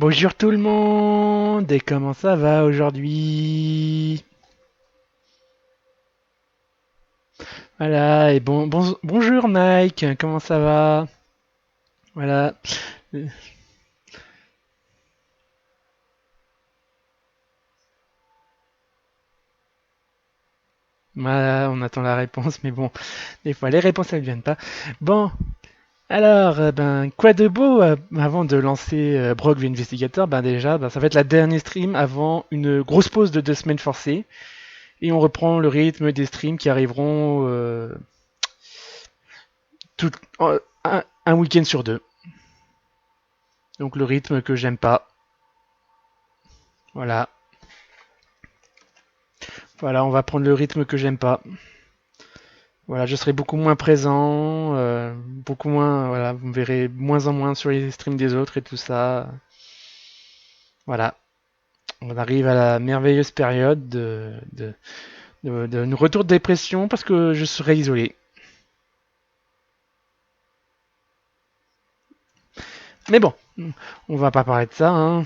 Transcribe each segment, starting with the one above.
Bonjour tout le monde, et comment ça va aujourd'hui? Voilà, et bonjour Mike, comment ça va? Voilà. Euh, Voilà, on attend la réponse, mais bon, des fois les réponses elles viennent pas. Bon, alors, ben, quoi de beau avant de lancer BROK InvestiGator? Ben déjà, ben, ça va être la dernière stream avant une grosse pause de 2 semaines forcée, et on reprend le rythme des streams qui arriveront tout, un week-end sur deux. Donc le rythme que j'aime pas. Voilà. Voilà, on va prendre le rythme que j'aime pas. Voilà, je serai beaucoup moins présent, beaucoup moins, voilà, vous me verrez moins en moins sur les streams des autres et tout ça. Voilà, on arrive à la merveilleuse période de retour de dépression parce que je serai isolé. Mais bon, on va pas parler de ça, hein.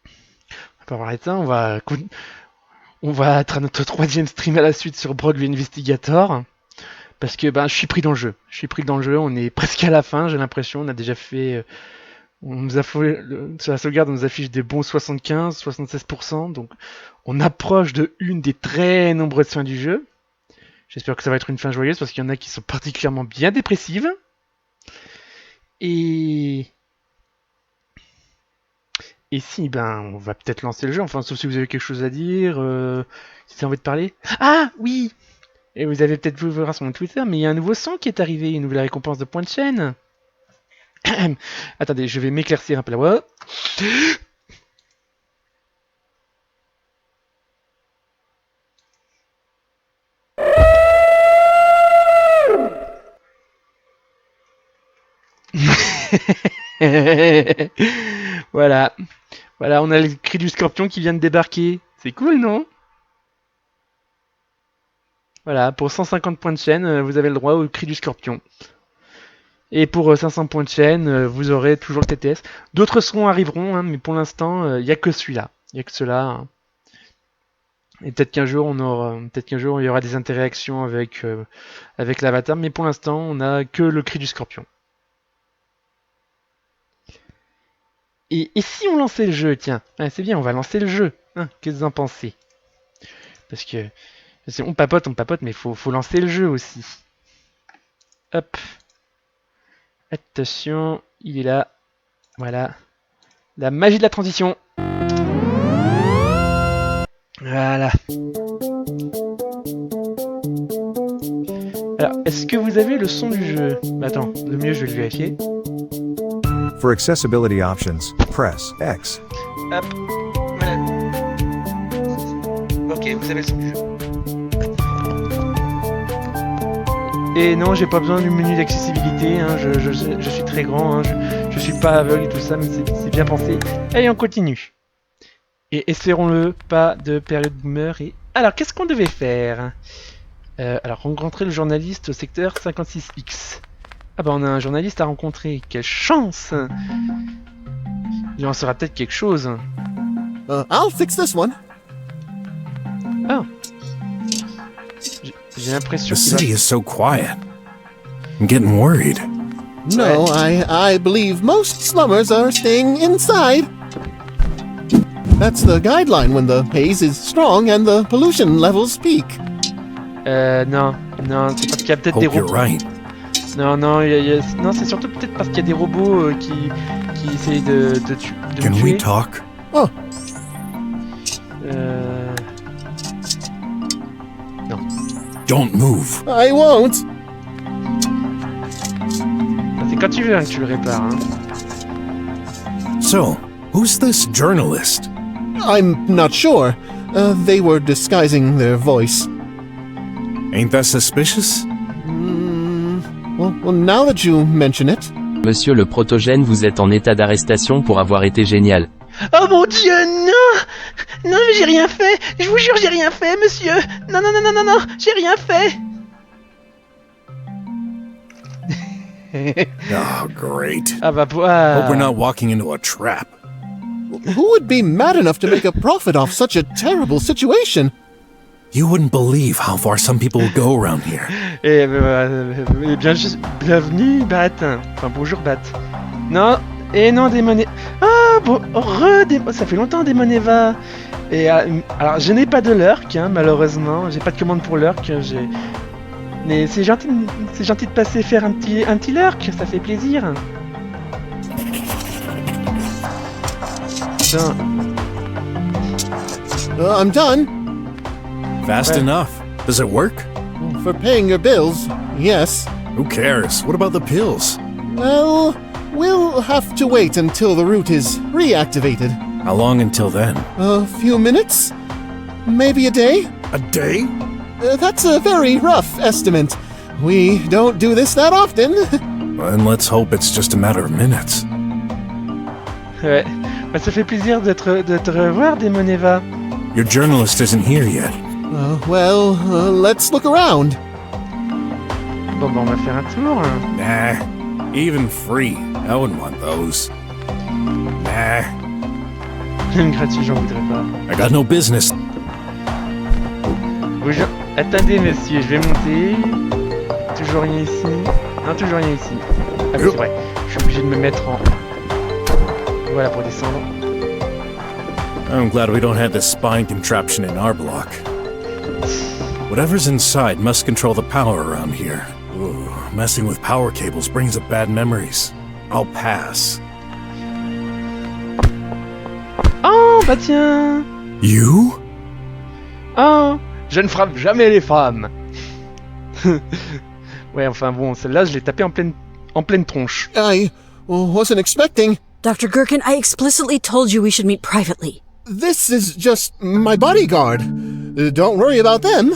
On va pas parler de ça, on va être à notre troisième stream à la suite sur BROK Investigator. Parce que ben, je suis pris dans le jeu. Je suis pris dans le jeu, on est presque à la fin, j'ai l'impression. On a déjà fait. On nous a fait sur la sauvegarde, on nous affiche des bons 75, 76%. Donc on approche de une des très nombreuses fins du jeu. J'espère que ça va être une fin joyeuse parce qu'il y en a qui sont particulièrement bien dépressives. Et. Et si, ben, on va peut-être lancer le jeu. Enfin, sauf si vous avez quelque chose à dire. Si vous avez envie de parler. Ah, oui! Et vous avez peut-être vu voir sur mon Twitter, mais il y a un nouveau son qui est arrivé, une nouvelle récompense de points de chaîne. Attendez, je vais m'éclaircir un peu la voix. Voilà. Voilà, on a le cri du scorpion qui vient de débarquer. C'est cool, non? Voilà, pour 150 points de chaîne, vous avez le droit au cri du scorpion. Et pour 500 points de chaîne, vous aurez toujours le TTS. D'autres sons arriveront, hein, mais pour l'instant, il n'y a que celui-là. Il n'y a que cela. Hein. Et peut-être qu'un jour, il y aura des interactions avec l'avatar, mais pour l'instant, on n'a que le cri du scorpion. Et si on lançait le jeu, tiens, c'est bien, on va lancer le jeu. Hein, qu'est-ce que vous en pensez? Parce que on papote, mais faut lancer le jeu aussi. Hop. Attention, il est là. Voilà. La magie de la transition. Voilà. Alors, est-ce que vous avez le son du jeu? Attends, le mieux, je vais le vérifier. For accessibility options, press X. Hop. Voilà. Ok, vous avez le son du jeu. Et non, j'ai pas besoin du menu d'accessibilité, hein, je suis très grand, hein, je suis pas aveugle et tout ça, mais c'est bien pensé. Allez, on continue. Et espérons-le, pas de période boomer. Et... Alors, qu'est-ce qu'on devait faire? Alors, rencontrer le journaliste au secteur 56X. Ah bah, on a un journaliste à rencontrer, quelle chance! Il en sera peut-être quelque chose. I'll fix this one. Ah. J'ai l'impression The qu'il va... city is so quiet. I'm getting worried. No, I believe most slummers are staying inside. That's the guideline when the haze is strong and the pollution levels peak. Non, c'est parce qu'il y a peut-être des Hope you're robots. right. Non, non, c'est surtout peut-être parce qu'il y a des robots qui essayent de Can me we tuer. talk? Oh, Non. Don't move. I won't. C'est quand tu veux hein, que tu le répares. Hein. So, who's this journalist? I'm not sure. They were disguising their voice. Ain't that suspicious? Well, now that you mention it. Monsieur le protogène, vous êtes en état d'arrestation pour avoir été génial. Oh mon dieu, non! Non, mais j'ai rien fait! Je vous jure, j'ai rien fait, monsieur! Non, j'ai rien fait! Oh, great. Ah bah, Hope we're not walking into a trap. Who would be mad enough to make a profit off such a terrible situation? You wouldn't believe how far some people will go around here. Et bienvenue, Bat. Enfin, bonjour, Bat. Non, et non, Démoné... Ah, bon, ça fait longtemps, Démoneva. Et alors, je n'ai pas de lurk, hein, malheureusement. J'ai pas de commande pour lurk. Mais c'est gentil de passer faire un petit lurk, ça fait plaisir. Putain. I'm done. Fast enough. Does it work? For paying your bills, yes. Who cares? What about the pills? Well, we'll have to wait until the route is reactivated. How long until then? A few minutes? Maybe a day? A day? That's a very rough estimate. We don't do this that often. And let's hope it's just a matter of minutes. Ouais. Bah, ça fait plaisir de te revoir, Démoneva. Your journalist isn't here yet. Let's look around. Bon, bah, on va faire un tour. Nah. Even free. I wouldn't want those. Nah. Gratuit, j'en voudrais pas. I got no business. Bonjour. Attendez, monsieur, je vais monter. Toujours rien ici. Non, toujours rien ici. Ah oui, c'est vrai. Je suis obligé de me mettre en... Voilà, pour descendre. I'm glad we don't have this spine contraption in our block. Whatever's inside must control the power around here. Ooh, messing with power cables brings up bad memories. I'll pass. Oh, bah tiens. You? Oh, je ne frappe jamais les femmes. Ouais, enfin bon, celle-là, je l'ai tapée en pleine tronche. I wasn't expecting. Dr. Gherkin, I explicitly told you we should meet privately. This is just my bodyguard. Don't worry about them.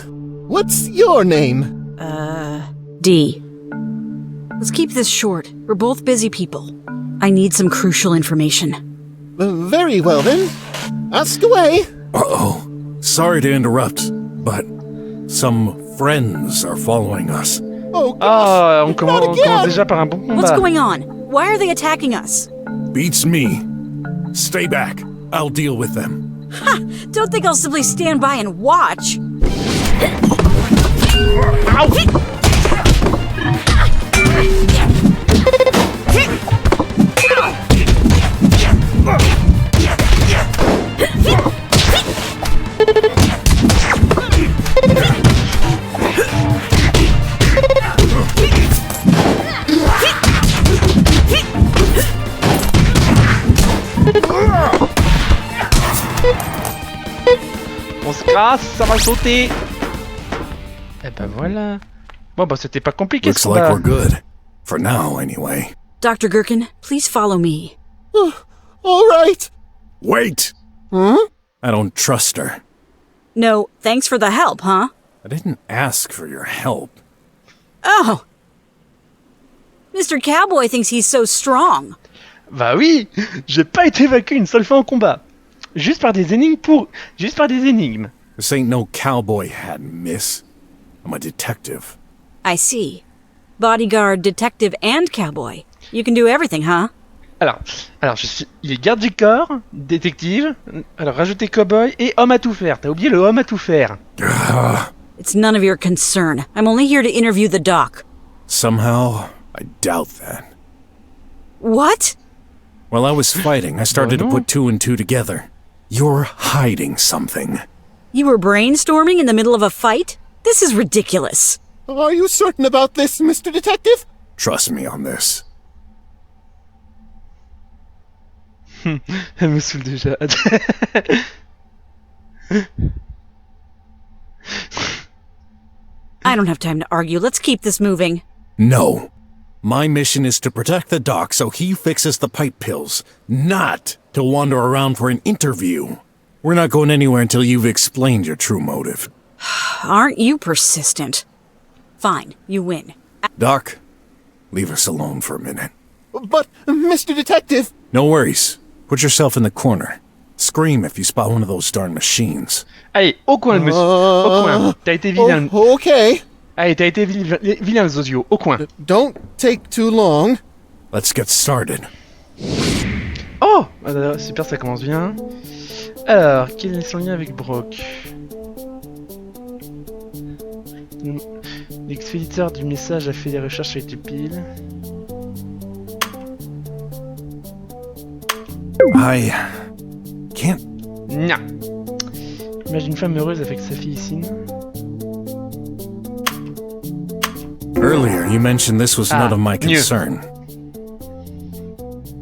What's your name? D. Let's keep this short. We're both busy people. I need some crucial information. Very well then. Ask away. Uh-oh. Sorry to interrupt, but some friends are following us. Oh, Ah, on not commence again. déjà par un bon combat. What's going on? Why are they attacking us? Beats me. Stay back. I'll deal with them. Don't think I'll simply stand by and watch. On se casse, ça va sauter. Eh ben voilà. Bon bah c'était pas compliqué Looks ce like combat. we're good. For now, anyway. Dr. Gherkin, please follow me. All right. Wait! Huh? I don't trust her. No, thanks for the help, huh? I didn't ask for your help. Oh! Mr. Cowboy thinks he's so strong. Bah oui, j'ai pas été vaincu une seule fois en combat. Juste par des énigmes. This ain't no cowboy hat, miss. I'm a detective. I see. Bodyguard, detective, and cowboy. You can do everything, huh? Alors, il est garde du corps, détective, alors rajoutez cowboy et homme à tout faire. T'as oublié le homme à tout faire. It's none of your concern. I'm only here to interview the doc. Somehow, I doubt that. What? While I was fighting, I started to no. put two and two together. You're hiding something. You were brainstorming in the middle of a fight? This is ridiculous. Are you certain about this, Mr. Detective? Trust me on this. Elle me saoule déjà. I don't have time to argue. Let's keep this moving. No. My mission is to protect the doc so he fixes the pipe pills, not to wander around for an interview. We're not going anywhere until you've explained your true motive. Aren't you persistent? Fine, you win. Doc, leave us alone for a minute. But, Mr. Detective... No worries. Put yourself in the corner. Scream if you spot one of those darn machines. Allez, au coin, monsieur. Au coin. T'as été vilain. Okay. Allez, t'as été vilain, Zozio. Au coin. Don't take too long. Let's get started. Oh, super, ça commence bien. Alors, quel est son lien avec BROK? L'expéditeur du message a fait des recherches sur les piles. I can't. Nya. Image d'une femme heureuse avec sa fille Sin. Earlier, you mentioned this was none of my mieux. concern.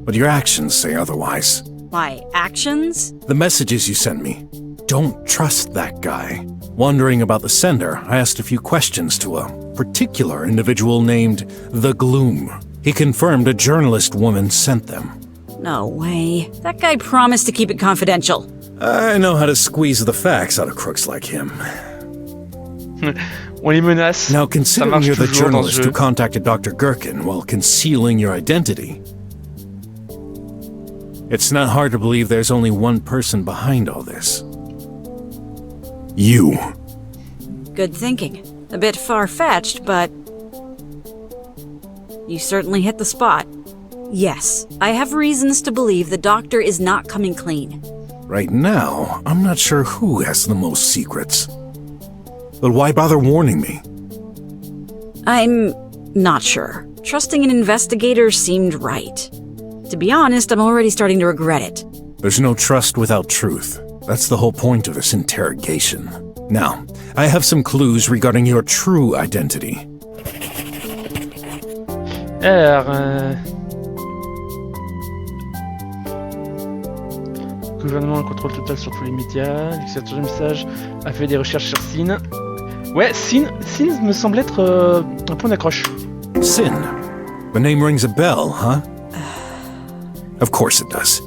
But your actions say otherwise. My actions? The messages you sent me. Don't trust that guy. Wondering about the sender, I asked a few questions to a particular individual named The Gloom. He confirmed a journalist woman sent them. No way. That guy promised to keep it confidential. I know how to squeeze the facts out of crooks like him. On les menace. Now, Ça considering marche you're the toujours dans ce journalist jeu. who contacted Dr. Gherkin while concealing your identity, it's not hard to believe there's only one person behind all this. You. Good thinking. A bit far-fetched, but... you certainly hit the spot. Yes, I have reasons to believe the doctor is not coming clean. Right now, I'm not sure who has the most secrets. But why bother warning me? I'm not sure. Trusting an investigator seemed right. To be honest, I'm already starting to regret it. There's no trust without truth. That's the whole point of this interrogation. Now, I have some clues regarding your true identity. Alors, gouvernement a le contrôle total sur tous les médias. L'expéditeur du message a fait des recherches sur Sin. Ouais, Sin me semble être un point d'accroche. Sin. The name rings a bell, huh? Of course it does.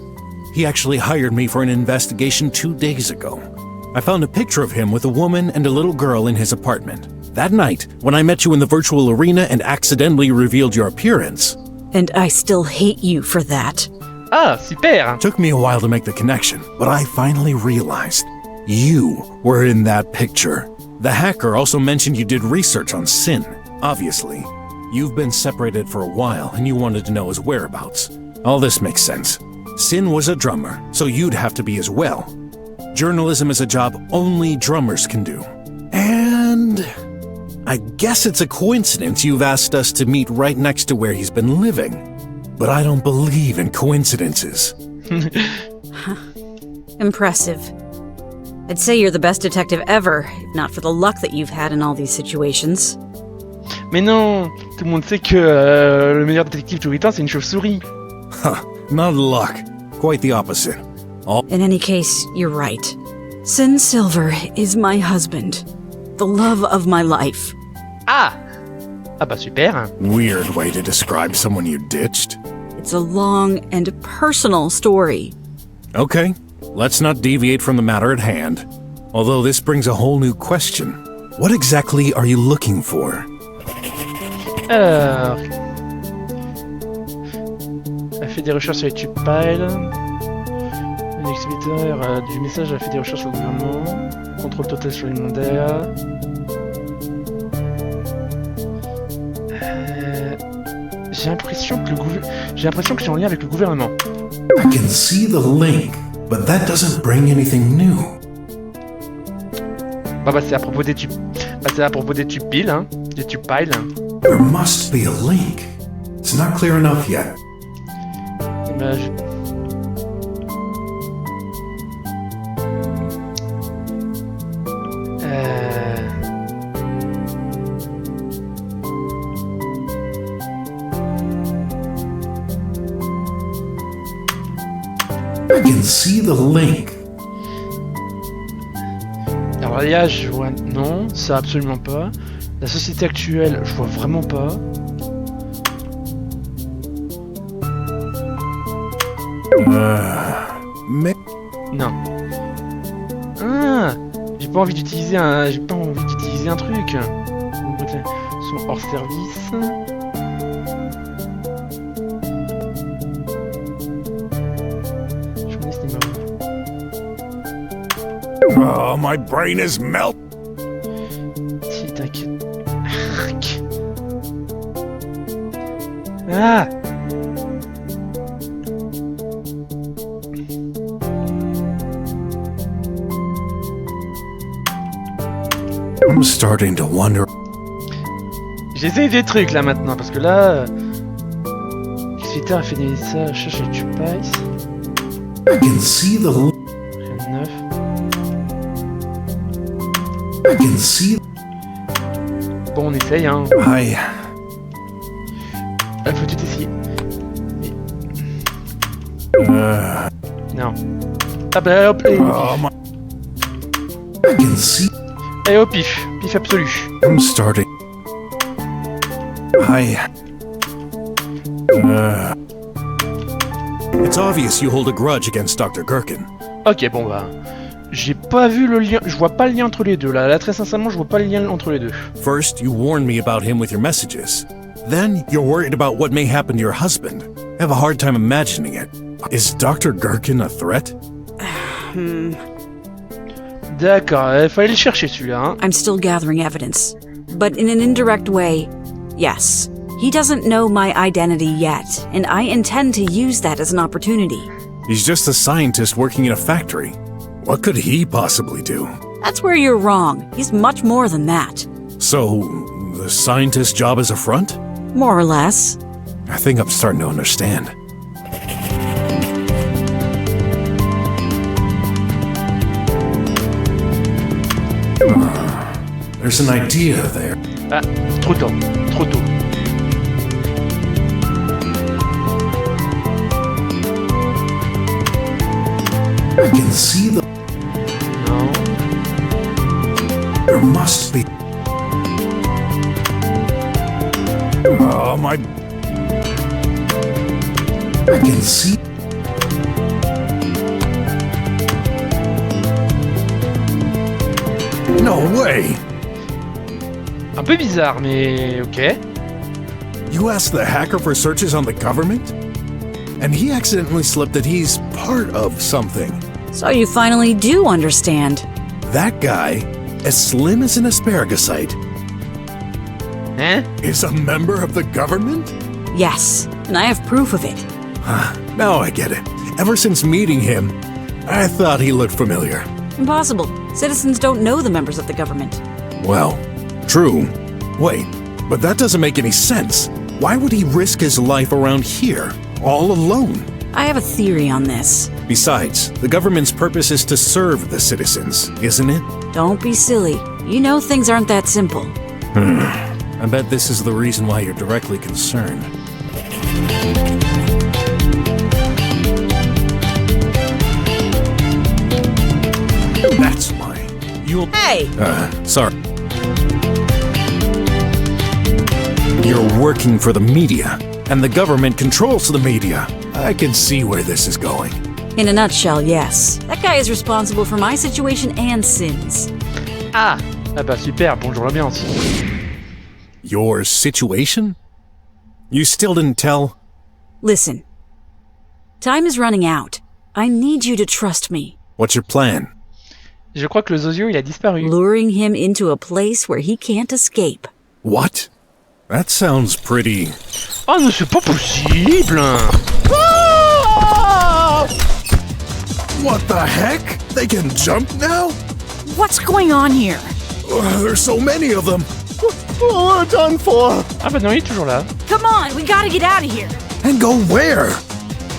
He actually hired me for an investigation 2 days ago. I found a picture of him with a woman and a little girl in his apartment. That night, when I met you in the virtual arena and accidentally revealed your appearance. And I still hate you for that. Ah, super! Took me a while to make the connection, but I finally realized you were in that picture. The hacker also mentioned you did research on Sin. Obviously, you've been separated for a while and you wanted to know his whereabouts. All this makes sense. Sin was a drummer, so you'd have to be as well. Journalism is a job only drummers can do. And I guess it's a coincidence you've asked us to meet right next to where he's been living. But I don't believe in coincidences. Impressive. I'd say you're the best detective ever, if not for the luck that you've had in all these situations. Mais non, tout le monde sait que le meilleur détective de tous les temps, c'est une chauve-souris. Huh, not luck. Quite the opposite. In any case, you're right. Sin Silver is my husband. The love of my life. Ah! Ah bah super. Weird way to describe someone you ditched. It's a long and personal story. Okay, let's not deviate from the matter at hand. Although this brings a whole new question. What exactly are you looking for? Alors... a fait des recherches sur les tube piles. L'expéditeur du message a fait des recherches sur le gouvernement. Contrôle total sur les mandats. J'ai l'impression que c'est en lien avec le gouvernement. I can see the link, but that doesn't bring anything new. Bah c'est à propos des tubes. Bah c'est à propos des tubes piles, hein. Des tubes piles. There must be a link. It's not clear enough yet. Bah, I can see the link. Alors là, je vois... Non, ça absolument pas. La société actuelle, je vois vraiment pas. Mais... Non. Ah, j'ai pas envie d'utiliser un... J'ai pas envie d'utiliser un truc. Ils sont hors service. Je connais ce numéro. Oh, my brain is melt. Si, t'inquiète. Arc. I'm starting to wonder. J'essaye des trucs là maintenant parce que là. Twitter a fait des messages, cherche les Tupacs. I can see the. 9. I can see. Bon, on essaye, hein. Faut tout essayer. Non. Ah bah hop, et... I can see. Et au pif. Pif absolu. I'm starting. It's obvious you hold a grudge against Dr. Gherkin. Ok, bon bah... J'ai pas vu le lien... Je vois pas le lien entre les deux, là. Là, très sincèrement, je vois pas le lien entre les deux. First, you warned me about him with your messages. Then, you're worried about what may happen to your husband. I have a hard time imagining it. Is Dr. Gherkin a threat? D'accord, il fallait le chercher celui-là, hein. I'm still gathering evidence. But in an indirect way, yes. He doesn't know my identity yet, and I intend to use that as an opportunity. He's just a scientist working in a factory. What could he possibly do? That's where you're wrong. He's much more than that. So, the scientist's job is a front? More or less. I think I'm starting to understand. There's an idea there. Ah, trop tôt, trop tôt. I can see the... Non. There must be... Oh, my... I can see... No way! Un peu bizarre, mais ok. You asked the hacker for searches on the government? And he accidentally slipped that he's part of something. So you finally do understand. That guy, as slim as an asparagusite, is a member of the government? Yes, and I have proof of it. Now I get it. Ever since meeting him, I thought he looked familiar. Impossible. Citizens don't know the members of the government. Well, true. Wait, but that doesn't make any sense. Why would he risk his life around here, all alone? I have a theory on this. Besides, the government's purpose is to serve the citizens, isn't it? Don't be silly. You know things aren't that simple. I bet this is the reason why you're directly concerned. That's why. You'll... Hey! Sorry. You're working for the media, and the government controls the media. I can see where this is going. In a nutshell, yes. That guy is responsible for my situation and sins. Ah! Ah bah super, bonjour l'ambiance. Your situation? You still didn't tell? Listen. Time is running out. I need you to trust me. What's your plan? Je crois que le Zozio, il a disparu. Luring him into a place where he can't escape. What? That sounds pretty... Oh non, c'est pas possible! What the heck? They can jump now? What's going on here? There's so many of them. Oh, we're done for. Ah bah non, il est toujours là. Come on, we gotta get out of here. And go where?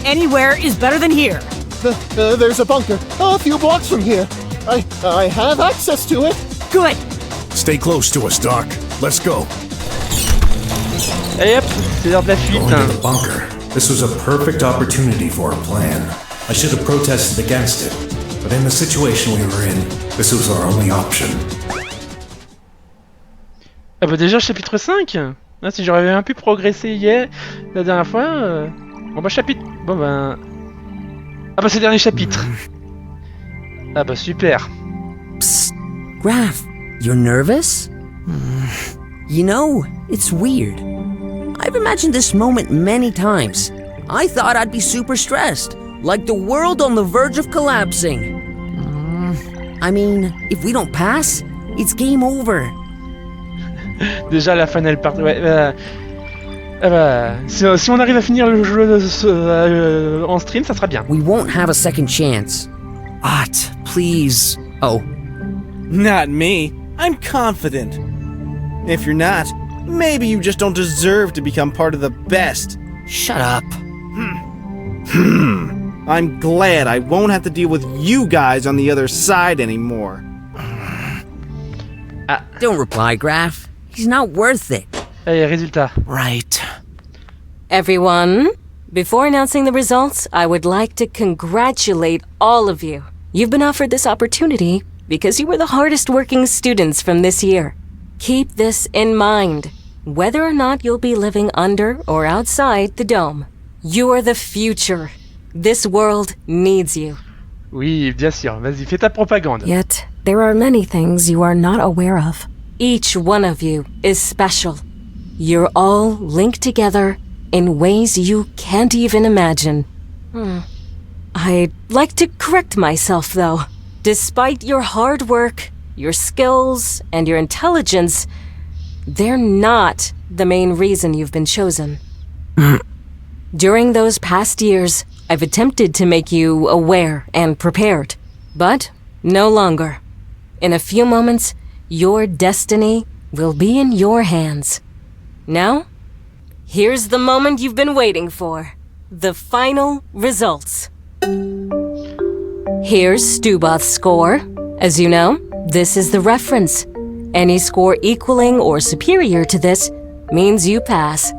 Anywhere is better than here. There's a bunker a few blocks from here. I have access to it. Good. Stay close to us, Doc. Let's go. Et hop, c'est l'heure de la fuite. Going to the bunker. This was a perfect opportunity for a plan. I should have protested against it, but in the situation we were in, this was our only option. Ah bah déjà chapitre 5. Ah, si j'aurais bien pu progresser hier, la dernière fois... Bon bah chapitre... Bon bah... Ah bah c'est le dernier chapitre. Ah bah super. Psst, Raph, you're nervous? You know, it's weird. I've imagined this moment many times. I thought I'd be super stressed, like the world on the verge of collapsing. I mean, if we don't pass, it's game over. Déjà la fin elle part... Ouais, si on arrive à finir le jeu en stream, ça sera bien. We won't have a second chance. Ott, please. Oh, Not me. I'm confident. If you're not, maybe you just don't deserve to become part of the best. Shut up. I'm glad I won't have to deal with you guys on the other side anymore. Don't reply, Graf. He's not worth it. Allez, résultat. Right. Everyone, before announcing the results, I would like to congratulate all of you. You've been offered this opportunity because you were the hardest working students from this year. Keep this in mind. Whether or not you'll be living under or outside the dome, you're the future. This world needs you. Oui, bien sûr. Vas-y, fais ta propagande. Yet, there are many things you are not aware of. Each one of you is special. You're all linked together in ways you can't even imagine. I'd like to correct myself, though. Despite your hard work, your skills, and your intelligence, they're not the main reason you've been chosen. During those past years, I've attempted to make you aware and prepared, but no longer. In a few moments, your destiny will be in your hands. Now, here's the moment you've been waiting for. The final results. Here's Stuboth's score. As you know, this is the reference. Any score equaling or superior to this means you pass.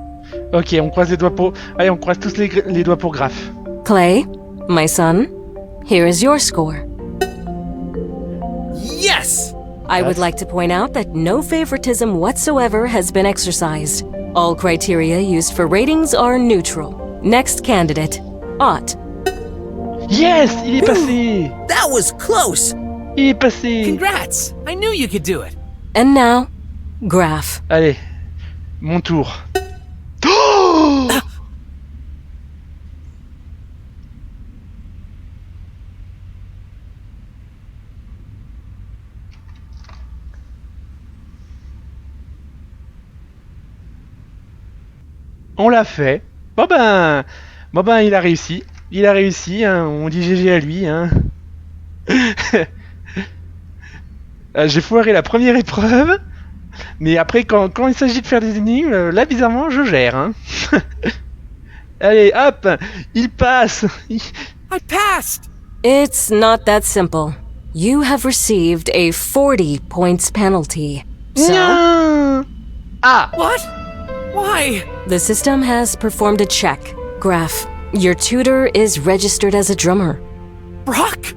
Ok, on croise les doigts pour... Allez, on croise tous les doigts pour Graf. Clay, my son, here is your score. Yes! I would like to point out that no favoritism whatsoever has been exercised. All criteria used for ratings are neutral. Next candidate, Ott. Yes, il est passé. That was close. Il est passé. Congrats! I knew you could do it. And now, Graf. Allez, mon tour. Oh on l'a fait. Bon ben, il a réussi. Il a réussi, hein. On dit GG à lui. Hein. J'ai foiré la première épreuve, mais après, quand il s'agit de faire des énigmes, là, bizarrement, je gère. Hein. Allez, hop, il passe. I passed! It's not that simple. You have received a 40 points penalty. So, Nya. Ah, What? Why? the system has performed a check. Graf, your tutor is registered as a drummer. BROK?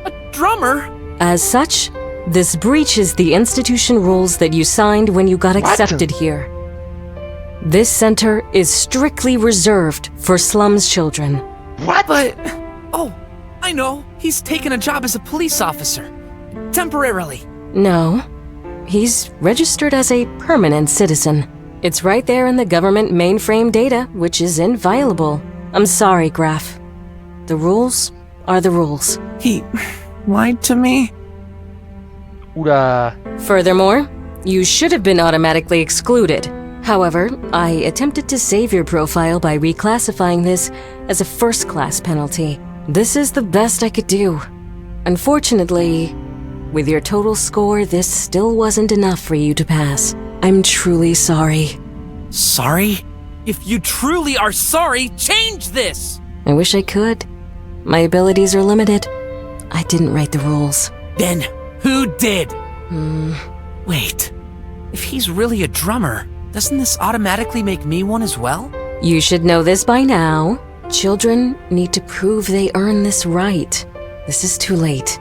A drummer? As such, this breaches the institution rules that you signed when you got accepted here. This center is strictly reserved for slums children. what? But... Oh, I know. He's taken a job as a police officer. Temporarily. No, he's registered as a permanent citizen. It's right there in the government mainframe data, which is inviolable. I'm sorry, Graf. The rules are the rules. He lied to me? Oula. Furthermore, you should have been automatically excluded. However, I attempted to save your profile by reclassifying this as a first-class penalty. This is the best I could do. Unfortunately, with your total score, this still wasn't enough for you to pass. I'm truly sorry. Sorry? If you truly are sorry, change this! I wish I could. My abilities are limited. I didn't write the rules. Then, who did? Wait. If he's really a drummer, doesn't this automatically make me one as well? You should know this by now. Children need to prove they earn this right. This is too late.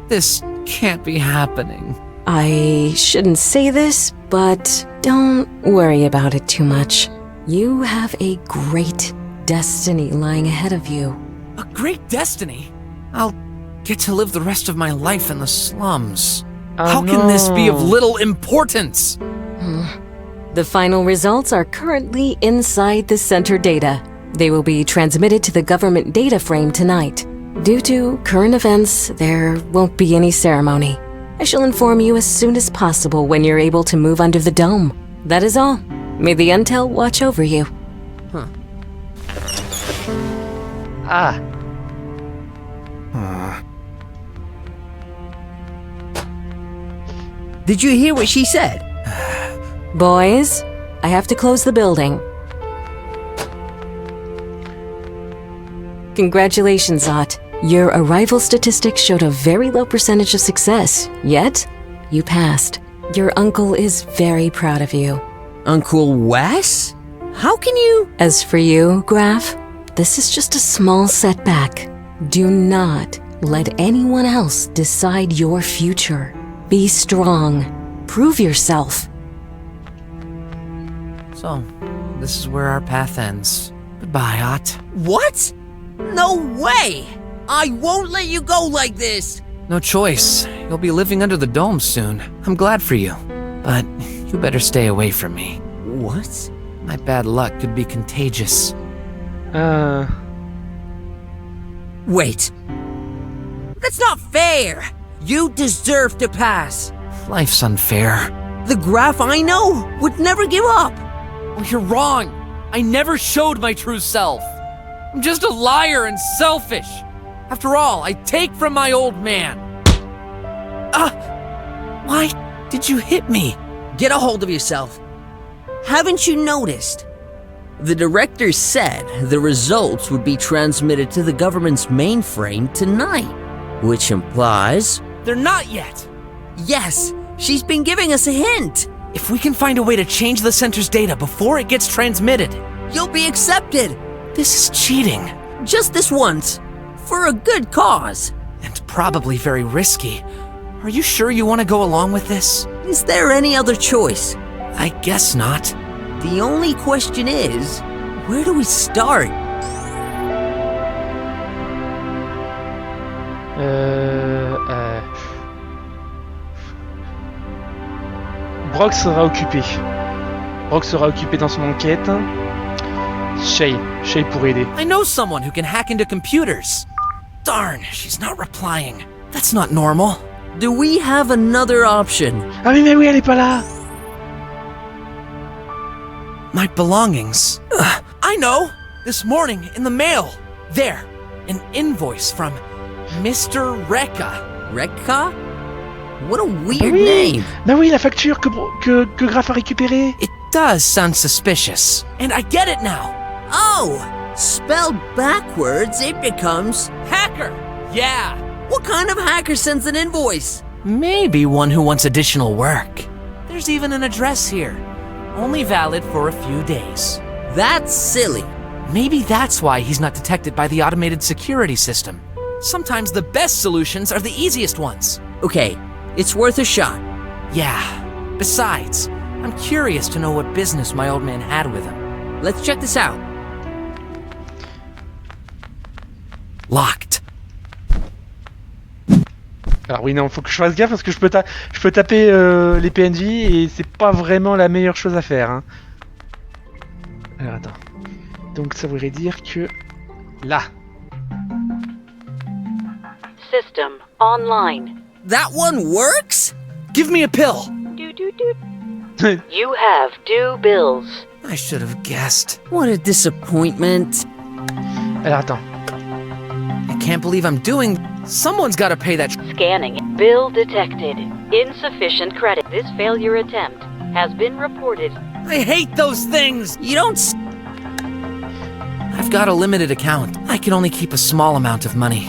This can't be happening. I shouldn't say this, but don't worry about it too much. You have a great destiny lying ahead of you. A great destiny? I'll get to live the rest of my life in the slums. How can this be of little importance? The final results are currently inside the center data. They will be transmitted to the government data frame tonight. Due to current events, there won't be any ceremony. I shall inform you as soon as possible when you're able to move under the dome. That is all. May the intel watch over you. Ah. Did you hear what she said? Boys, I have to close the building. Congratulations, Ott. Your arrival statistics showed a very low percentage of success, yet you passed. Your uncle is very proud of you. Uncle Wes? How can you? As for you, Graf, this is just a small setback. Do not let anyone else decide your future. Be strong. Prove yourself. So, this is where our path ends. Goodbye, Ott. What? No way! I won't let you go like this! No choice. You'll be living under the dome soon. I'm glad for you. But you better stay away from me. What? My bad luck could be contagious. Wait. That's not fair! You deserve to pass. Life's unfair. The Graf I know would never give up. Well, you're wrong. I never showed my true self. I'm just a liar and selfish. After all, I take from my old man. Why did you hit me? Get a hold of yourself. Haven't you noticed? The director said the results would be transmitted to the government's mainframe tonight, which implies... They're not yet. Yes, she's been giving us a hint. If we can find a way to change the center's data before it gets transmitted, you'll be accepted. This is cheating. Just this once. For a good cause. And probably very risky. Are you sure you want to go along with this? Is there any other choice? I guess not. The only question is, where do we start? Brok sera occupé. Brok sera occupé dans son enquête. Shay pourrait aider. I know someone who can hack into computers. Darn, she's not replying. That's not normal. Do we have another option? Ah mais oui, elle est pas là. My belongings. I know! This morning, in the mail. There, an invoice from Mr. Rekka. Rekka? What a weird oui. name. Bah oui, la facture que Graf a récupérée. It does sound suspicious. And I get it now. Oh! Spelled backwards, it becomes... Hacker! Yeah! What kind of hacker sends an invoice? Maybe one who wants additional work. There's even an address here. Only valid for a few days. That's silly. Maybe that's why he's not detected by the automated security system. Sometimes the best solutions are the easiest ones. Okay, it's worth a shot. Yeah. Besides, I'm curious to know what business my old man had with him. Let's check this out. Locked. Alors oui, non, faut que je fasse gaffe parce que je peux taper les PNJ et c'est pas vraiment la meilleure chose à faire. Hein. Alors attends. Donc ça voudrait dire que... Là. System online. That one works? Give me a pill. You have due bills. I should have guessed. What a disappointment. Alors attends. I can't believe I'm doing... Someone's gotta pay that... Scanning. Bill detected. Insufficient credit. This failure attempt has been reported. I hate those things! You don't... I've got a limited account. I can only keep a small amount of money.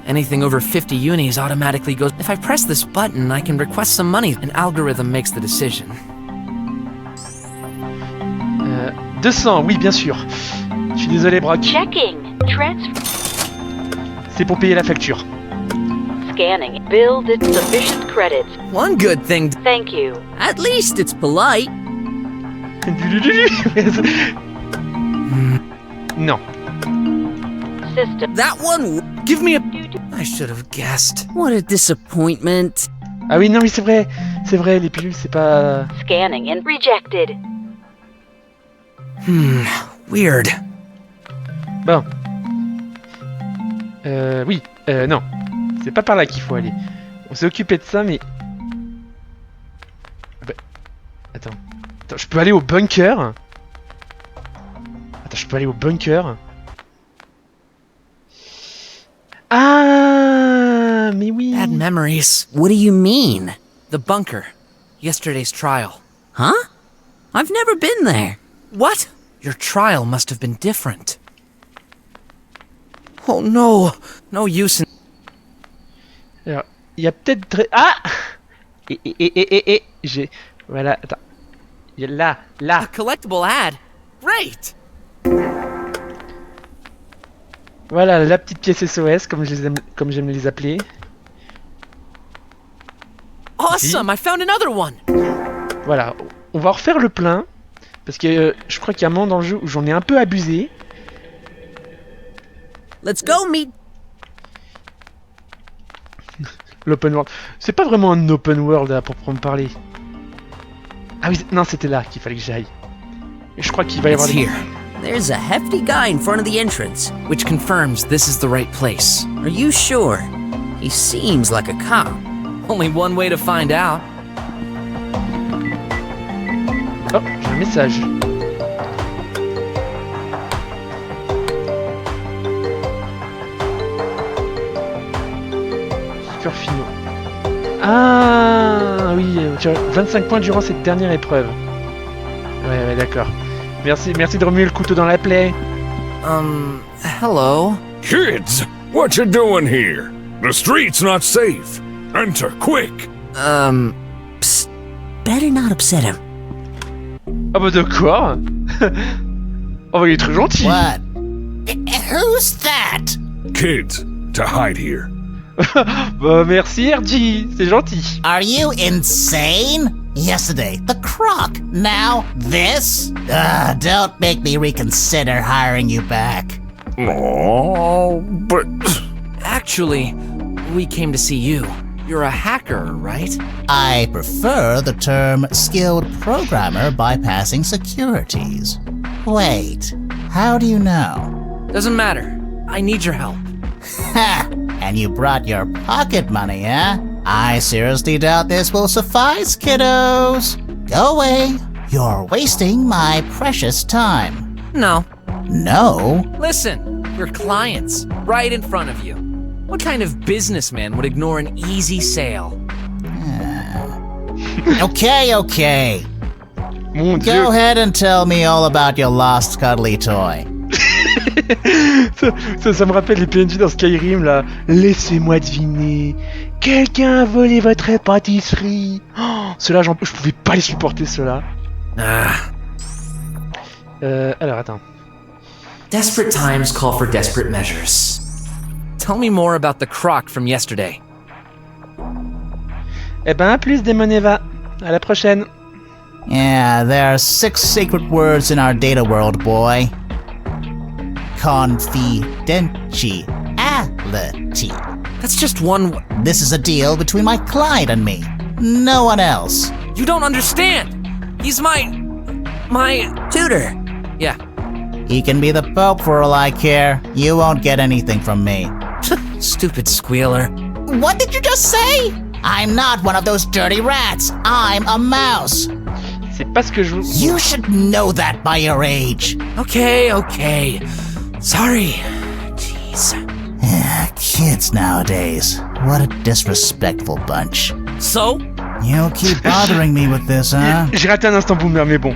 Anything over 50 unis automatically goes... If I press this button, I can request some money. An algorithm makes the decision. 200, oui, bien sûr. Je suis désolé, Brok. Checking. Transfer. C'est pour payer la facture. Scanning. Bill did sufficient credits. One good thing... Thank you. At least it's polite. Non. System. That one... Give me a... I should have guessed. What a disappointment. Ah oui, non, oui, c'est vrai, les pilules, c'est pas... Scanning and rejected. Weird. Bon. Oui, non. C'est pas par là qu'il faut aller. On s'est occupé de ça, mais... Bah... Attends, je peux aller au bunker. Attends, je peux aller au bunker. Ah, mais oui. Bad memories. What do you mean? The bunker. Yesterday's trial. Huh? I've never been there. What? Your trial must have been different. Oh no. No use in... Alors, il y a peut-être... Ah j'ai... Voilà, attends. Il y a là, là. A collectible ad? Great! Voilà, la petite pièce SOS, comme j'aime les appeler. Awesome! I found another one! Voilà, on va refaire le plein. Parce que je crois qu'il y a un moment dans le jeu où j'en ai un peu abusé. Let's go meet... L'open world. C'est pas vraiment un open world à proprement parler. Ah oui, non, c'était là qu'il fallait que j'aille. Et je crois qu'il va y avoir It's here. There's a hefty guy in front of the entrance. Which confirms this is the right place. Are you sure? He seems like a cop. Only one way to find out. Oh, j'ai un message. Super finaux. Ah oui, tu as 25 points durant cette dernière épreuve. Ouais, d'accord. Merci de remuer le couteau dans la plaie. Hello? Kids, what you doing here? The street's not safe. Enter quick. Psst. Better not upset him. Ah bah d'accord. Oh bah il est très gentil. What? Who's that? Kids, to hide here. Bah merci RG, c'est gentil. Are you insane? Yesterday, the croc. Now, this? Don't make me reconsider hiring you back. Oh, but... Actually, we came to see you. You're a hacker, right? I prefer the term skilled programmer bypassing securities. Wait, how do you know? Doesn't matter. I need your help. Ha! And you brought your pocket money, eh? I seriously doubt this will suffice, kiddos. Go away. You're wasting my precious time. No. No? Listen, your clients, right in front of you. What kind of businessman would ignore an easy sale? Okay. Mon Dieu. Go ahead and tell me all about your lost cuddly toy. ça me rappelle les PNJ dans Skyrim là. Laissez-moi deviner. Quelqu'un a volé votre pâtisserie. Oh, ceux-là, je pouvais pas les supporter, ceux-là. Alors, attends. Desperate times call for desperate measures. Tell me more about the croc from yesterday. Eh ben, à plus, Demoneva. À la prochaine. Yeah, there are 6 secret words in our data world, boy. Confidentiality. That's just one This is a deal between my client and me. No one else. You don't understand! He's my Tutor. Yeah. He can be the Pope for all I care. You won't get anything from me. Stupid squealer. What did you just say? I'm not one of those dirty rats. I'm a mouse. C'est pas ce que je vous... You should know that by your age. Okay. Sorry. Jeez. Kids nowadays. What a disrespectful bunch. So? You'll keep bothering me with this, huh? J'ai raté un instant boomer, mais bon.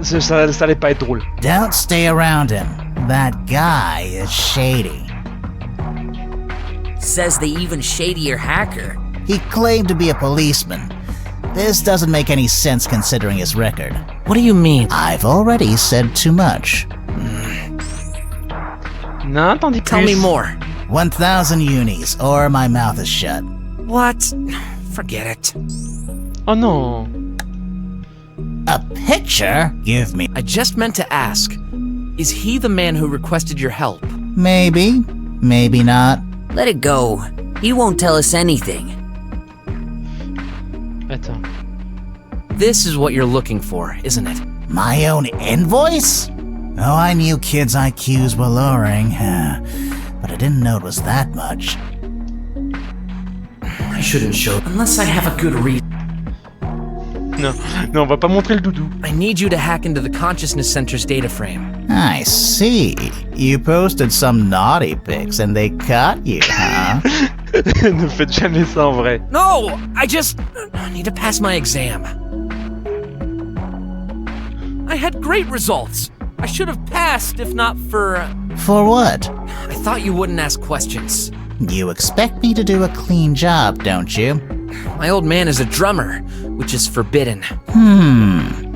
Ça allait pas être drôle. Don't stay around him. That guy is shady. Says the even shadier hacker. He claimed to be a policeman. This doesn't make any sense considering his record. What do you mean? I've already said too much. Non, t'en dis plus. Tell me more. 1,000 unis, or my mouth is shut. What? Forget it. Oh non. A picture? Give me. I just meant to ask, is he the man who requested your help? Maybe. Maybe not. Let it go. He won't tell us anything. Attends. This is what you're looking for, isn't it? My own invoice? Oh, I knew kids' IQs were lowering, but I didn't know it was that much. I shouldn't show unless I have a good reason. Non, on va pas montrer le doudou. I need you to hack into the Consciousness Center's data frame. I see. You posted some naughty pics and they caught you, huh? Ne faites jamais ça en vrai. No! I need to pass my exam. great results. I should have passed if not for... For what? I thought you wouldn't ask questions. You expect me to do a clean job, don't you? My old man is a drummer, which is forbidden.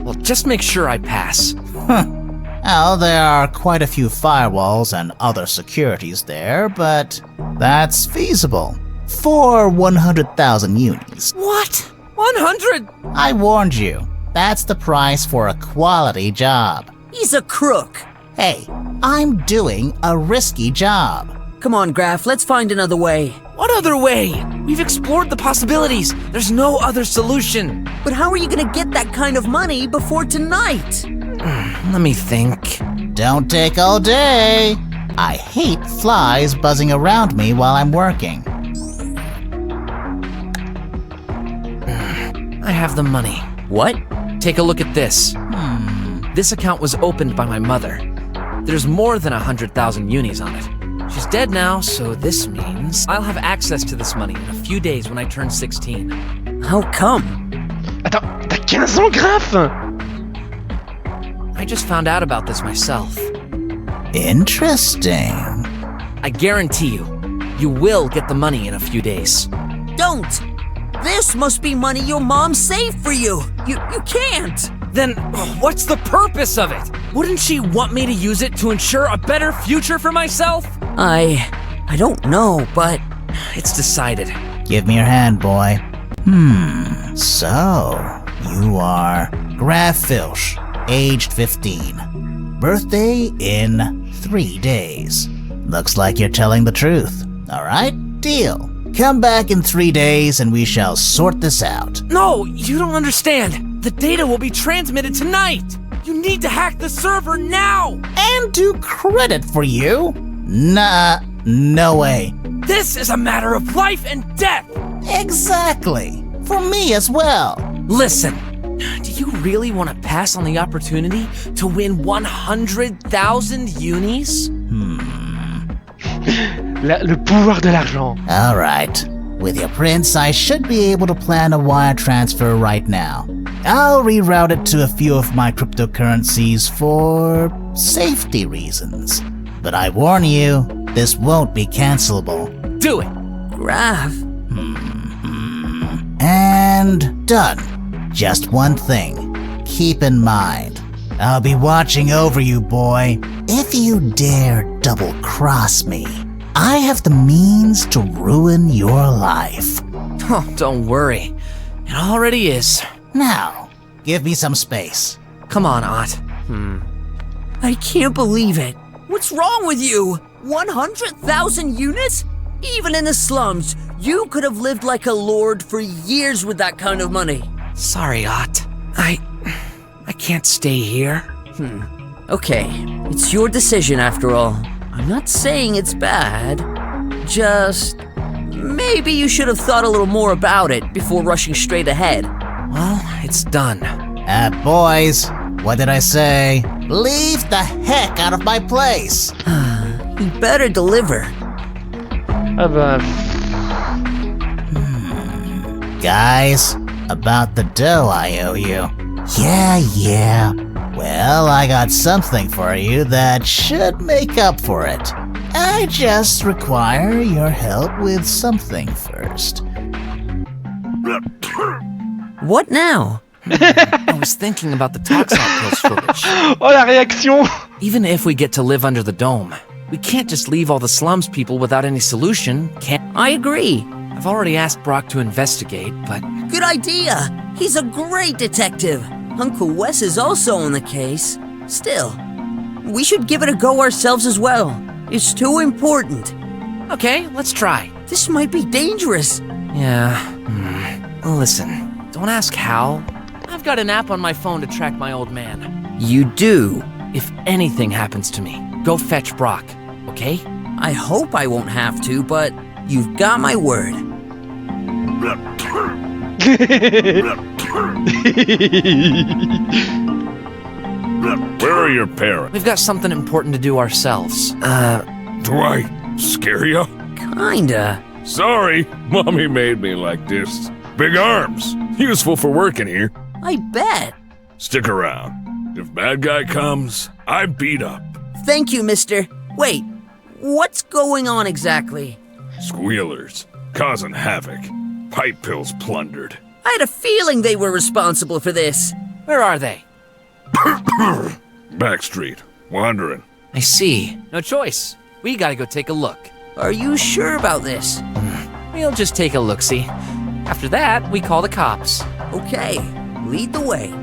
Well, just make sure I pass. Well, there are quite a few firewalls and other securities there, but that's feasible. For 100,000 unis. What? 100? I warned you. That's the price for a quality job. He's a crook. Hey, I'm doing a risky job. Come on, Graf, let's find another way. What other way? We've explored the possibilities. There's no other solution. But how are you gonna get that kind of money before tonight? Let me think. Don't take all day. I hate flies buzzing around me while I'm working. I have the money. What? Take a look at this. This account was opened by my mother. There's more than 100,000 unis on it. She's dead now, so this means I'll have access to this money in a few days when I turn 16. How come? Attends, t'as 15 ans, Graf? I just found out about this myself. Interesting. I guarantee you will get the money in a few days. Don't! This must be money your mom saved for you. You can't. Then what's the purpose of it? Wouldn't she want me to use it to ensure a better future for myself? I don't know, but it's decided. Give me your hand, boy. So, you are Graf Filch, aged 15. Birthday in 3 days. Looks like you're telling the truth. Alright, deal. Come back in 3 days and we shall sort this out. No, you don't understand. The data will be transmitted tonight. You need to hack the server now. And do credit for you? Nah, no way. This is a matter of life and death. Exactly. For me as well. Listen, do you really want to pass on the opportunity to win 100,000 unis? Le pouvoir de l'argent. Alright. With your prints, I should be able to plan a wire transfer right now. I'll reroute it to a few of my cryptocurrencies for safety reasons. But I warn you, this won't be cancelable. Do it! Graf. And done. Just one thing. Keep in mind, I'll be watching over you, boy. If you dare double-cross me, I have the means to ruin your life. Oh, don't worry. It already is. Now, give me some space. Come on, Ott. I can't believe it. What's wrong with you? 100,000 units? Even in the slums, you could have lived like a lord for years with that kind of money. Sorry, Ott. I can't stay here. Okay, it's your decision after all. I'm not saying it's bad. Just... maybe you should have thought a little more about it before rushing straight ahead. Well, it's done. Boys, what did I say? Leave the heck out of my place! You better deliver. Ah bah... Guys, about the dough I owe you. Yeah. Well, I got something for you that should make up for it. I just require your help with something first. What now? I was thinking about the toxin pills for Rich. Oh, la réaction! Even if we get to live under the dome, we can't just leave all the slums people without any solution, can I agree. I've already asked BROK to investigate, but... Good idea! He's a great detective! Uncle Wes is also on the case. Still, we should give it a go ourselves as well. It's too important. Okay, let's try. This might be dangerous. Yeah. Listen, don't ask how. I've got an app on my phone to track my old man. You do? If anything happens to me, go fetch BROK, okay? I hope I won't have to, but you've got my word. Where are your parents? We've got something important to do ourselves. Do I scare you? Kinda. Sorry, Mommy made me like this. Big arms. Useful for working here. I bet. Stick around. If bad guy comes, I beat up. Thank you, mister. Wait, what's going on exactly? Squealers, causing havoc. Pipe pills plundered. I had a feeling they were responsible for this. Where are they? Back street, wandering. I see. No choice. We gotta go take a look. Are you sure about this? We'll just take a look-see. After that, we call the cops. Okay, lead the way.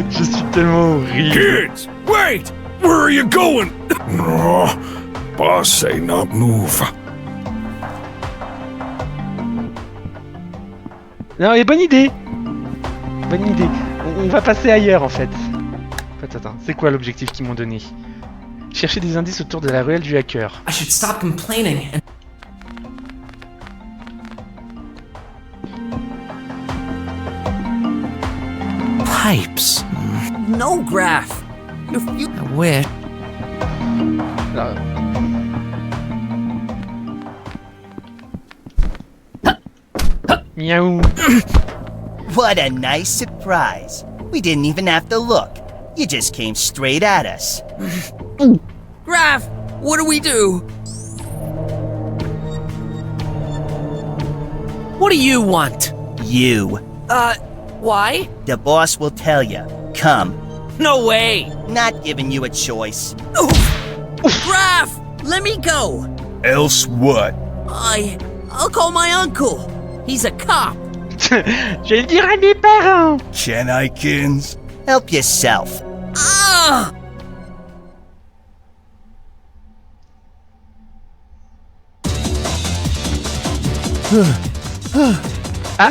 Je suis tellement horrible. Kids, wait! Where are you going? Boss say not move. Non, mais bonne idée. Bonne idée. On va passer ailleurs en fait. Attends, c'est quoi l'objectif qu'ils m'ont donné? Chercher des indices autour de la ruelle du hacker. I should stop complaining and... Pipes. No, Graph. I wish. Miaou. What a nice surprise. We didn't even have to look. You just came straight at us. Graph, what do we do? What do you want? You. Why? The boss will tell you. Come. No way! Not giving you a choice. Graph, let me go. Else what? I'll call my uncle. He's a cop. Je vais le dire à mes parents. Can I, Kins? Help yourself. Ah!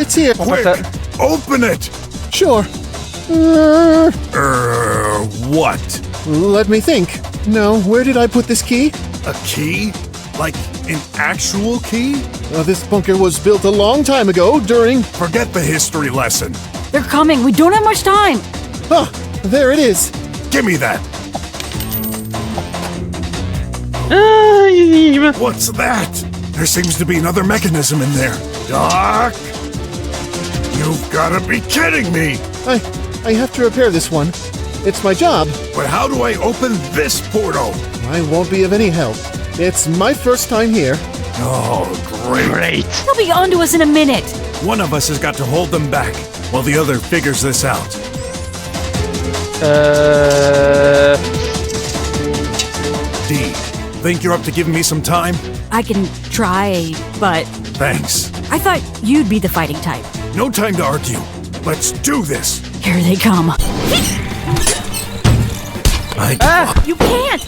It's here. Quick! Open it! Sure. What? Let me think. No, where did I put this key? A key? Like an actual key? This bunker was built a long time ago during... Forget the history lesson. They're coming. We don't have much time. Ah, there it is. Give me that. What's that? There seems to be another mechanism in there. Doc? You've gotta be kidding me! I have to repair this one. It's my job. But how do I open this portal? I won't be of any help. It's my first time here. Oh, great. They'll be onto us in a minute. One of us has got to hold them back while the other figures this out. D, think you're up to giving me some time? I can try, but Thanks. I thought you'd be the fighting type. No time to argue. Let's do this. Here they come. You can't!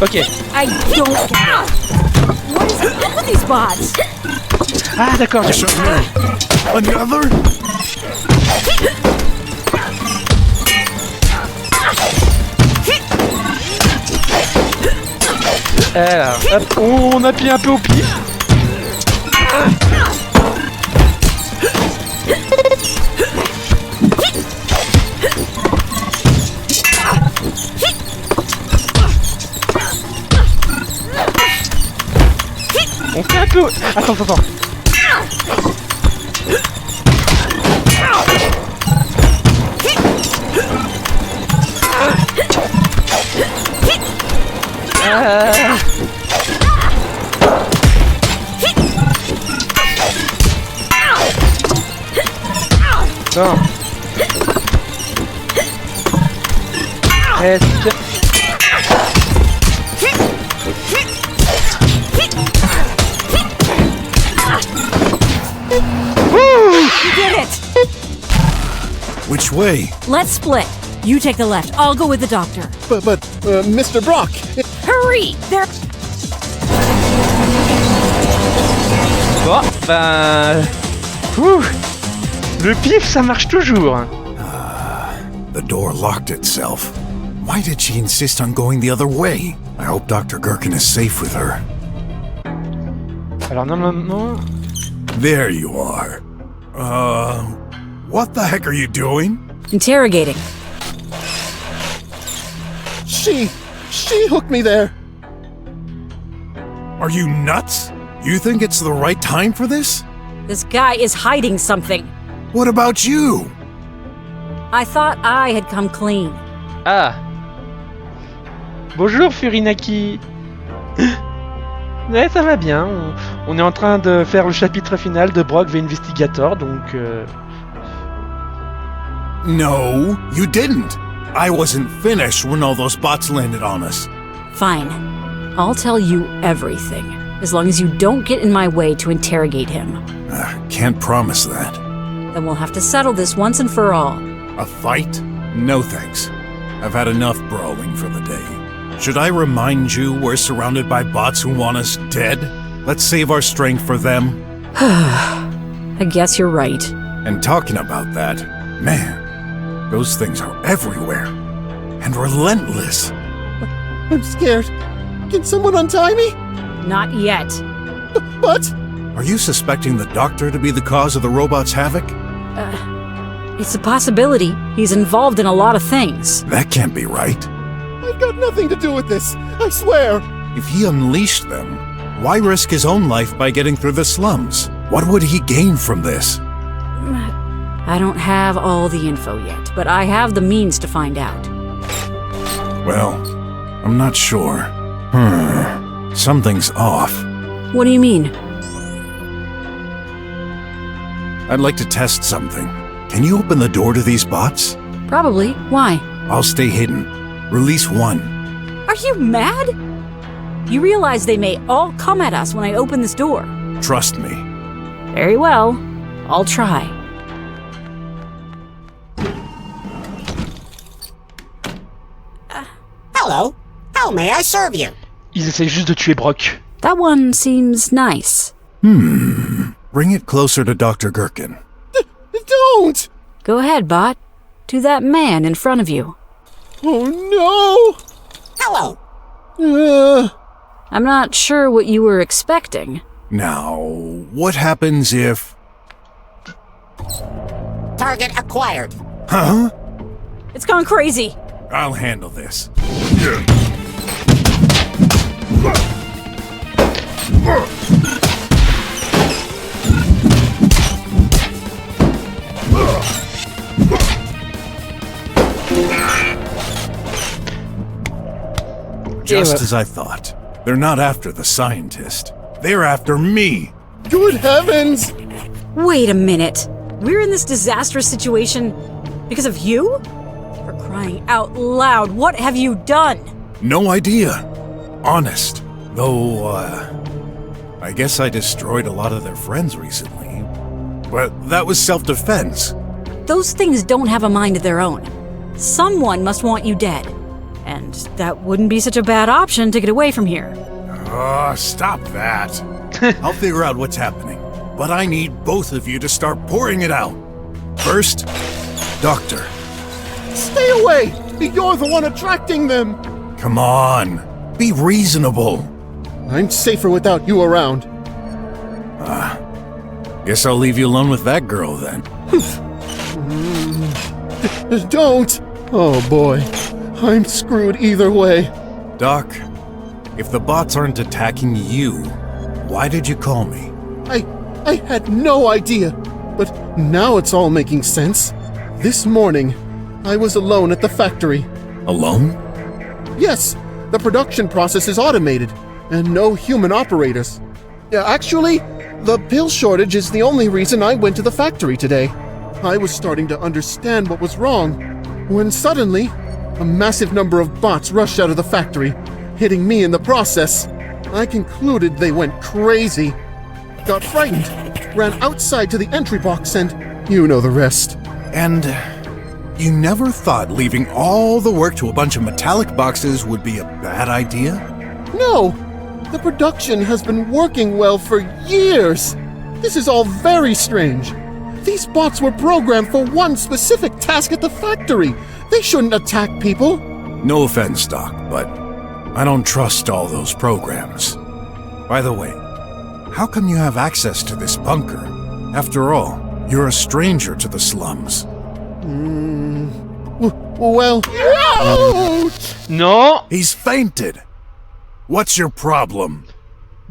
Ok. I don't... What is up with these bots? Ah d'accord. Another? Alors, hop, on appuie un peu au pif. On fait un peu... Attends. Non. Reste. You did it! Which way? Let's split. You take the left. I'll go with the doctor. But Mr. Brock, Hurry! They're... Bon, ben... Ouh. Le pif, ça marche toujours. The door locked itself. Why did she insist on going the other way? I hope Dr. Gherkin is safe with her. Alors normalement... There you are. What the heck are you doing? Interrogating. she hooked me there. Are you nuts? You think it's the right time for this? This guy is hiding something. What about you? I thought I had come clean. Ah. Bonjour Furinaki. Ouais, ça va bien. On est en train de faire le chapitre final de BROK, InvestiGator, donc... No, you didn't. I wasn't finished when all those bots landed on us. Fine. I'll tell you everything, as long as you don't get in my way to interrogate him. Can't promise that. Then we'll have to settle this once and for all. A fight? No thanks. I've had enough brawling for the day. Should I remind you we're surrounded by bots who want us dead? Let's save our strength for them. I guess you're right. And talking about that, man, those things are everywhere. And relentless. I'm scared. Can someone untie me? Not yet. But... Are you suspecting the doctor to be the cause of the robot's havoc? It's a possibility. He's involved in a lot of things. That can't be right. I've got nothing to do with this. I swear. If he unleashed them, why risk his own life by getting through the slums? What would he gain from this? I don't have all the info yet, but I have the means to find out. Well, I'm not sure. Something's off. What do you mean? I'd like to test something. Can you open the door to these bots? Probably. Why? I'll stay hidden. Release one. Are you mad? You realize they may all come at us when I open this door. Trust me. Very well. I'll try. Hello. How may I serve you? Ils essayent juste de tuer BROK. That one seems nice. Bring it closer to Dr. Gherkin. Don't! Go ahead, bot. To that man in front of you. Oh no! Hello. I'm not sure what you were expecting. Now, what happens if... Target acquired. Huh? It's gone crazy. I'll handle this. Just as I thought. They're not after the scientist. They're after me. Good heavens! Wait a minute. We're in this disastrous situation because of you? For crying out loud, what have you done? No idea. Honest. Though, I guess I destroyed a lot of their friends recently. But that was self-defense. Those things don't have a mind of their own. Someone must want you dead. And that wouldn't be such a bad option to get away from here. Stop that. I'll figure out what's happening. But I need both of you to start pouring it out. First, Doctor. Stay away! You're the one attracting them! Come on. Be reasonable. I'm safer without you around. Guess I'll leave you alone with that girl then. Don't! Oh boy. I'm screwed either way. Doc, if the bots aren't attacking you, why did you call me? I had no idea, but now it's all making sense. This morning, I was alone at the factory. Alone? Yes, the production process is automated, and no human operators. Actually, the pill shortage is the only reason I went to the factory today. I was starting to understand what was wrong, when suddenly, a massive number of bots rushed out of the factory, hitting me in the process. I concluded they went crazy. Got frightened, ran outside to the entry box, and you know the rest. And you never thought leaving all the work to a bunch of metallic boxes would be a bad idea? No! The production has been working well for years! This is all very strange. These bots were programmed for one specific task at the factory. They shouldn't attack people. No offense, Doc, but I don't trust all those programs. By the way, how come you have access to this bunker? After all, you're a stranger to the slums. Well... Non! He's fainted! What's your problem?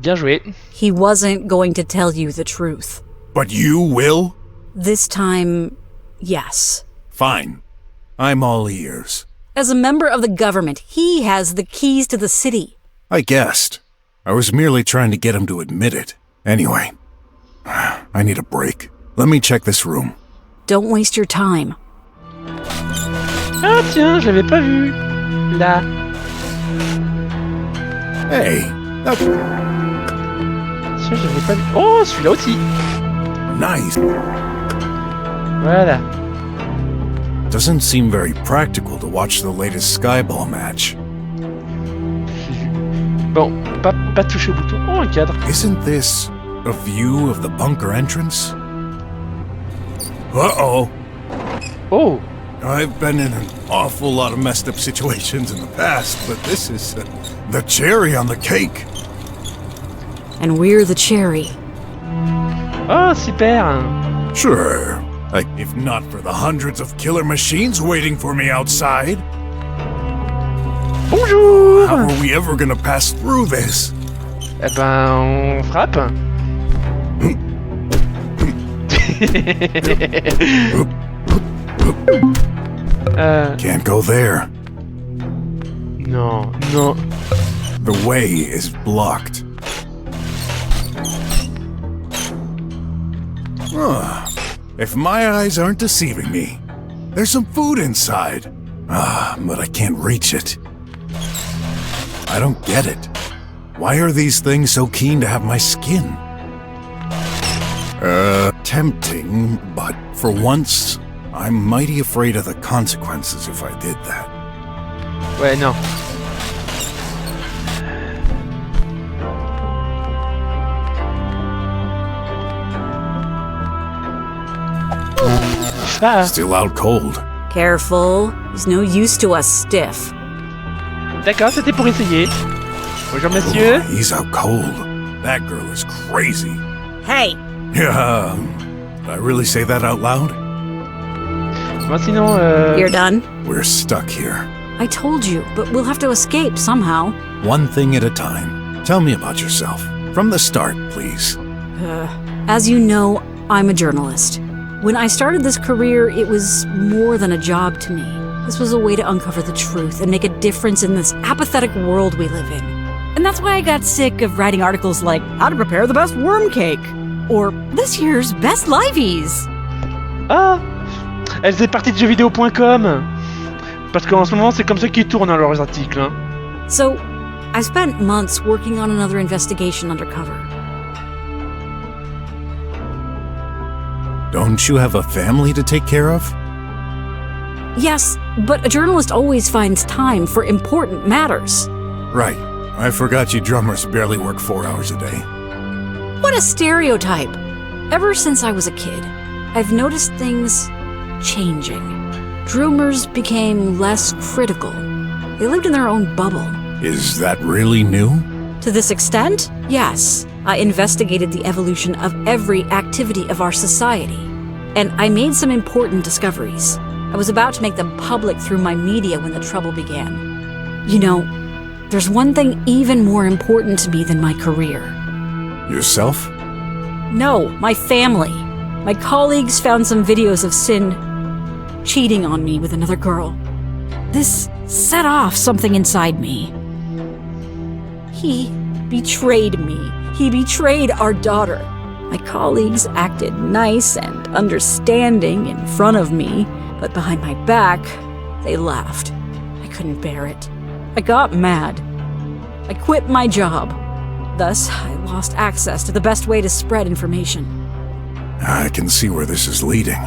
Bien joué. He wasn't going to tell you the truth. But you will? This time, yes. Fine. I'm all ears. As a member of the government, he has the keys to the city. I guessed. I was merely trying to get him to admit it. Anyway, I need a break. Let me check this room. Don't waste your time. Ah tiens, je l'avais pas vu. Là. Hey, that... Tiens, je l'avais pas vu. Oh, celui-là aussi. Nice. Voilà. Doesn't seem very practical to watch the latest Skyball match. Bon, pas toucher au bouton. Oh, un cadre. Isn't this a view of the bunker entrance? Uh-oh. Oh. I've been in an awful lot of messed up situations in the past, but this is the cherry on the cake. And we're the cherry. Oh, super. Sure. If not for the hundreds of killer machines waiting for me outside. Bonjour. How are we ever gonna pass through this? Eh ben, on frappe. Can't go there. No, no. The way is blocked. If my eyes aren't deceiving me, there's some food inside. But I can't reach it. I don't get it. Why are these things so keen to have my skin? Tempting, but for once, I'm mighty afraid of the consequences if I did that. Ouais, non. Ah. Still out cold. Careful. He's no use to us stiff. D'accord, c'était pour essayer. Bonjour, monsieur. Oh, he's out cold. That girl is crazy. Hey! Yeah, did I really say that out loud? Bon, sinon, You're done? We're stuck here. I told you, but we'll have to escape somehow. One thing at a time. Tell me about yourself. From the start, please. As you know, I'm a journalist. When I started this career, it was more than a job to me. This was a way to uncover the truth and make a difference in this apathetic world we live in. And that's why I got sick of writing articles like, how to prepare the best worm cake, or this year's best liveys. Ah, elle faisait partie de jeuxvideo.com. Parce qu'en ce moment, c'est comme ça qu'ils tournent leurs articles. Hein. So, I spent months working on another investigation undercover. Don't you have a family to take care of? Yes, but a journalist always finds time for important matters. Right. I forgot you drummers barely work 4 hours a day. What a stereotype! Ever since I was a kid, I've noticed things changing. Drummers became less critical. They lived in their own bubble. Is that really new? To this extent, yes. I investigated the evolution of every activity of our society. And I made some important discoveries. I was about to make them public through my media when the trouble began. You know, there's one thing even more important to me than my career. Yourself? No, my family. My colleagues found some videos of Sin cheating on me with another girl. This set off something inside me. He betrayed me. He betrayed our daughter. My colleagues acted nice and understanding in front of me, but behind my back, they laughed. I couldn't bear it. I got mad. I quit my job. Thus, I lost access to the best way to spread information. I can see where this is leading.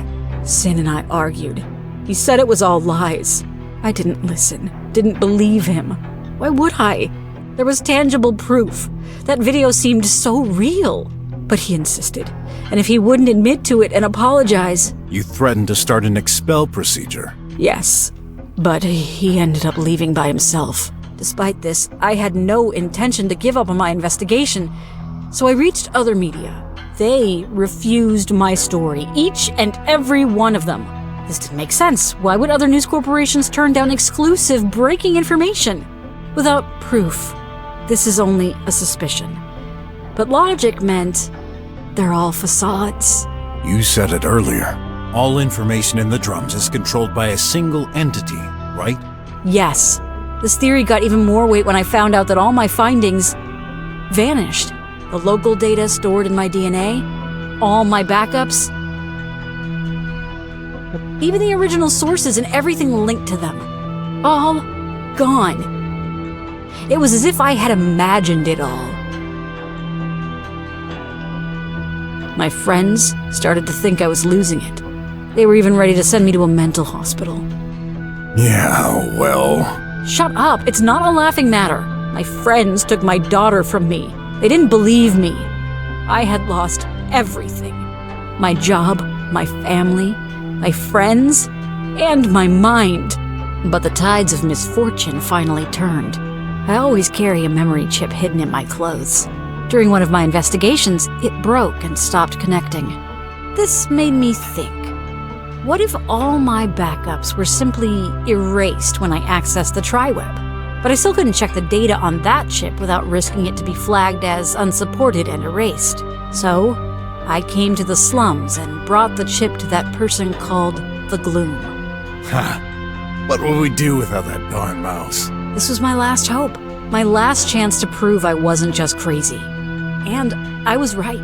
Sin and I argued. He said it was all lies. I didn't listen, didn't believe him. Why would I? There was tangible proof. That video seemed so real. But he insisted. And if he wouldn't admit to it and apologize... You threatened to start an expel procedure. Yes. But he ended up leaving by himself. Despite this, I had no intention to give up on my investigation. So I reached other media. They refused my story, each and every one of them. This didn't make sense. Why would other news corporations turn down exclusive breaking information? Without proof. This is only a suspicion. But logic meant They're all facades. You said it earlier. All information in the drums is controlled by a single entity, right? Yes. This theory got even more weight when I found out that all my findings vanished. The local data stored in my DNA, all my backups, even the original sources and everything linked to them. All gone. It was as if I had imagined it all. My friends started to think I was losing it. They were even ready to send me to a mental hospital. Yeah, well... Shut up, it's not a laughing matter. My friends took my daughter from me. They didn't believe me. I had lost everything. My job, my family, my friends, and my mind. But the tides of misfortune finally turned. I always carry a memory chip hidden in my clothes. During one of my investigations, it broke and stopped connecting. This made me think. What if all my backups were simply erased when I accessed the TriWeb? But I still couldn't check the data on that chip without risking it to be flagged as unsupported and erased. So, I came to the slums and brought the chip to that person called the Gloom. Ha! What will we do without that darn mouse? This was my last hope. My last chance to prove I wasn't just crazy. And I was right.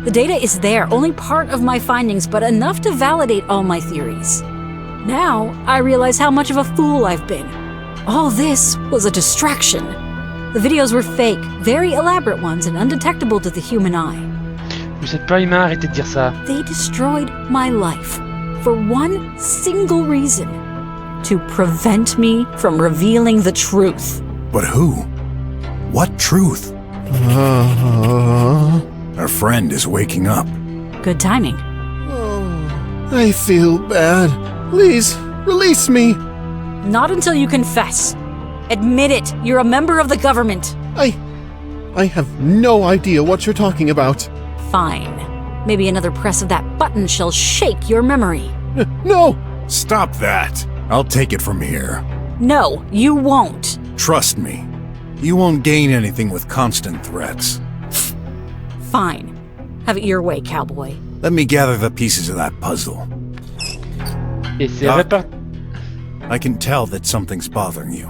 The data is there, only part of my findings, but enough to validate all my theories. Now, I realize how much of a fool I've been. All this was a distraction. The videos were fake, very elaborate ones and undetectable to the human eye. Vous êtes pas humain, arrêtez de dire ça. They destroyed my life for one single reason: to prevent me from revealing the truth. But who? What truth? Our friend is waking up. Good timing. Oh, I feel bad. Please, release me. Not until you confess. Admit it, you're a member of the government. I have no idea what you're talking about. Fine. Maybe another press of that button shall shake your memory. No! Stop that. I'll take it from here. No, you won't. Trust me. You won't gain anything with constant threats. Fine. Have it your way, cowboy. Let me gather the pieces of that puzzle. Et c'est Doc, réparti. I can tell that something's bothering you.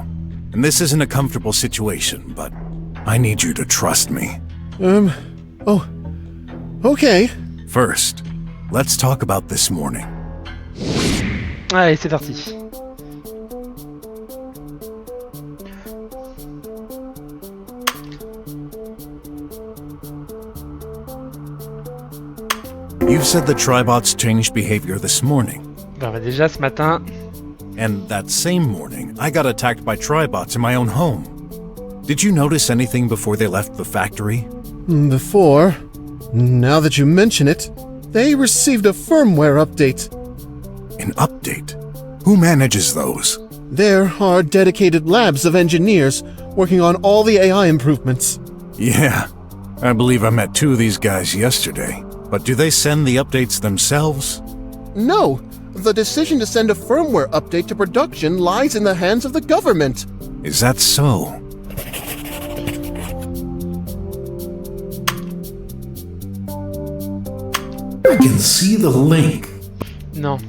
And this isn't a comfortable situation, but I need you to trust me. Oh. Okay. First, let's talk about this morning. Allez, c'est parti. You've said the Tribots changed behavior this morning. Bah, déjà ce matin. And that same morning, I got attacked by Tribots in my own home. Did you notice anything before they left the factory? Before. Now that you mention it, they received a firmware update. An update? Who manages those? There are dedicated labs of engineers working on all the AI improvements. Yeah, I believe I met two of these guys yesterday. But do they send the updates themselves? No, the decision to send a firmware update to production lies in the hands of the government. Is that so? I can see the link. Non.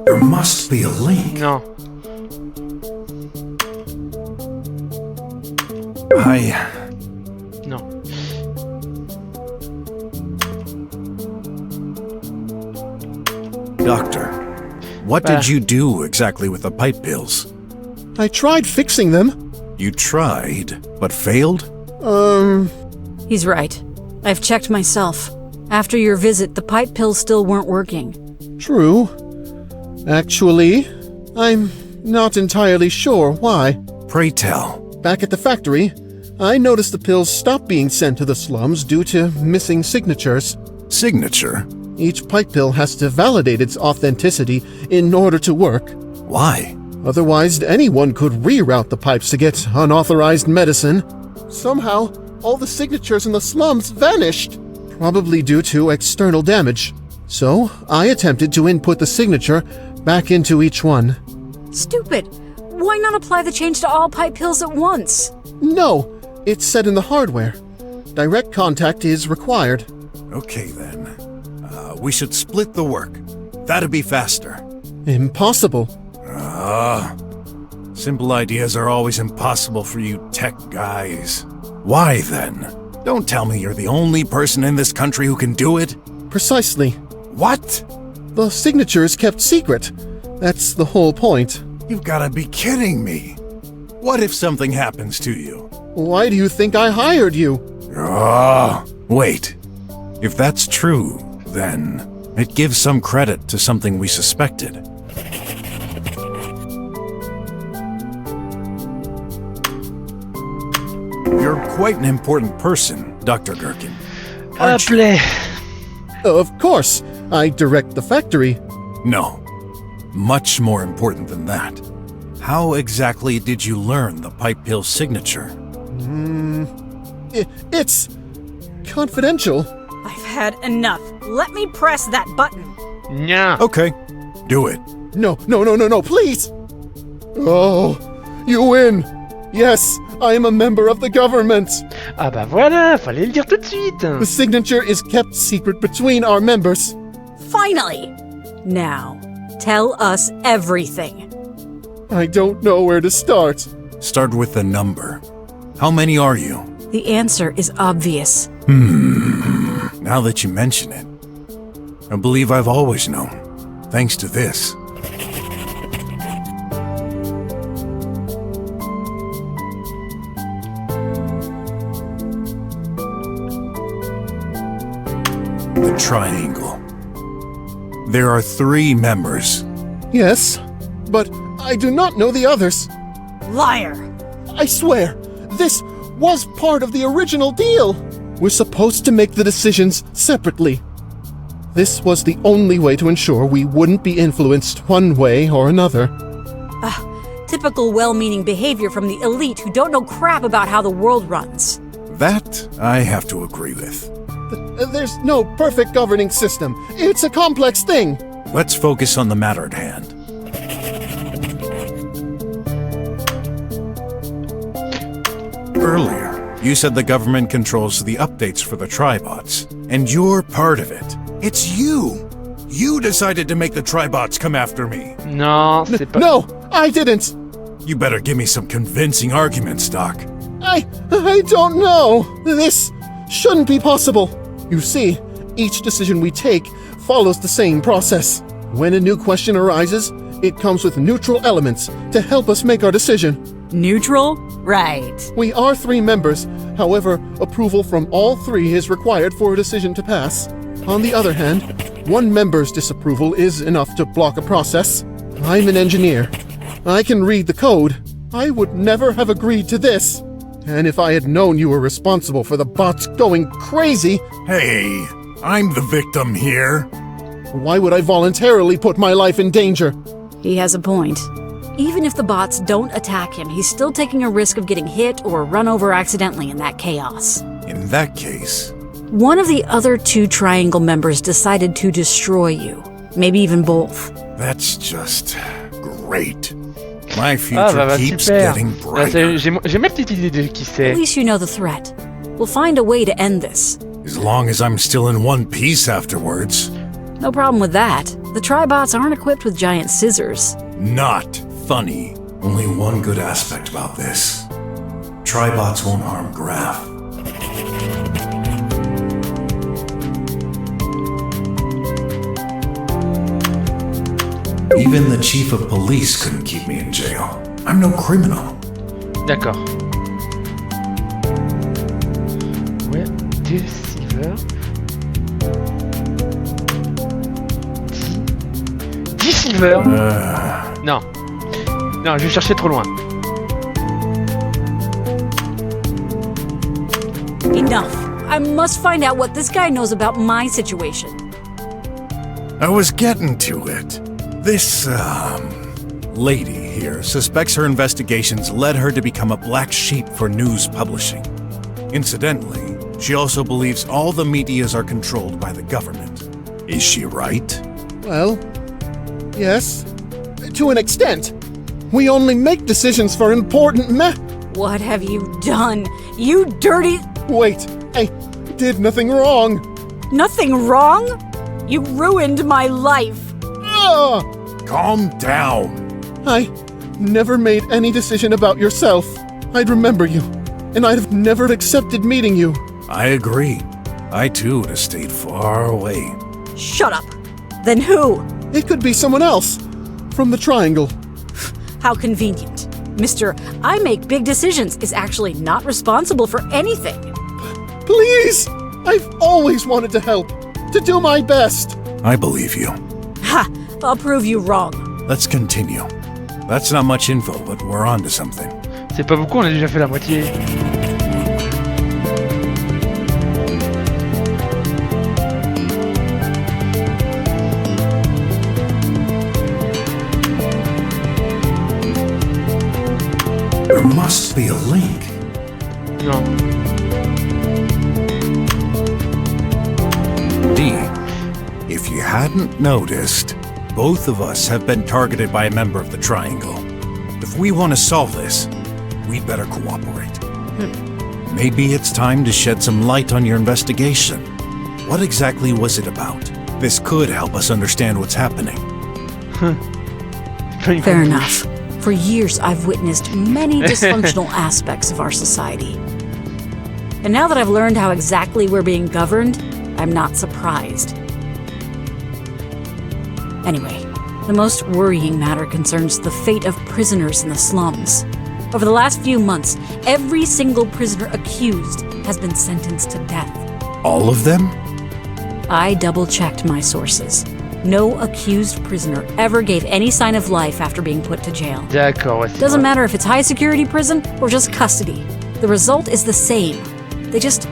There must be a link. Non. Non. Doctor, what did you do exactly with the pipe pills? I tried fixing them. You tried, but failed? He's right. I've checked myself. After your visit, the pipe pills still weren't working. True. Actually, I'm not entirely sure why. Pray tell. Back at the factory, I noticed the pills stopped being sent to the slums due to missing signatures. Signature? Each pipe pill has to validate its authenticity in order to work. Why? Otherwise, anyone could reroute the pipes to get unauthorized medicine. Somehow, all the signatures in the slums vanished. Probably due to external damage. So, I attempted to input the signature back into each one. Stupid. Why not apply the change to all pipe pills at once? No, it's set in the hardware. Direct contact is required. Okay then. We should split the work. That'd be faster. Impossible. Simple ideas are always impossible for you tech guys. Why then? Don't tell me you're the only person in this country who can do it. Precisely. What? The signature is kept secret. That's the whole point. You've gotta be kidding me. What if something happens to you? Why do you think I hired you? Wait. If that's true, then it gives some credit to something we suspected. You're quite an important person, Dr. Gherkin. Aren't you? Of course, I direct the factory. No. Much more important than that. How exactly did you learn the pipe pill signature? It's confidential. I've had enough. Let me press that button. Yeah. Okay, do it. No, please! Oh, you win! Yes, I am a member of the government! Ah bah voilà, fallait le dire tout de suite. The signature is kept secret between our members. Finally! Now, tell us everything. I don't know where to start. Start with the number. How many are you? The answer is obvious. Now that you mention it, I believe I've always known, thanks to this. The triangle. There are 3 members. Yes, but I do not know the others. Liar! I swear, this was part of the original deal. We're supposed to make the decisions separately. This was the only way to ensure we wouldn't be influenced one way or another. Typical well-meaning behavior from the elite who don't know crap about how the world runs. That I have to agree with. There's no perfect governing system. It's a complex thing. Let's focus on the matter at hand. Earlier, you said the government controls the updates for the Tribots, and you're part of it. It's you! You decided to make the Tribots come after me. Non, c'est pas... No, I didn't. You better give me some convincing arguments, Doc. I don't know. This shouldn't be possible. You see, each decision we take follows the same process. When a new question arises, it comes with neutral elements to help us make our decision. Neutral? Right. We are 3 members. However, approval from all 3 is required for a decision to pass. On the other hand, 1 member's disapproval is enough to block a process. I'm an engineer. I can read the code. I would never have agreed to this. And if I had known you were responsible for the bots going crazy... Hey, I'm the victim here. Why would I voluntarily put my life in danger? He has a point. Even if the bots don't attack him, he's still taking a risk of getting hit or run over accidentally in that chaos. In that case... One of the other 2 Triangle members decided to destroy you. Maybe even both. That's just... great. My future keeps super. getting brighter. J'ai ma petite idée de qui c'est. At least you know the threat. We'll find a way to end this. As long as I'm still in one piece afterwards. No problem with that. The Tribots aren't equipped with giant scissors. Not funny. Only one good aspect about this. Tribots won't harm Graf. Even the chief of police couldn't keep me in jail. I'm no criminal. D'accord. Ouais, Deceiver. 10 Silver. Non. Non, je vais chercher trop loin. Enough. I must find out what this guy knows about my situation. I was getting to it. This, lady here suspects her investigations led her to become a black sheep for news publishing. Incidentally, she also believes all the medias are controlled by the government. Is she right? Well, yes. To an extent. We only make decisions for important What have you done? You dirty... Wait, I did nothing wrong. Nothing wrong? You ruined my life. Calm down. I never made any decision about yourself. I'd remember you, and I'd have never accepted meeting you. I agree. I too would have stayed far away. Shut up. Then who? It could be someone else. From the Triangle. How convenient. Mr. I make big decisions is actually not responsible for anything. Please! I've always wanted to help. To do my best. I believe you. Ha! I'll prove you wrong. Let's continue. That's not much info, but we're on to something. C'est pas beaucoup, on a déjà fait la moitié. There must be a link. Non. D, if you hadn't noticed, both of us have been targeted by a member of the Triangle. If we want to solve this, we'd better cooperate. Maybe it's time to shed some light on your investigation. What exactly was it about? This could help us understand what's happening. Fair enough. For years, I've witnessed many dysfunctional aspects of our society. And now that I've learned how exactly we're being governed, I'm not surprised. Anyway, the most worrying matter concerns the fate of prisoners in the slums. Over the last few months, every single prisoner accused has been sentenced to death. All of them? I double-checked my sources. No accused prisoner ever gave any sign of life after being put to jail. D'accord, ouais, Doesn't matter if it's high-security prison or just custody. The result is the same. They just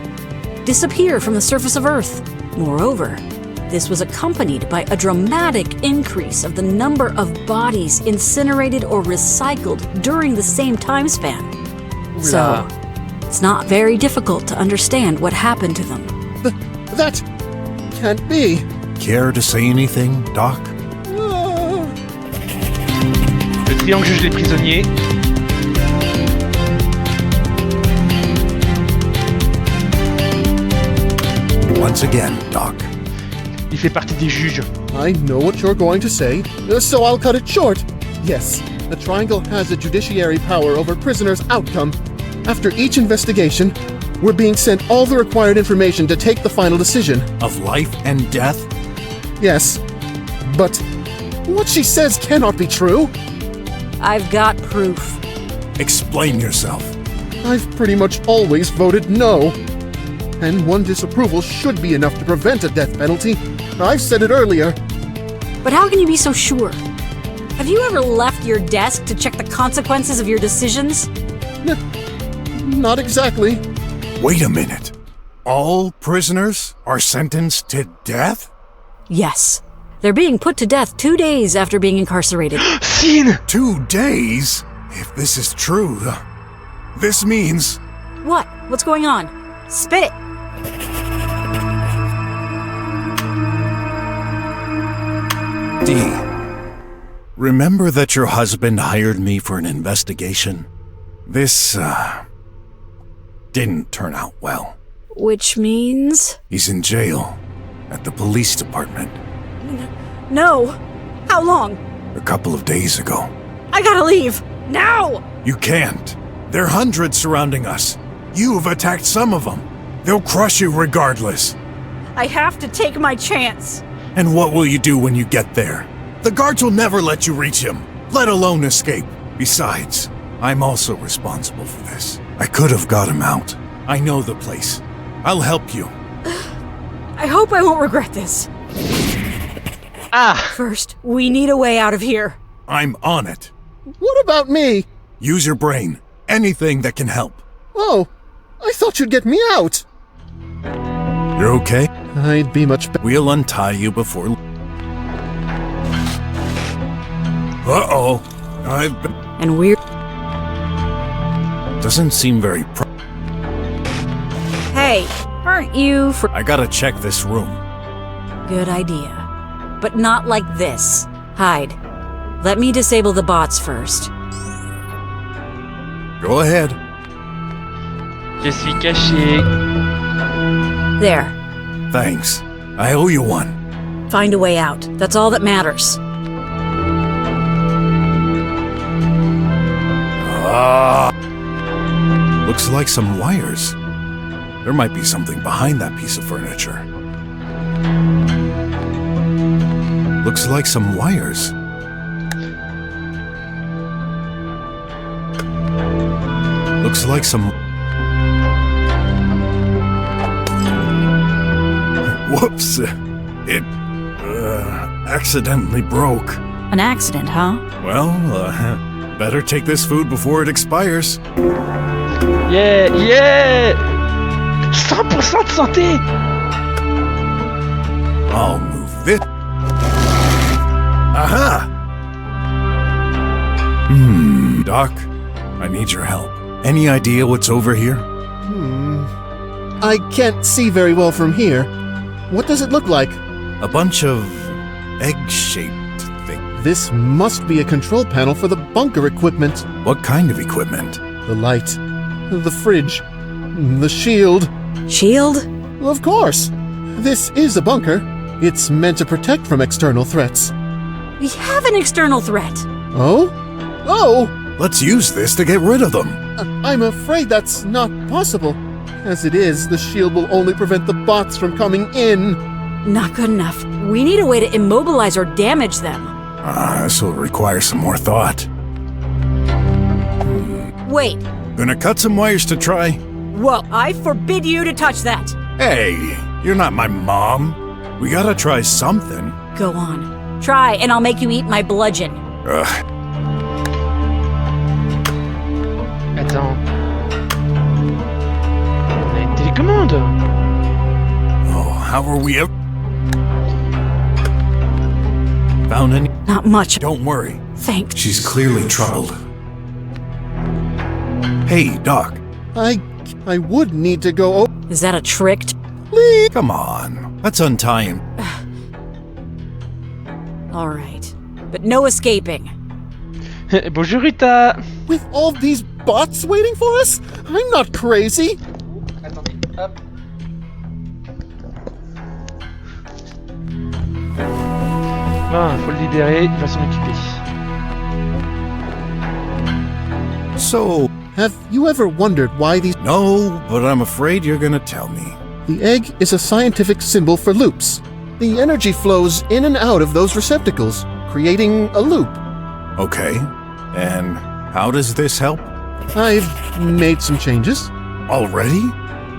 disappear from the surface of Earth. Moreover, this was accompanied by a dramatic increase of the number of bodies incinerated or recycled during the same time span. So, it's not very difficult to understand what happened to them. That can't be. Care to say anything, Doc? Le triangle juge les prisonniers. Once again, Doc. Il fait partie des juges. I know what you're going to say, so I'll cut it short. Yes, the Triangle has a judiciary power over prisoners' outcome. After each investigation, we're being sent all the required information to take the final decision. Of life and death? Yes, but what she says cannot be true. I've got proof. Explain yourself. I've pretty much always voted no. And one disapproval should be enough to prevent a death penalty. I've said it earlier. But how can you be so sure? Have you ever left your desk to check the consequences of your decisions? Not exactly. Wait a minute. All prisoners are sentenced to death? Yes. They're being put to death 2 days after being incarcerated. Scene! 2 days? If this is true, this means... What? What's going on? Spit it! D. Remember that your husband hired me for an investigation? This, didn't turn out well. Which means... He's in jail. At the police department. No! How long? A couple of days ago. I gotta leave! Now! You can't. There are hundreds surrounding us. You've attacked some of them. They'll crush you regardless. I have to take my chance. And what will you do when you get there? The guards will never let you reach him, let alone escape. Besides, I'm also responsible for this. I could have got him out. I know the place. I'll help you. I hope I won't regret this. First, we need a way out of here. I'm on it. What about me? Use your brain. Anything that can help. Oh, I thought you'd get me out. You're okay? I'd be much better. We'll untie you before... Uh-oh. I've been... And we're... Doesn't seem very Hey, aren't you for... I gotta check this room. Good idea. But not like this. Hide. Let me disable the bots first. Go ahead. Je suis caché. There. Thanks. I owe you one. Find a way out. That's all that matters. Looks like some wires. There might be something behind that piece of furniture. Looks like some wires. Looks like some... Whoops. It accidentally broke. An accident, huh? Well, better take this food before it expires. Yeah, yeah 100% de santé. I'll move this. Aha! Doc, I need your help. Any idea what's over here? I can't see very well from here. What does it look like? A bunch of egg-shaped things. This must be a control panel for the bunker equipment. What kind of equipment? The light, the fridge, the shield. Shield? Of course. This is a bunker. It's meant to protect from external threats. We have an external threat. Oh? Oh! Let's use this to get rid of them. I'm afraid that's not possible. As it is, the shield will only prevent the bots from coming in. Not good enough. We need a way to immobilize or damage them. This will require some more thought. Wait. Gonna cut some wires to try. Whoa, I forbid you to touch that. Hey, you're not my mom. We gotta try something. Go on. Try, and I'll make you eat my bludgeon. Attends. On a une télécommande. Oh, how are we ever... Found any? Not much. Don't worry. Thanks. She's clearly troubled. Hey, Doc. I would need to go Is that a trick? Please. Come on. Let's untie him. All right. But no escaping. Bonjour Rita. With all these bots waiting for us? I'm not crazy. Attendez, hop. Bon, faut le libérer, il va s'en occuper. So... Have you ever wondered why these... No, but I'm afraid you're gonna tell me. The egg is a scientific symbol for loops. The energy flows in and out of those receptacles, creating a loop. Okay. And how does this help? I've made some changes. Already?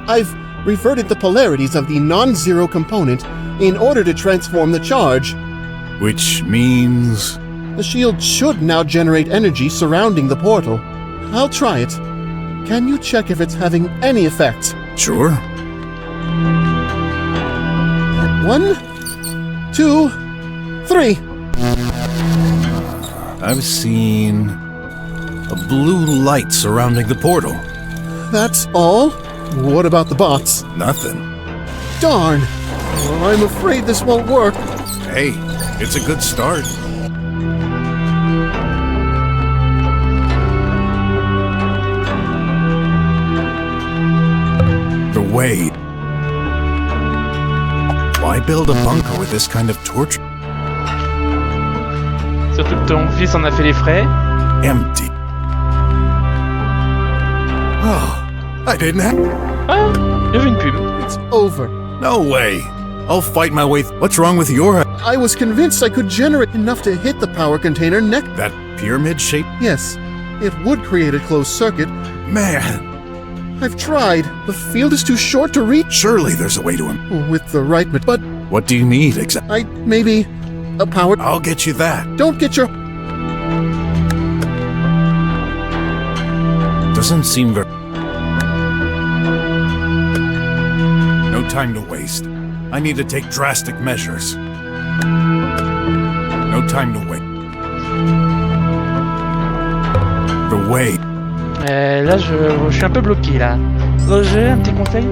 I've reverted the polarities of the non-zero component in order to transform the charge. Which means... The shield should now generate energy surrounding the portal. I'll try it. Can you check if it's having any effect? Sure. 1, 2, 3. I've seen a blue light surrounding the portal. That's all? What about the bots? Nothing. Darn. I'm afraid this won't work. Hey, it's a good start. The way. Why build a bunker with this kind of torture? Surtout que ton fils en a fait les frais. Empty. Oh, I didn't have... Ah, il y avait une pub. It's over. No way. I'll fight my way... What's wrong with your... I was convinced I could generate enough to hit the power container next... That pyramid shape? Yes. It would create a closed circuit. Man. I've tried. The field is too short to reach. Surely there's a way to him. With the right... But... What do you need exactly? Maybe... a power... I'll get you that. Don't get your... Doesn't seem very... No time to waste. I need to take drastic measures. No time to wait. The way. Là, je suis un peu bloqué, là. Roger, un petit conseil?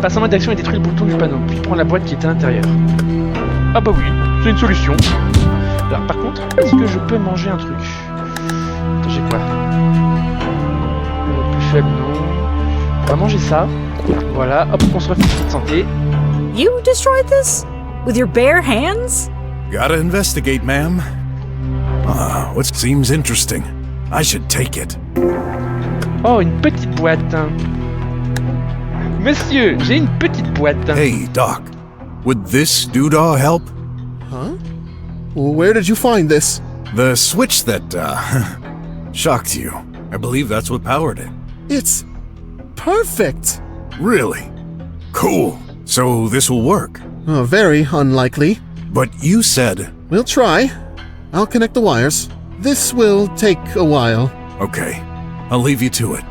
Passe en mode d'action et détruis le bouton du panneau, puis prends la boîte qui est à l'intérieur. Ah bah oui, c'est une solution. Alors par contre, est-ce que je peux manger un truc? Attends, j'ai quoi? Plus faible, non. On va manger ça. Voilà, hop, on se refait une petite santé. You destroyed this? With your bare hands? Gotta investigate, ma'am. What seems interesting? I should take it. Oh, une petite boîte. Monsieur, j'ai une petite boîte. Hey, Doc. Would this doodah help? Huh? Where did you find this? The switch that, shocked you. I believe that's what powered it. It's perfect. Really? Cool. So this will work. Very unlikely. But you said... We'll try. I'll connect the wires. This will take a while. Okay. I'll leave you to it.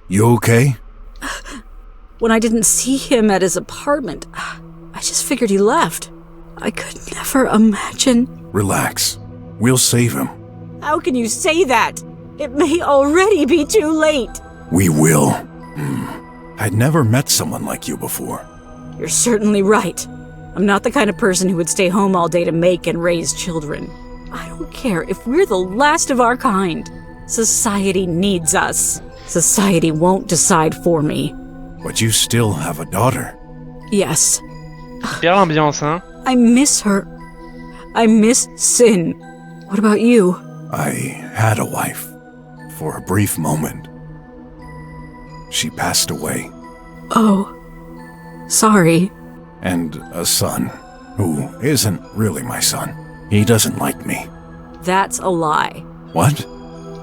You okay? When I didn't see him at his apartment, I just figured he left. I could never imagine. Relax. We'll save him. How can you say that? It may already be too late. We will. I'd never met someone like you before. You're certainly right. I'm not the kind of person who would stay home all day to make and raise children. I don't care if we're the last of our kind. Society needs us. Society won't decide for me. But you still have a daughter. Yes. Super ambiance, hein? I miss her. I miss Sin. What about you? I had a wife. For a brief moment. She passed away. Oh. Sorry. And a son, who isn't really my son. He doesn't like me. That's a lie. What?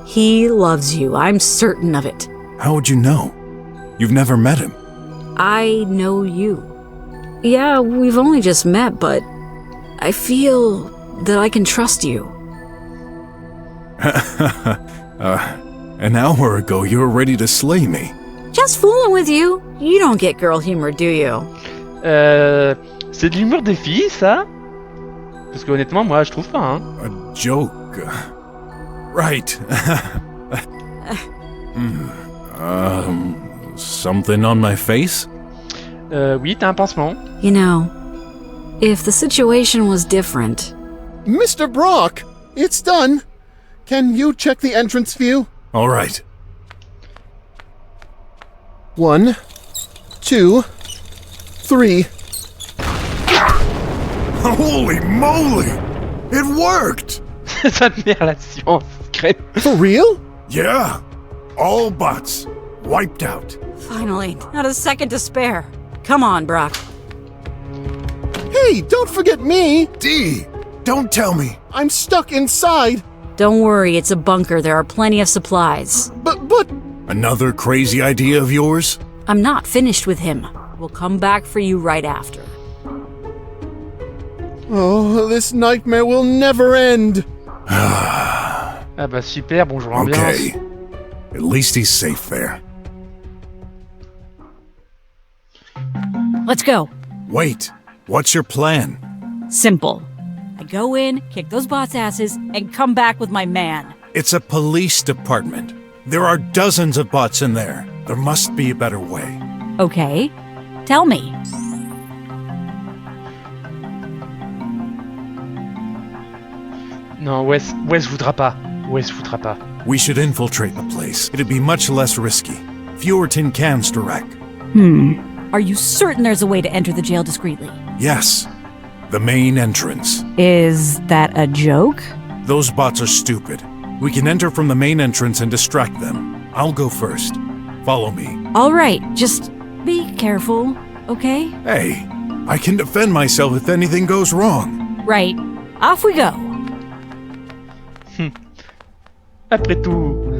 He loves you. I'm certain of it. How would you know? You've never met him. I know you. Yeah, we've only just met, but I feel that I can trust you. An hour ago you were ready to slay me. Just fooling with you. You don't get girl humor, do you? C'est de l'humour des filles, ça? Parce que honnêtement, moi, je trouve pas, hein. A joke. Right. Something on my face? Oui, t'as un pansement. You know, if the situation was different... Mr. BROK! It's done! Can you check the entrance view? All right. 1, 2, 3. Holy moly! It worked! Ça admire la science, crème. For real? Yeah. All bots. Wiped out. Finally, not a second to spare. Come on, Brock. Hey, don't forget me! D! Don't tell me! I'm stuck inside! Don't worry, it's a bunker. There are plenty of supplies. But... Another crazy idea of yours? I'm not finished with him. We'll come back for you right after. Oh, this nightmare will never end! Ah bah super, bonjour ambiance. Okay. At least he's safe there. Let's go. Wait, what's your plan? Simple. I go in, kick those bots' asses, and come back with my man. It's a police department. There are dozens of bots in there. There must be a better way. Okay. Tell me. Non, Wes voudra pas. Wes voudra pas. We should infiltrate the place. It'd be much less risky. Fewer tin cans to wreck. Are you certain there's a way to enter the jail discreetly? Yes. The main entrance. Is that a joke? Those bots are stupid. We can enter from the main entrance and distract them. I'll go first. Follow me. All right, just be careful, okay? Hey, I can defend myself if anything goes wrong. Right. Off we go. Après tout...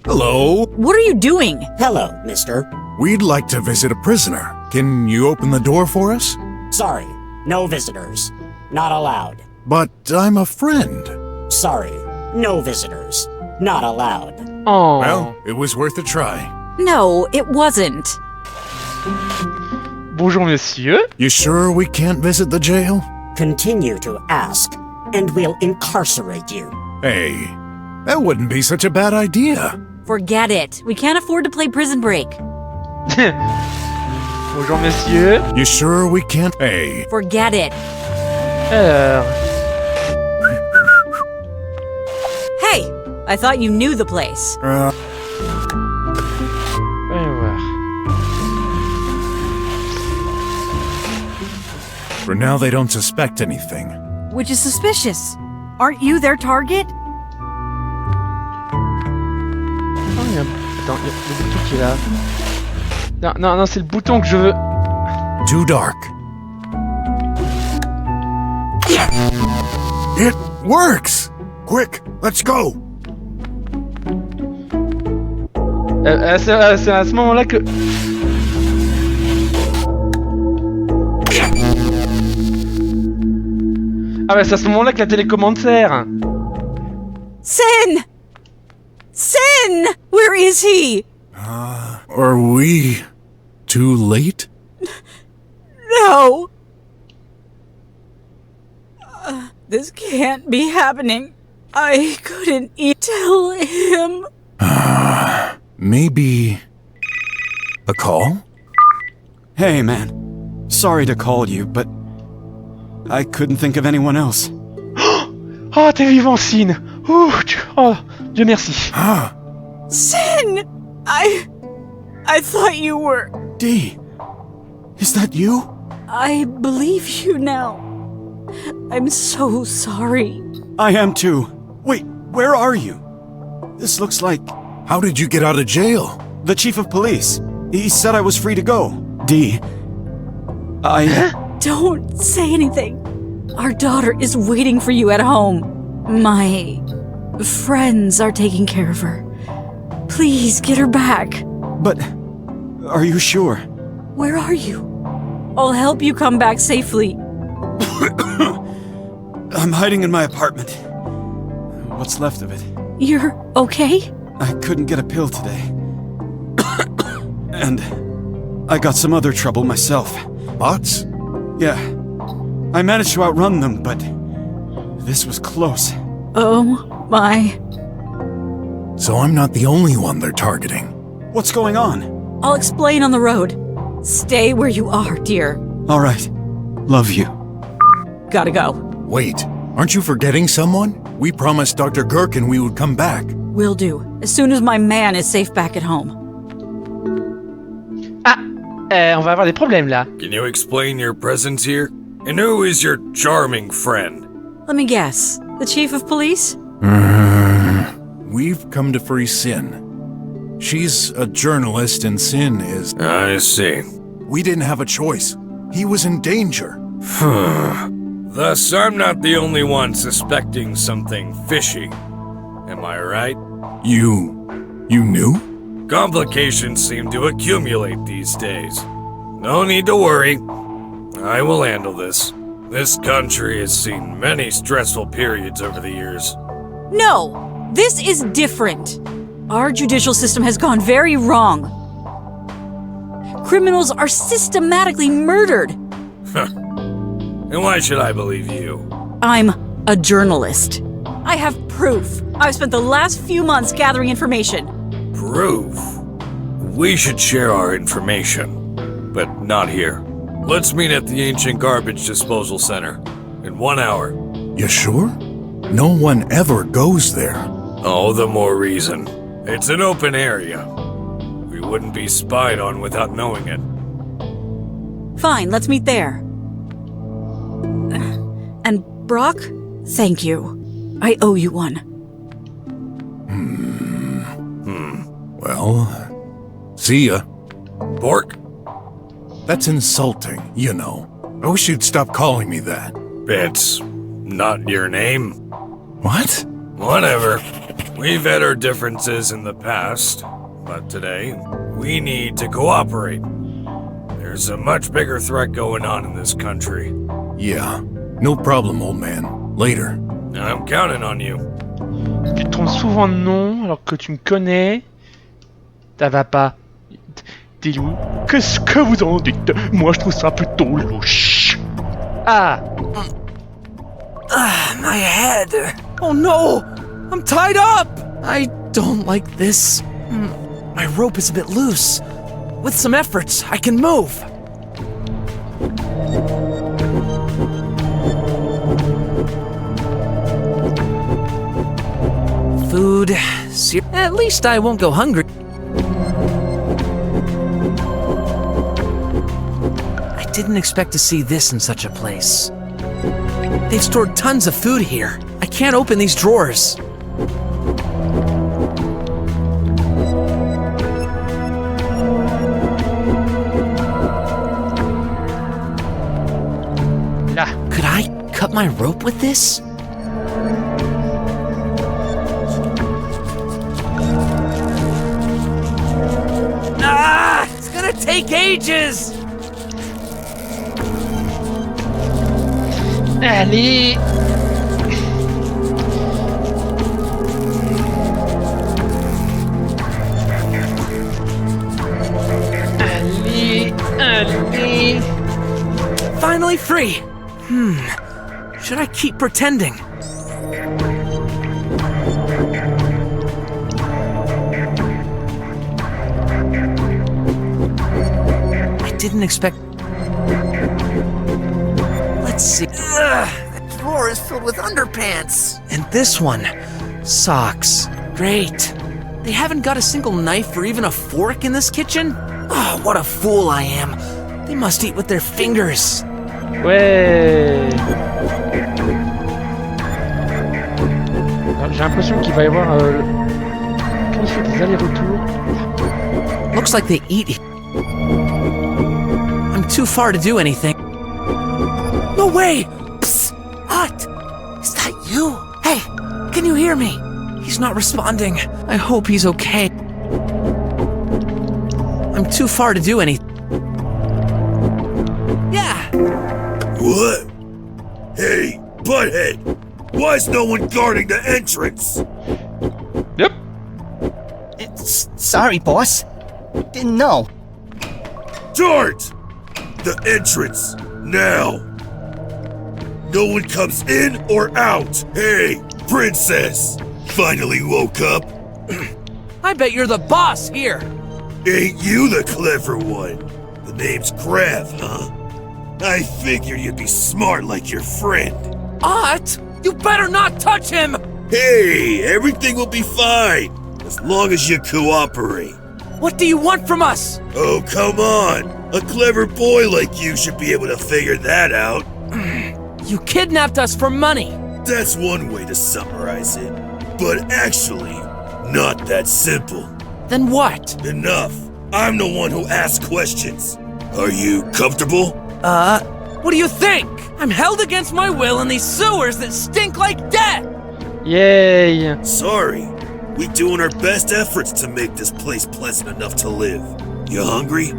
Hello. What are you doing? Hello, mister. We'd like to visit a prisoner. Can you open the door for us? Sorry, no visitors. Not allowed. But I'm a friend. Sorry, no visitors. Not allowed. Oh. Well, it was worth a try. No, it wasn't. Bonjour monsieur. You sure we can't visit the jail? Continue to ask, and we'll incarcerate you. Hey, that wouldn't be such a bad idea. Forget it. We can't afford to play Prison Break. Bonjour monsieur. You sure we can't? Hey. Forget it. Hey, I thought you knew the place. Voyons voir. For now, they don't suspect anything. Which is suspicious. Aren't you their target? Attends, il y a le bouton qui est là. Non, c'est le bouton que je veux. Too dark. It works! Quick, let's go! C'est à ce moment-là que... Ah bah c'est à ce moment-là que la télécommande sert. Sin! Sin! Where is he? Are we too late? No! This can't be happening. I couldn't tell him. Maybe... a call? Hey, man. Sorry to call you, but I couldn't think of anyone else. Oh, t'es vivant, Sin. Oh, Dieu merci. Sin! I thought you were... Dee, is that you? I believe you now. I'm so sorry. I am too. Wait, where are you? This looks like... How did you get out of jail? The chief of police. He said I was free to go. Dee, Don't say anything. Our daughter is waiting for you at home. My friends are taking care of her. Please get her back. But are you sure? Where are you? I'll help you come back safely. I'm hiding in my apartment. What's left of it. You're okay? I couldn't get a pill today. And I got some other trouble myself. Bots? Yeah. I managed to outrun them, but this was close. Oh my. So I'm not the only one they're targeting. What's going on? I'll explain on the road. Stay where you are, dear. All right. Love you. Gotta go. Wait, aren't you forgetting someone? We promised Dr. Gherkin we would come back. Will do. As soon as my man is safe back at home. On va avoir des problèmes là. Can you explain your presence here? And who is your charming friend? Let me guess. The chief of police? We've come to free Sin. She's a journalist and Sin is... I see. We didn't have a choice. He was in danger. Thus, I'm not the only one suspecting something fishy. Am I right? You knew? Complications seem to accumulate these days. No need to worry. I will handle this. This country has seen many stressful periods over the years. No! This is different. Our judicial system has gone very wrong. Criminals are systematically murdered. And why should I believe you? I'm a journalist. I have proof. I've spent the last few months gathering information. Proof? We should share our information. But not here. Let's meet at the ancient garbage disposal center. In 1 hour. You sure? No one ever goes there. Oh, the more reason. It's an open area. We wouldn't be spied on without knowing it. Fine, let's meet there. And BROK, thank you. I owe you one. Well, see ya. Bork? That's insulting, you know. I wish you'd stop calling me that. It's not your name. What? Whatever. We've had our differences in the past, but today, we need to cooperate. There's a much bigger threat going on in this country. Yeah, no problem, old man. Later. I'm counting on you. Tu te trompes souvent de nom alors que tu me connais. Ça va pas. T'es où? Qu'est-ce que vous en dites? Moi, je trouve ça plutôt louche. Ah! My head. Oh no! I'm tied up! I don't like this. My rope is a bit loose. With some efforts, I can move. Food. At least I won't go hungry. I didn't expect to see this in such a place. They've stored tons of food here. I can't open these drawers. Là. Could I cut my rope with this? Ah! It's gonna take ages! Allez! Allez! Finally free! Should I keep pretending? I didn't expect... Let's see. The drawer is filled with underpants. And this one, socks. Great. They haven't got a single knife or even a fork in this kitchen? Oh, what a fool I am. They must eat with their fingers. Ouais. Alors, j'ai l'impression qu'il va y avoir quand il fait des allers-retours. Looks like they eat. I'm too far to do anything. No way! Psst! What? Is that you? Hey, can you hear me? He's not responding. I hope he's okay. I'm too far to do anything. Yeah. What? Hey, butthead! Why is no one guarding the entrance? Yep. Sorry, boss. Didn't know. Dart! The entrance, now! No one comes in or out! Hey, princess! Finally woke up? I bet you're the boss here! Ain't you the clever one? The name's Grav, huh? I figured you'd be smart like your friend. What? You better not touch him! Hey, everything will be fine, as long as you cooperate. What do you want from us? Oh, come on! A clever boy like you should be able to figure that out. You kidnapped us for money! That's one way to summarize it. But actually, not that simple. Then what? Enough. I'm the one who asks questions. Are you comfortable? What do you think? I'm held against my will in these sewers that stink like death! Yay! Sorry. We're doing our best efforts to make this place pleasant enough to live. You hungry?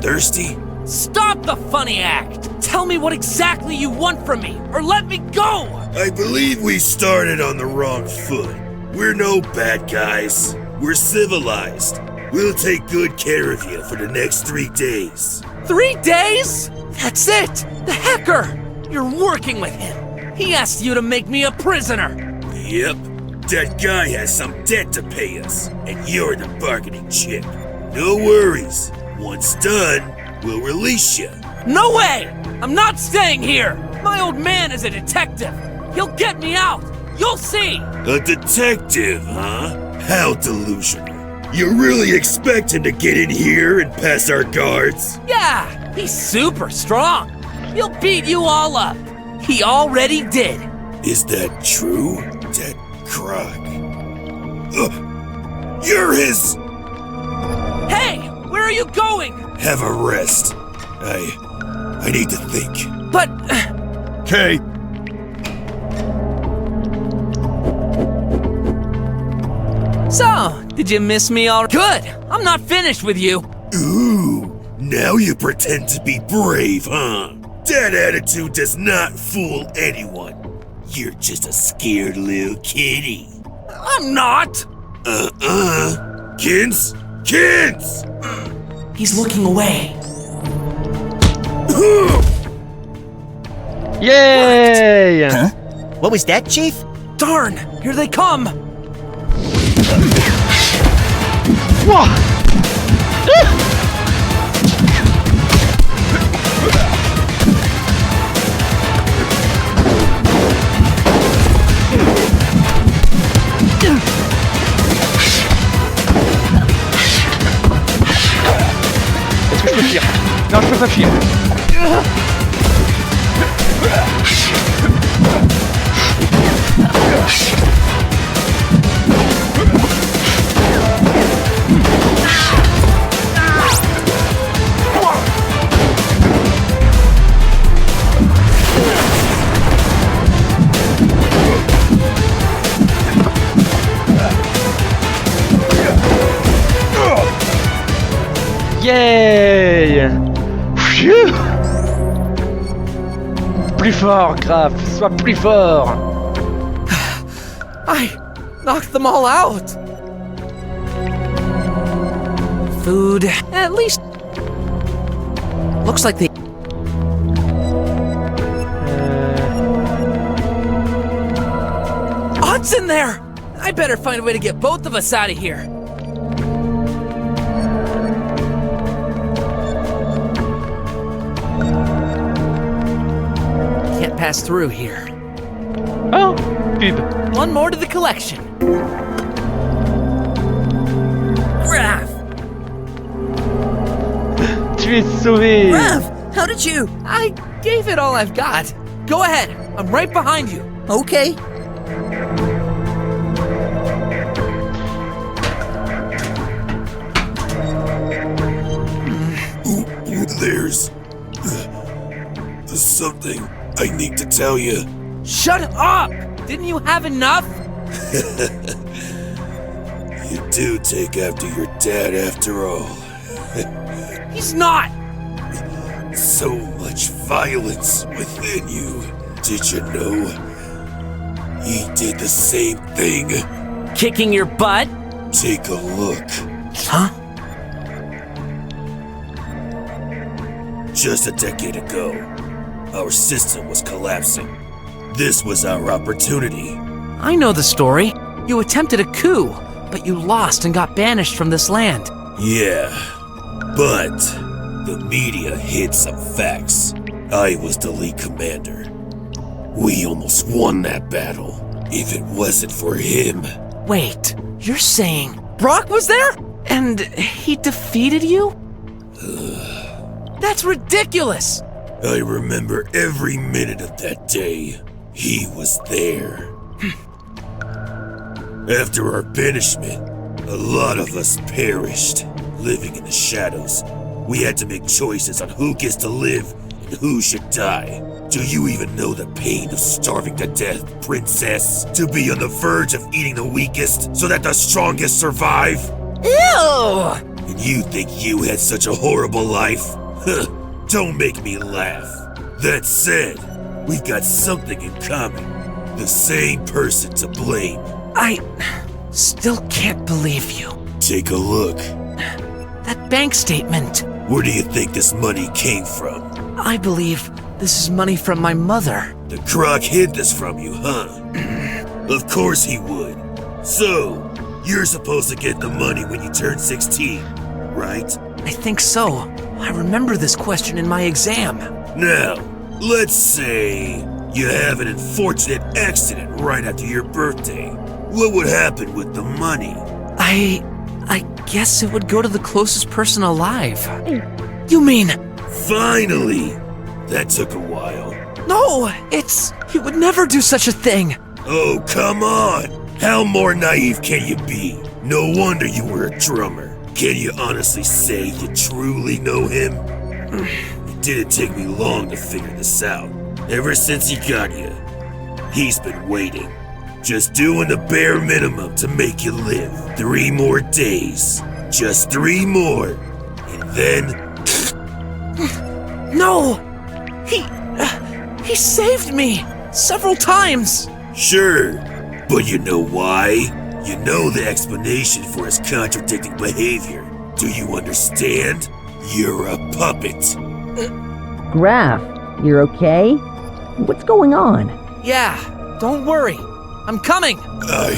Thirsty? Stop the funny act! Tell me what exactly you want from me, or let me go! I believe we started on the wrong foot. We're no bad guys. We're civilized. We'll take good care of you for the next 3 days. 3 days? That's it! The hacker! You're working with him. He asked you to make me a prisoner. Yep. That guy has some debt to pay us, and you're the bargaining chip. No worries. Once done, we'll release you. No way! I'm not staying here! My old man is a detective. He'll get me out. You'll see! A detective, huh? How delusional. You really expect him to get in here and pass our guards? Yeah, he's super strong. He'll beat you all up. He already did. Is that true, that croc? You're his... Hey, where are you going? Have a rest. I need to think. But... Okay. So, did you miss me all? Good! I'm not finished with you. Ooh, now you pretend to be brave, huh? That attitude does not fool anyone. You're just a scared little kitty. I'm not! Kins? Kins! He's looking away. Yay! Huh? What was that, Chief? Darn! Here they come! Whoa! Est-ce que je peux fuir? Non, je peux pas fuir. Yay! Phew! Plus fort, Graf, sois plus fort! I knocked them all out! Food, at least. Looks like they. Odds in there! I better find a way to get both of us out of here. Can't pass through here. Oh, pub. One more to the collection. Raph! Tu es sauvé! Raph, how did you? I gave it all I've got. Go ahead, I'm right behind you. Okay. There's something I need to tell you. Shut up! Didn't you have enough? You do take after your dad after all. He's not! So much violence within you. Did you know? He did the same thing. Kicking your butt? Take a look. Huh? Just a decade ago, our system was collapsing. This was our opportunity. I know the story. You attempted a coup, but you lost and got banished from this land. Yeah, but the media hid some facts. I was the lead commander. We almost won that battle, if it wasn't for him. Wait, you're saying BROK was there? And he defeated you? That's ridiculous! I remember every minute of that day. He was there. After our banishment, a lot of us perished, living in the shadows. We had to make choices on who gets to live and who should die. Do you even know the pain of starving to death, princess? To be on the verge of eating the weakest so that the strongest survive? Ew! And you think you had such a horrible life? Don't make me laugh. That said, we've got something in common. The same person to blame. I still can't believe you. Take a look. That bank statement. Where do you think this money came from? I believe this is money from my mother. The croc hid this from you, huh? Of course he would. So, you're supposed to get the money when you turn 16, right? I think so. I remember this question in my exam. Now, let's say you have an unfortunate accident right after your birthday. What would happen with the money? I guess it would go to the closest person alive. You mean... Finally! That took a while. No, he would never do such a thing. Oh, come on! How more naive can you be? No wonder you were a drummer. Can you honestly say you truly know him? It didn't take me long to figure this out. Ever since he got you, he's been waiting. Just doing the bare minimum to make you live. 3 more days. Just 3 more. And then... No! He saved me! Several times! Sure, but you know why? You know the explanation for his contradicting behavior. Do you understand? You're a puppet. Graf, you're okay? What's going on? Yeah, don't worry. I'm coming. I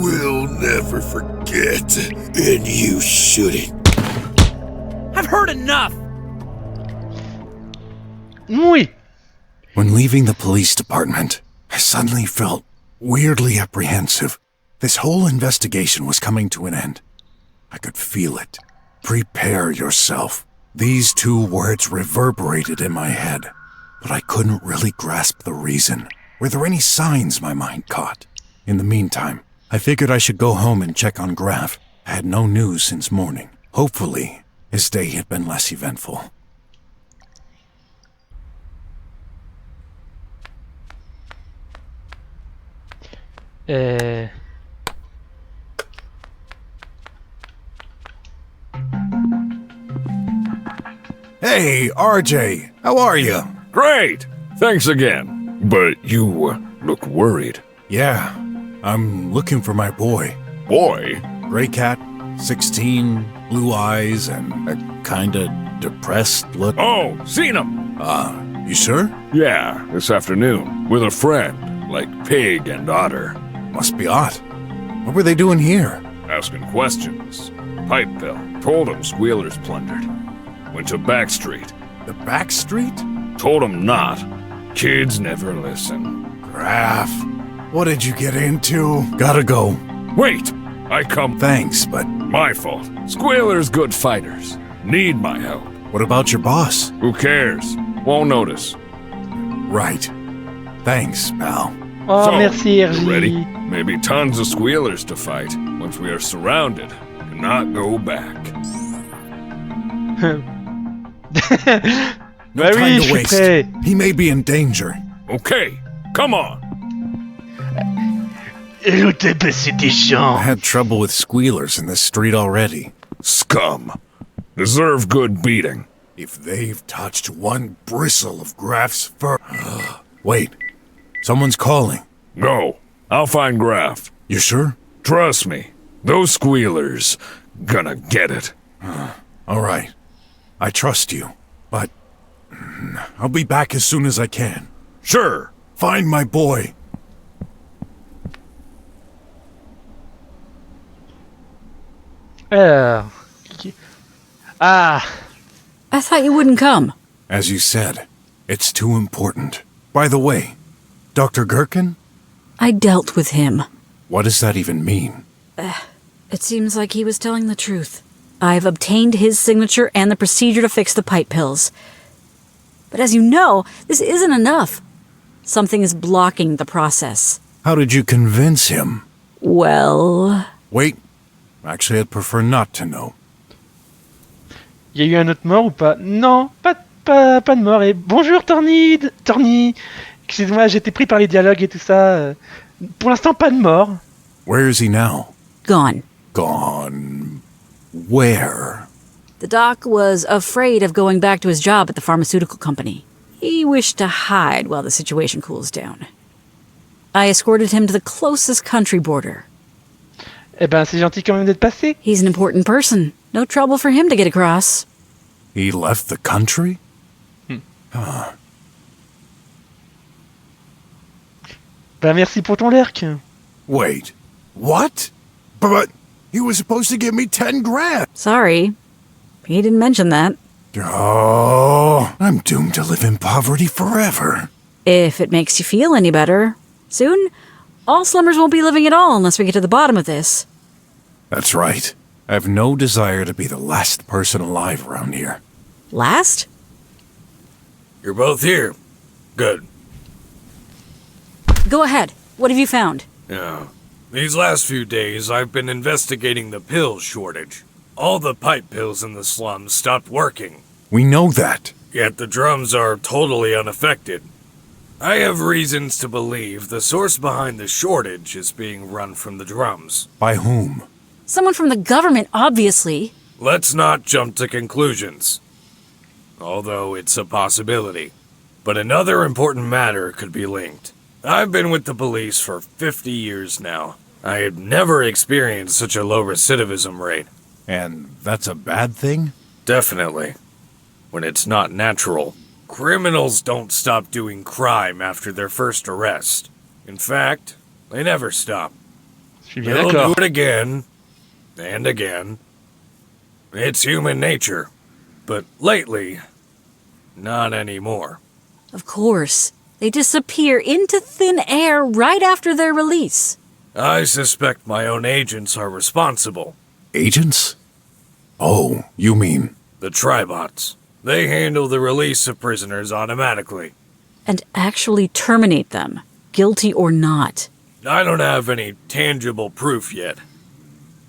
will never forget, and you shouldn't. I've heard enough. Oui. When leaving the police department, I suddenly felt weirdly apprehensive. This whole investigation was coming to an end. I could feel it. Prepare yourself. These 2 words reverberated in my head, but I couldn't really grasp the reason. Were there any signs my mind caught? In the meantime, I figured I should go home and check on Graf. I had no news since morning. Hopefully, his day had been less eventful. Hey, RJ, how are you? Great! Thanks again. But you look worried. Yeah, I'm looking for my boy. Boy? Gray cat, 16, blue eyes, and a kinda depressed look. Oh, seen him! You sure? Yeah, this afternoon, with a friend, like Pig and Otter. Must be Ott. What were they doing here? Asking questions. Pipe pill. Told him Squealer's plundered. Went to back street. The back street? Told him not. Kids never listen. Graf, what did you get into? Gotta go. Wait! I come. Thanks, but... My fault. Squealer's good fighters. Need my help. What about your boss? Who cares? Won't notice. Right. Thanks, pal. Oh, So, merci, you RJ. ready? Maybe tons of Squealers to fight. Once we are surrounded, cannot go back. No Bah oui, time je to suis waste. prêt. He may be in danger. Okay, come on. I had trouble with squealers in this street already. Scum. Deserve good beating. If they've touched one bristle of Graf's fur... Wait. Someone's calling. Go. I'll find Graf. You sure? Trust me. Those Squealers gonna get it. All right. I trust you. But... I'll be back as soon as I can. Sure. Find my boy. Alors... Ah... I thought you wouldn't come. As you said, it's too important. By the way, Dr. Gherkin? I dealt with him. What does that even mean? It seems like he was telling the truth. I've obtained his signature and the procedure to fix the pipe pills. But as you know, this isn't enough. Something is blocking the process. How did you convince him? Well... Wait. Actually, I'd prefer not to know. Il y a eu un autre mort ou pas? Non, pas de mort. Et bonjour Torny. Excuse-moi, j'étais pris par les dialogues et tout ça. Pour l'instant, pas de mort. Where is he now? Gone. Gone... where? The doc was afraid of going back to his job at the pharmaceutical company. He wished to hide while the situation cools down. I escorted him to the closest country border. Eh ben, c'est gentil quand même d'être passé. He's an important person. No trouble for him to get across. He left the country? Ben, merci pour ton lurk. Wait. What? But he was supposed to give me 10 grand. Sorry. He didn't mention that. Oh, I'm doomed to live in poverty forever. If it makes you feel any better. Soon, all slummers won't be living at all unless we get to the bottom of this. That's right. I have no desire to be the last person alive around here. Last? You're both here. Good. Go ahead. What have you found? Yeah. These last few days, I've been investigating the pill shortage. All the pipe pills in the slums stopped working. We know that. Yet the drums are totally unaffected. I have reasons to believe the source behind the shortage is being run from the drums. By whom? Someone from the government, obviously. Let's not jump to conclusions. Although it's a possibility. But another important matter could be linked. I've been with the police for 50 years now. I had never experienced such a low recidivism rate. And that's a bad thing? Definitely. When it's not natural. Criminals don't stop doing crime after their first arrest. In fact, they never stop. They'll do it again, and again. It's human nature. But lately, not anymore. Of course. They disappear into thin air right after their release. I suspect my own agents are responsible. Agents? Oh, you mean... The Tribots. They handle the release of prisoners automatically. And actually terminate them, guilty or not. I don't have any tangible proof yet.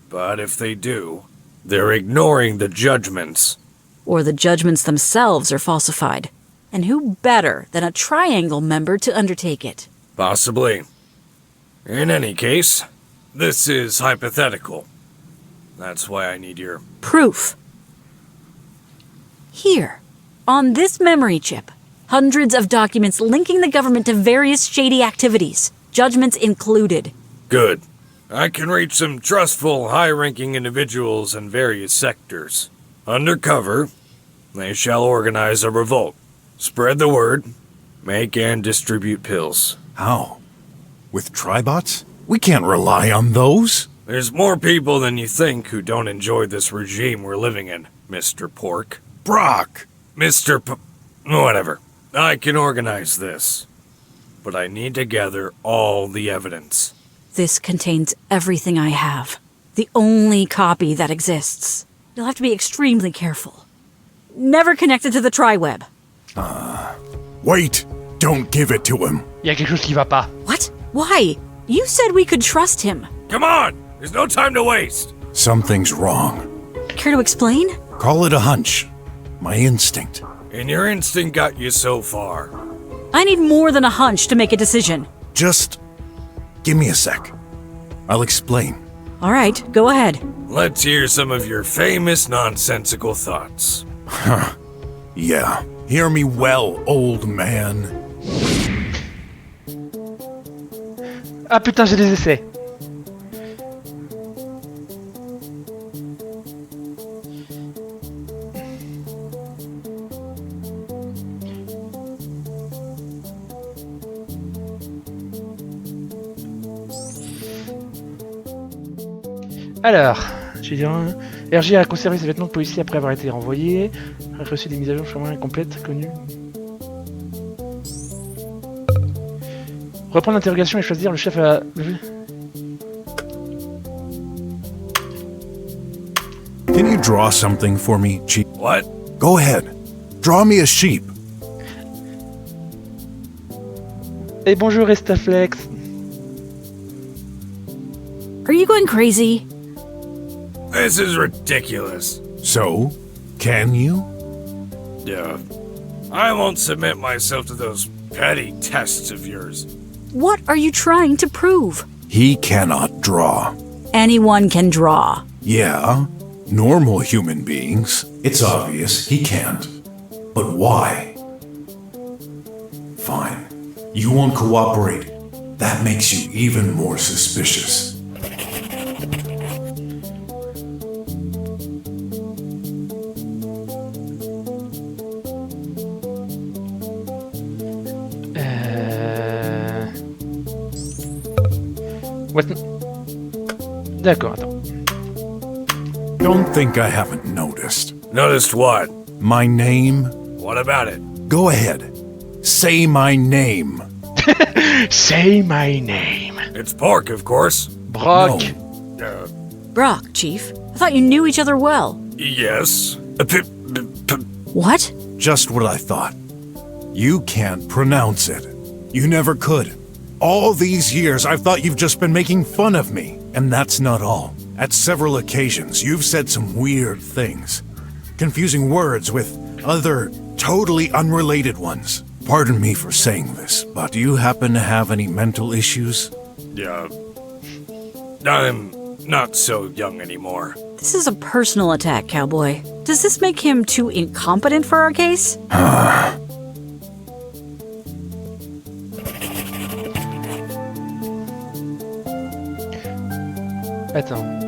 But if they do, they're ignoring the judgments. Or the judgments themselves are falsified. And who better than a Triangle member to undertake it? Possibly. In any case, this is hypothetical. That's why I need your... Proof. Here, on this memory chip, hundreds of documents linking the government to various shady activities, judgments included. Good. I can reach some trustful, high-ranking individuals in various sectors. Undercover, they shall organize a revolt. Spread the word. Make and distribute pills. How? With Tribots? We can't rely on those. There's more people than you think who don't enjoy this regime we're living in, Mr. Pork. BROK! Whatever. I can organize this. But I need to gather all the evidence. This contains everything I have. The only copy that exists. You'll have to be extremely careful. Never connected to the Triweb. Wait! Don't give it to him. Il y a quelque chose qui va pas. What? Why? You said we could trust him. Come on! There's no time to waste! Something's wrong. Care to explain? Call it a hunch. My instinct. And your instinct got you so far. I need more than a hunch to make a decision. Just... give me a sec. I'll explain. All right, go ahead. Let's hear some of your famous nonsensical thoughts. Huh. Yeah. Hear me well, old man. Ah putain, j'ai des essais. Alors, j'ai dit, RG a conservé ses vêtements de policier après avoir été renvoyé. A reçu des mises à jour vraiment incomplètes, connues. Reprendre l'interrogation et choisir le chef à... Can you draw something for me, Chief? What? Go ahead. Draw me a sheep. Et bonjour, Estaflex. Are you going crazy? This is ridiculous. So, can you? Yeah. I won't submit myself to those petty tests of yours. What are you trying to prove? He cannot draw. Anyone can draw. Yeah, normal human beings. It's obvious he can't. But why? Fine. You won't cooperate. That makes you even more suspicious. What? D'accord, attends. Don't think I haven't noticed. Noticed what? My name? What about it? Go ahead. Say my name. Say my name. It's Pork, of course. BROK. No. BROK, Chief. I thought you knew each other well. Yes. What? Just what I thought. You can't pronounce it. You never could. All these years, I've thought you've just been making fun of me. And that's not all. At several occasions, you've said some weird things. Confusing words with other, totally unrelated ones. Pardon me for saying this, but do you happen to have any mental issues? Yeah. I'm not so young anymore. This is a personal attack, cowboy. Does this make him too incompetent for our case? Attends.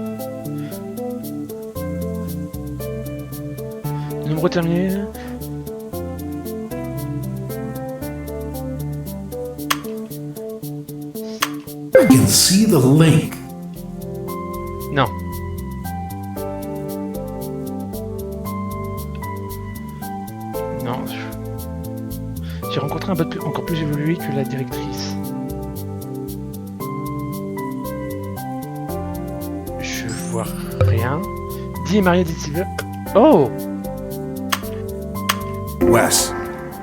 terminé. I can see the link. Non. Non. J'ai rencontré un bot encore plus évolué que la directrice. Je vois rien. Dee et Maria dit Silver. Oh! Wes,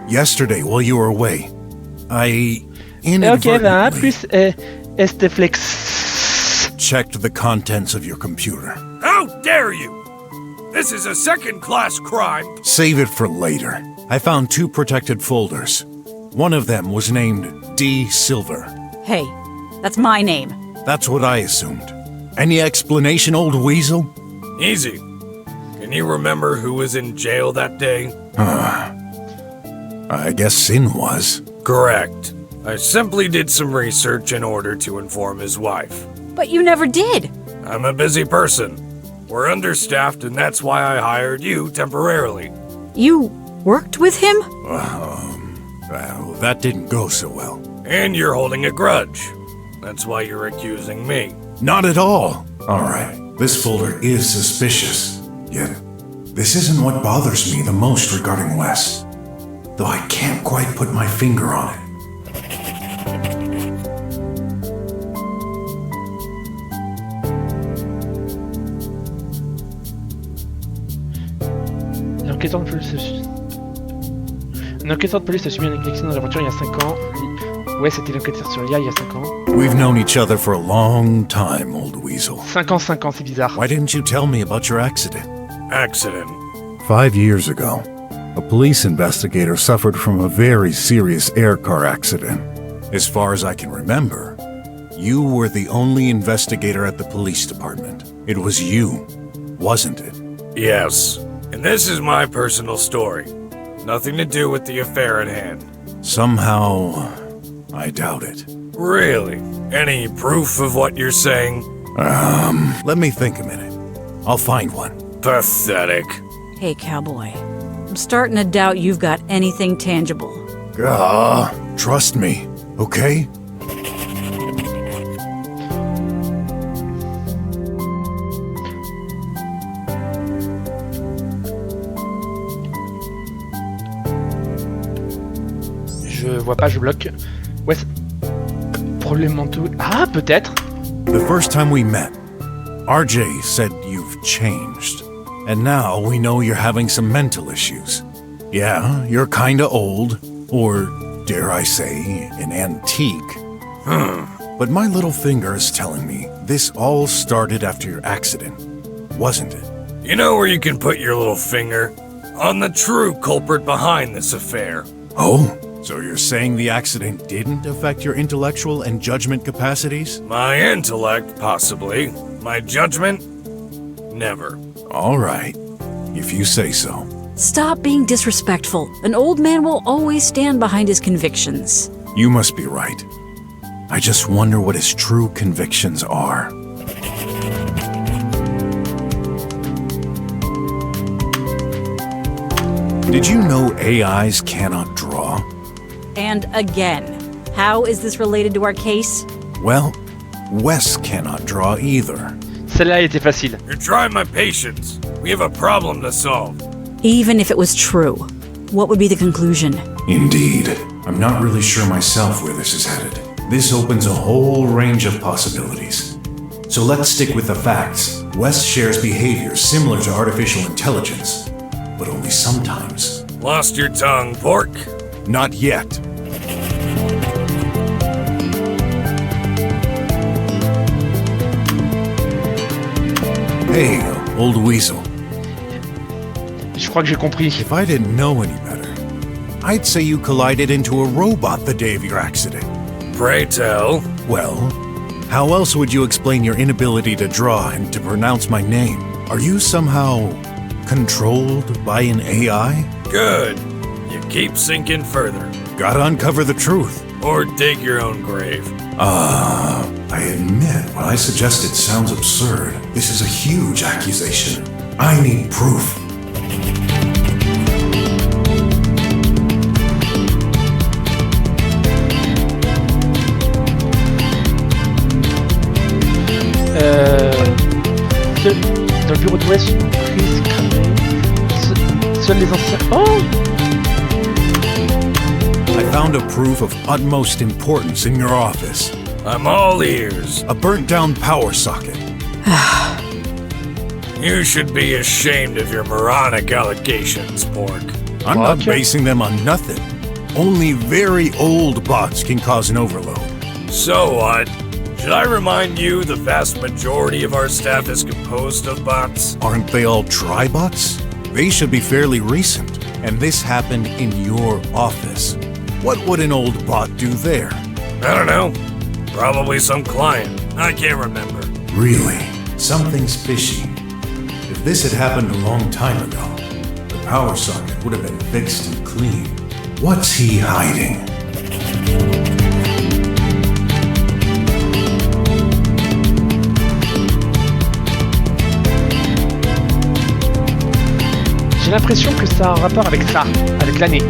yesterday while you were away, I Ok, là, inadvertently plus este flex. checked the contents of your computer. How dare you! This is a second-class crime. Save it for later. I found 2 protected folders. One of them was named D. Silver. Hey, that's my name. That's what I assumed. Any explanation, old weasel? Easy. Can you remember who was in jail that day? I guess Sin was. Correct. I simply did some research in order to inform his wife. But you never did. I'm a busy person. We're understaffed, and that's why I hired you temporarily. You worked with him? Well, that didn't go so well. And you're holding a grudge. That's why you're accusing me. Not at all. Alright, this folder is suspicious. Yet, this isn't what bothers me the most regarding Wes. Though I can't quite put my finger on it. Un enquêteur de police a subi une agression dans la voiture il y a 5 ans. Ouais, c'était l'enquêteur sur l'IA il y a 5 ans. We've known each other for a long time, old weasel. 5 ans, c'est bizarre. Why didn't you tell me about your accident? Accident. 5 years ago, a police investigator suffered from a very serious air car accident. As far as I can remember, you were the only investigator at the police department. It was you, wasn't it? Yes. And this is my personal story. Nothing to do with the affair at hand. Somehow, I doubt it. Really? Any proof of what you're saying? Let me think a minute. I'll find one. Pathetic. Hey, cowboy. I'm starting to doubt you've got anything tangible. Trust me, okay? Je vois pas, je bloque. Ouais, problème mentaux. Ah, peut-être. The first time we met, RJ said you've changed. And now we know you're having some mental issues. Yeah, you're kinda old, or dare I say, an antique. But my little finger is telling me this all started after your accident, wasn't it? You know where you can put your little finger? On the true culprit behind this affair. Oh? So you're saying the accident didn't affect your intellectual and judgment capacities? My intellect, possibly. My judgment? Never. All right, if you say so. Stop being disrespectful. An old man will always stand behind his convictions. You must be right. I just wonder what his true convictions are. Did you know AIs cannot draw? And again, how is this related to our case? Well, Wes cannot draw either. Celle-là était facile. You're trying my patience. We have a problem to solve. Even if it was true, what would be the conclusion? Indeed. I'm not really sure myself where this is headed. This opens a whole range of possibilities. So let's stick with the facts. Wes shares behaviors similar to artificial intelligence, but only sometimes. Lost your tongue, pork? Not yet. Hey, old weasel. Je crois que j'ai compris. If I didn't know any better, I'd say you collided into a robot the day of your accident. Pray tell. Well, how else would you explain your inability to draw and to pronounce my name? Are you somehow controlled by an AI? Good. You keep sinking further. Gotta uncover the truth. Or dig your own grave. I admit what I suggested sounds absurd. This is a huge accusation. I need proof. bureau de West prise cramée. Seuls les anciens... Oh! I found a proof of utmost importance in your office. I'm all ears. A burnt-down power socket. You should be ashamed of your moronic allegations, Pork. I'm not basing them on nothing. Only very old bots can cause an overload. So what? Should I remind you the vast majority of our staff is composed of bots? Aren't they all tri-bots? They should be fairly recent, and this happened in your office. What would an old bot do there? I don't know. Probably some client. I can't remember. Really? Something's fishy. If this had happened a long time ago, the power socket would have been fixed and clean. What's he hiding? J'ai l'impression que ça a un rapport avec ça, avec l'année.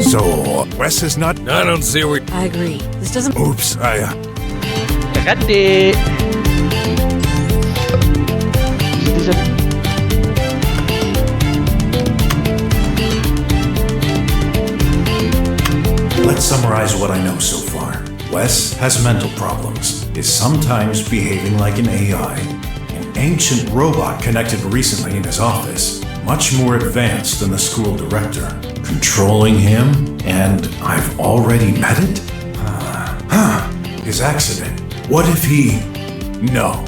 So, Wes is not... I don't see where... I agree. This doesn't... Oops, Raté. J'ai déjà... Let's summarize what I know so far. Wes has mental problems, is sometimes behaving like an AI, an ancient robot connected recently in his office, much more advanced than the school director, controlling him, and I've already met it? His accident. What if he... No.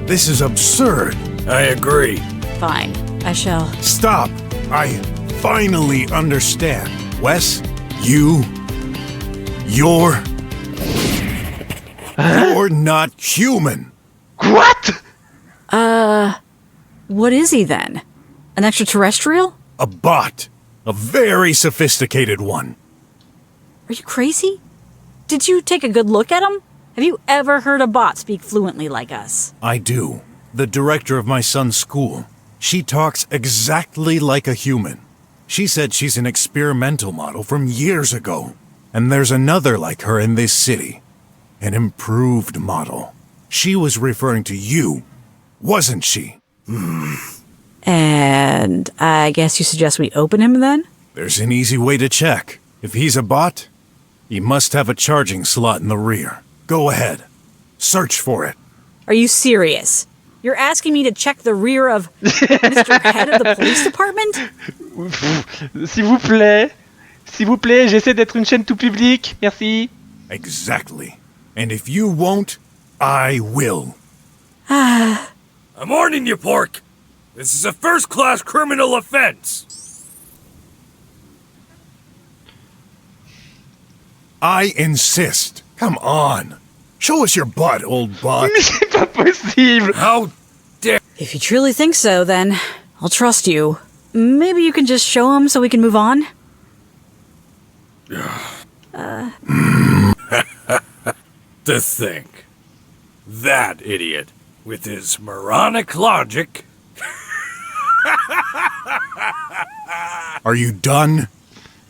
This is absurd. I agree. Fine. I shall... Stop. I finally understand. Wes, you're not human. What? What is he then? An extraterrestrial? A bot. A very sophisticated one. Are you crazy? Did you take a good look at him? Have you ever heard a bot speak fluently like us? I do. The director of my son's school. She talks exactly like a human. She said she's an experimental model from years ago. And there's another like her in this city. An improved model. She was referring to you, wasn't she? And I guess you suggest we open him then? There's an easy way to check. If he's a bot, he must have a charging slot in the rear. Go ahead. Search for it. Are you serious? You're asking me to check the rear of Mr. Head of the Police Department? S'il vous plaît, j'essaie d'être une chaîne tout public. Merci. Exactly. And if you won't, I will. I'm warning you, Pork. This is a first-class criminal offense. I insist. Come on. Show us your butt, old bot. Mais c'est pas possible. How dare... If you truly think so, then I'll trust you. Maybe you can just show him so we can move on? To think. That idiot, with his moronic logic... Are you done?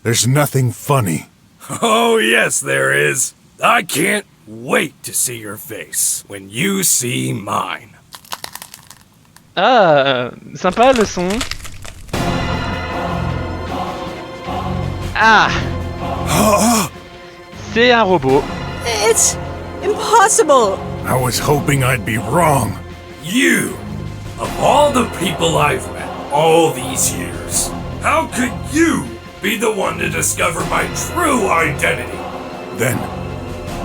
There's nothing funny. Oh, yes, there is. I can't wait to see your face when you see mine. Ah, sympa le son. Ah. C'est un robot. It's impossible. I was hoping I'd be wrong. You, of all the people I've met all these years, how could you be the one to discover my true identity? Then,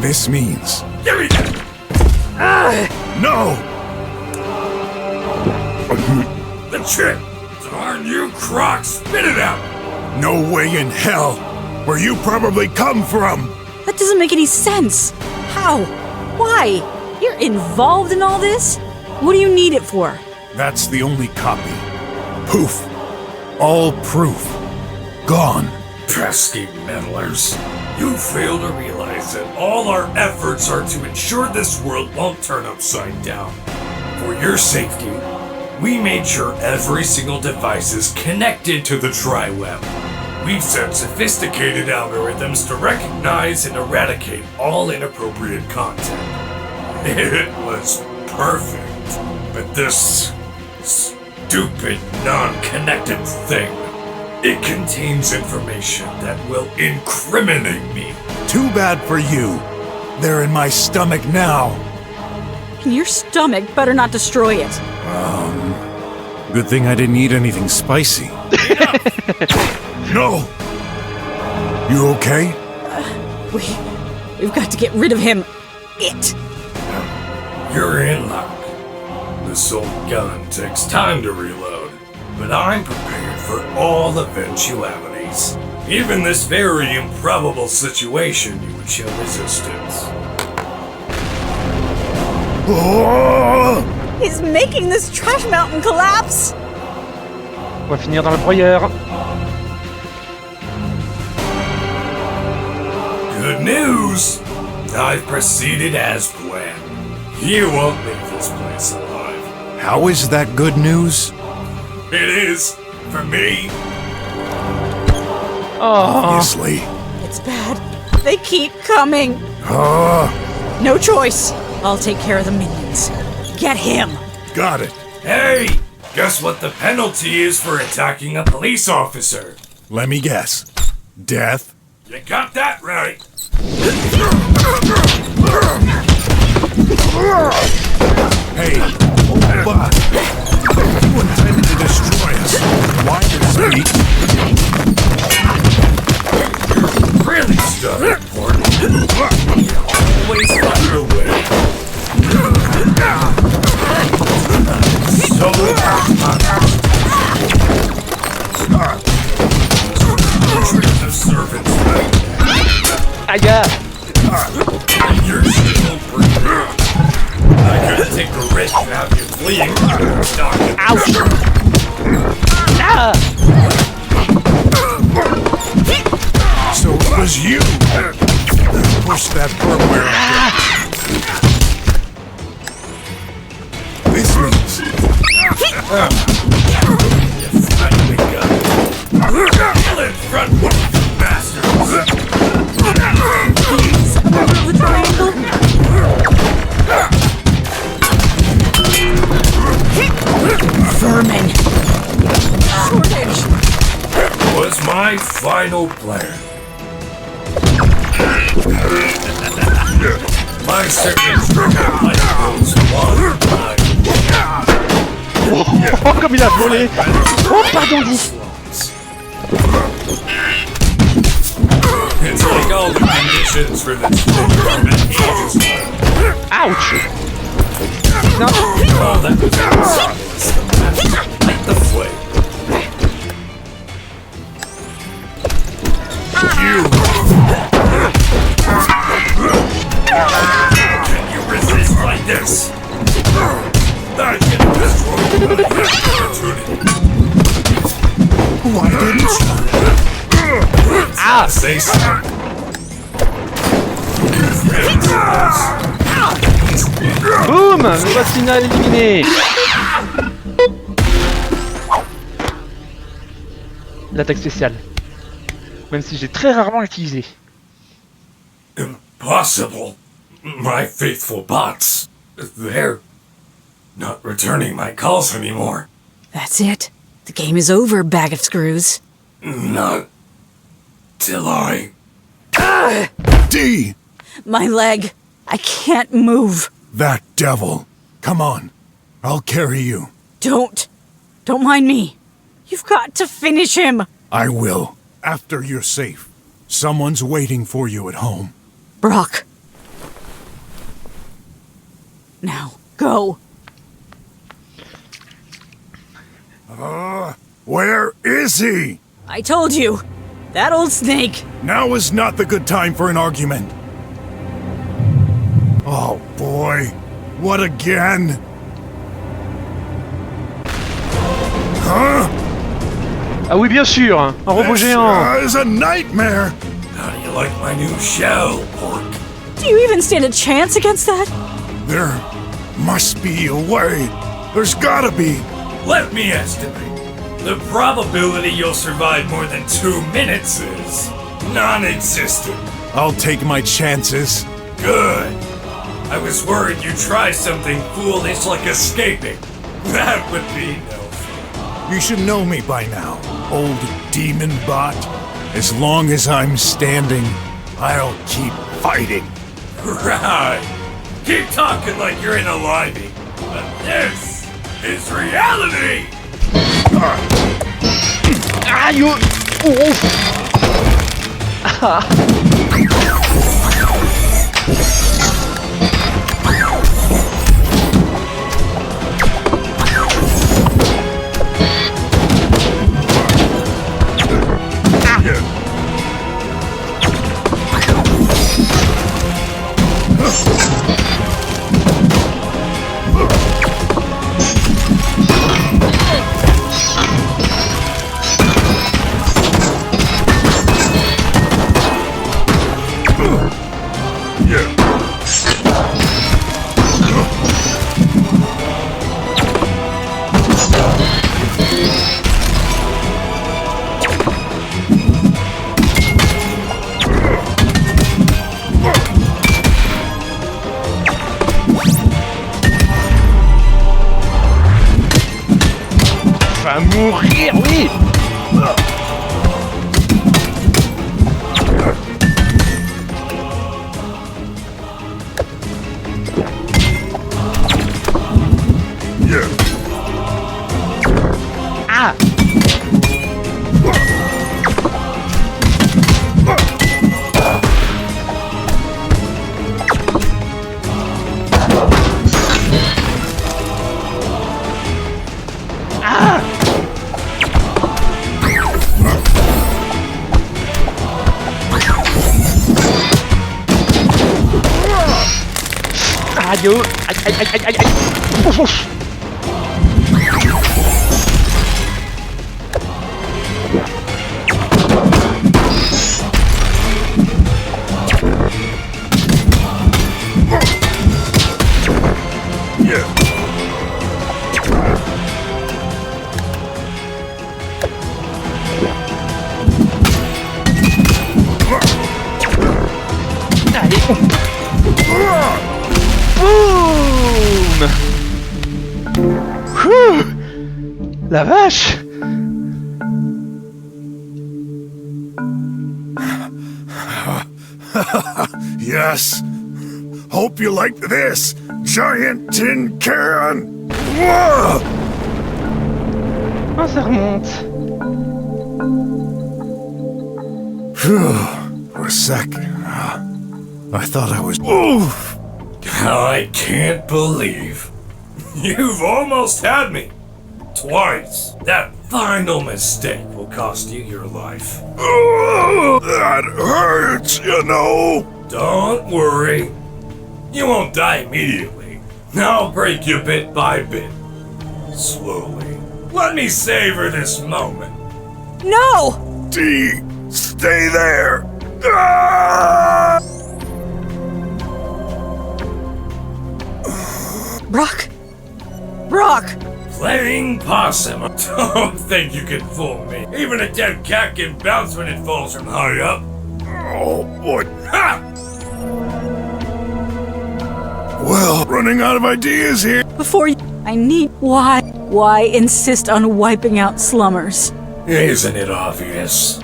this means... Give me that! No! The chip! Darn you, Croc! Spit it out! No way in hell! Where you probably come from! That doesn't make any sense. How? Why? You're involved in all this? What do you need it for? That's the only copy. Poof. All proof. Gone. Pesky meddlers. You fail to realize that all our efforts are to ensure this world won't turn upside down. For your safety, we made sure every single device is connected to the tri-web. We've set sophisticated algorithms to recognize and eradicate all inappropriate content. It was perfect. But this stupid, non-connected thing. It contains information that will incriminate me. Too bad for you. They're in my stomach now. Your stomach better not destroy it. Good thing I didn't eat anything spicy. No! You okay? We've got to get rid of him. You're in luck. This old gun takes time to reload, but I'm prepared for all eventualities. Even this very improbable situation, you would show resistance. He's making this trash mountain collapse. On va finir dans le broyeur. Good news! I've proceeded as planned. You won't leave this place alive. How is that good news? It is, for me. Obviously. It's bad. They keep coming. No choice. I'll take care of the minions. Get him. Got it. Hey! Guess what the penalty is for attacking a police officer? Let me guess. Death? You got that right. Hey, hold on. You intended to destroy us. Why did we? You're really stuck, Pork. You always find your way. So treat the servants right. Aïe! You're still breathing. I couldn't take the risk to have you fleeing. Ouch! Ah! So it was you who pushed that firmware up. This means... You finally got it. Kill in front, you bastards! The triangle. Vermin. Shortage. That was my final plan. My signature was one time. Oh, comme il a volé! Oh, pardon, dit! It's like all the conditions for this Ouch! No. Oh, that was like the flame. You! Can you resist like this? I can destroy the opportunity. Why didn't you? Ah! Say so. Boum! Le boss final éliminé! L'attaque spéciale. Même si j'ai très rarement utilisé. Impossible. My faithful bots. They're not returning my calls anymore. That's it. The game is over, bag of screws. Not till I... D! My leg. I can't move. That devil. Come on. I'll carry you. Don't. Don't mind me. You've got to finish him. I will. After you're safe. Someone's waiting for you at home. BROK. Now, go. Where is he? I told you. That old snake. Now is not the good time for an argument. Oh boy. What again? Huh? Ah oui, bien sûr. Un robot géant. This is a nightmare. How do you like my new shell, Pork? Do you even stand a chance against that? There must be a way. There's gotta be. Let me estimate. The probability you'll survive more than 2 minutes is non-existent. I'll take my chances. Good. I was worried you'd try something foolish like escaping. That would be no fun. You should know me by now, old demon bot. As long as I'm standing, I'll keep fighting. Right. Keep talking like you're in a live, but this is reality. Ah, you. Va mourir, oui. Ah. Aïe, aïe, aïe, aïe, aïe, aïe. Ouf, ouf. Boum. Whew. La vache. Yes. Hope you like this, giant tin can. Whoa! Oh, ça remonte. Phew. For a sec, I thought I was. Oof! I can't believe you've almost had me. Twice. That final mistake will cost you your life. Oh, that hurts, you know. Don't worry. You won't die immediately. I'll break you bit by bit. Slowly. Let me savor this moment. No! D, stay there. Ah! BROK! BROK! Playing possum. Don't think you can fool me. Even a dead cat can bounce when it falls from high up. Oh, boy. Ha! Well, running out of ideas here. Before you... I need... Why? Why insist on wiping out slummers? Isn't it obvious?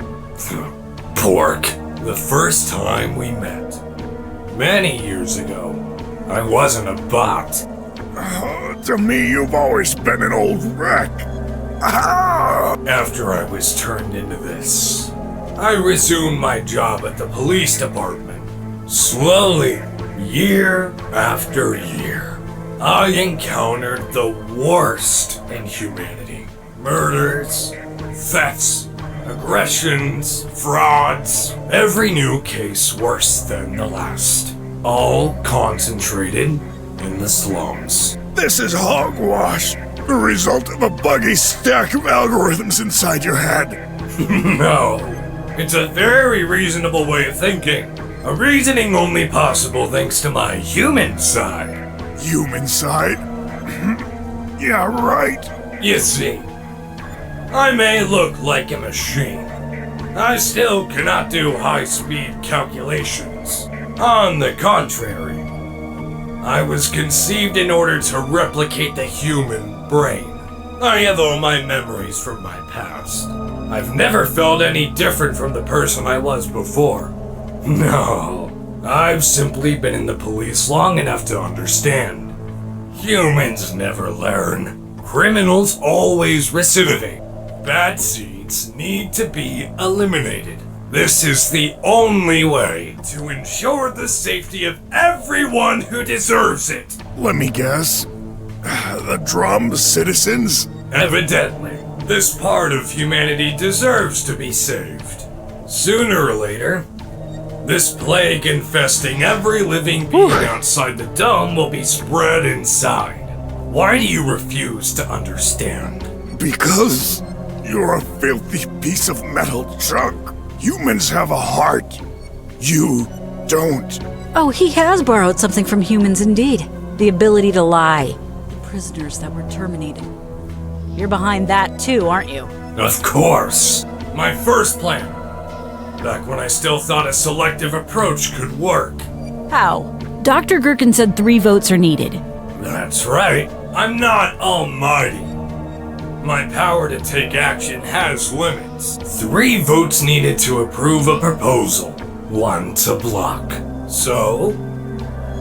Pork. The first time we met. Many years ago. I wasn't a bot. To me, you've always been an old wreck. Ah! After I was turned into this, I resumed my job at the police department. Slowly, year after year, I encountered the worst in humanity. Murders, thefts, aggressions, frauds, every new case worse than the last. All concentrated in the slums. This is hogwash. The result of a buggy stack of algorithms inside your head. No. It's a very reasonable way of thinking. A reasoning only possible thanks to my human side. Human side? Yeah, right. You see, I may look like a machine. I still cannot do high-speed calculations. On the contrary, I was conceived in order to replicate the human brain. I have all my memories from my past. I've never felt any different from the person I was before. No, I've simply been in the police long enough to understand. Humans never learn. Criminals always recidivate. Bad seeds need to be eliminated. This is the only way to ensure the safety of everyone who deserves it. Let me guess. The drum citizens? Evidently, this part of humanity deserves to be saved. Sooner or later, this plague infesting every living being outside the dome will be spread inside. Why do you refuse to understand? Because you're a filthy piece of metal junk. Humans have a heart. You don't. Oh, he has borrowed something from humans indeed. The ability to lie. The prisoners that were terminated. You're behind that too, aren't you? Of course. My first plan. Back when I still thought a selective approach could work. How? Dr. Gherkin said 3 votes are needed. That's right. I'm not almighty. My power to take action has limits. 3 votes needed to approve a proposal. 1 to block. So,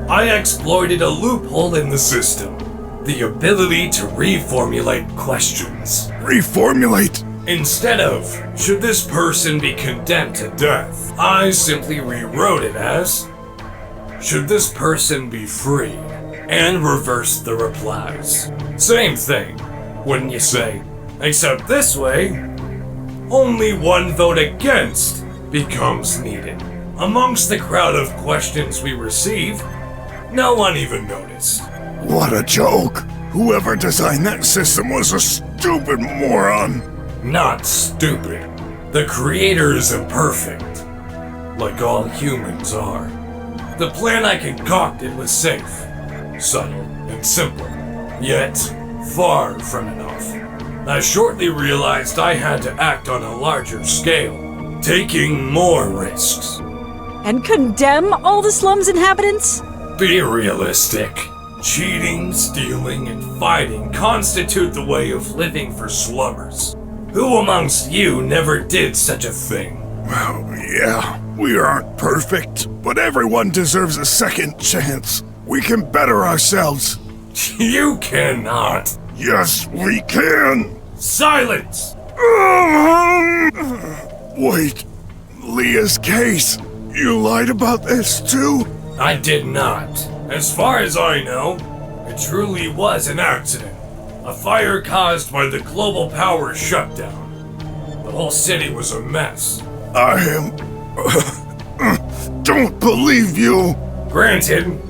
I exploited a loophole in the system. The ability to reformulate questions. Reformulate? Instead of, should this person be condemned to death, I simply rewrote it as, should this person be freed, and reversed the replies. Same thing, wouldn't you say? Except this way, only 1 vote against becomes needed. Amongst the crowd of questions we receive, no one even noticed. What a joke! Whoever designed that system was a stupid moron! Not stupid. The creator is imperfect, like all humans are. The plan I concocted was safe, subtle, and simple, yet far from enough. I shortly realized I had to act on a larger scale, taking more risks. And condemn all the slum's inhabitants? Be realistic. Cheating, stealing, and fighting constitute the way of living for slummers. Who amongst you never did such a thing? Well, yeah, we aren't perfect, but everyone deserves a second chance. We can better ourselves. You cannot. Yes, we can. Silence! Wait, Leah's case. You lied about this too? I did not. As far as I know, it truly was an accident. A fire caused by the global power shutdown. The whole city was a mess. I don't believe you. Granted,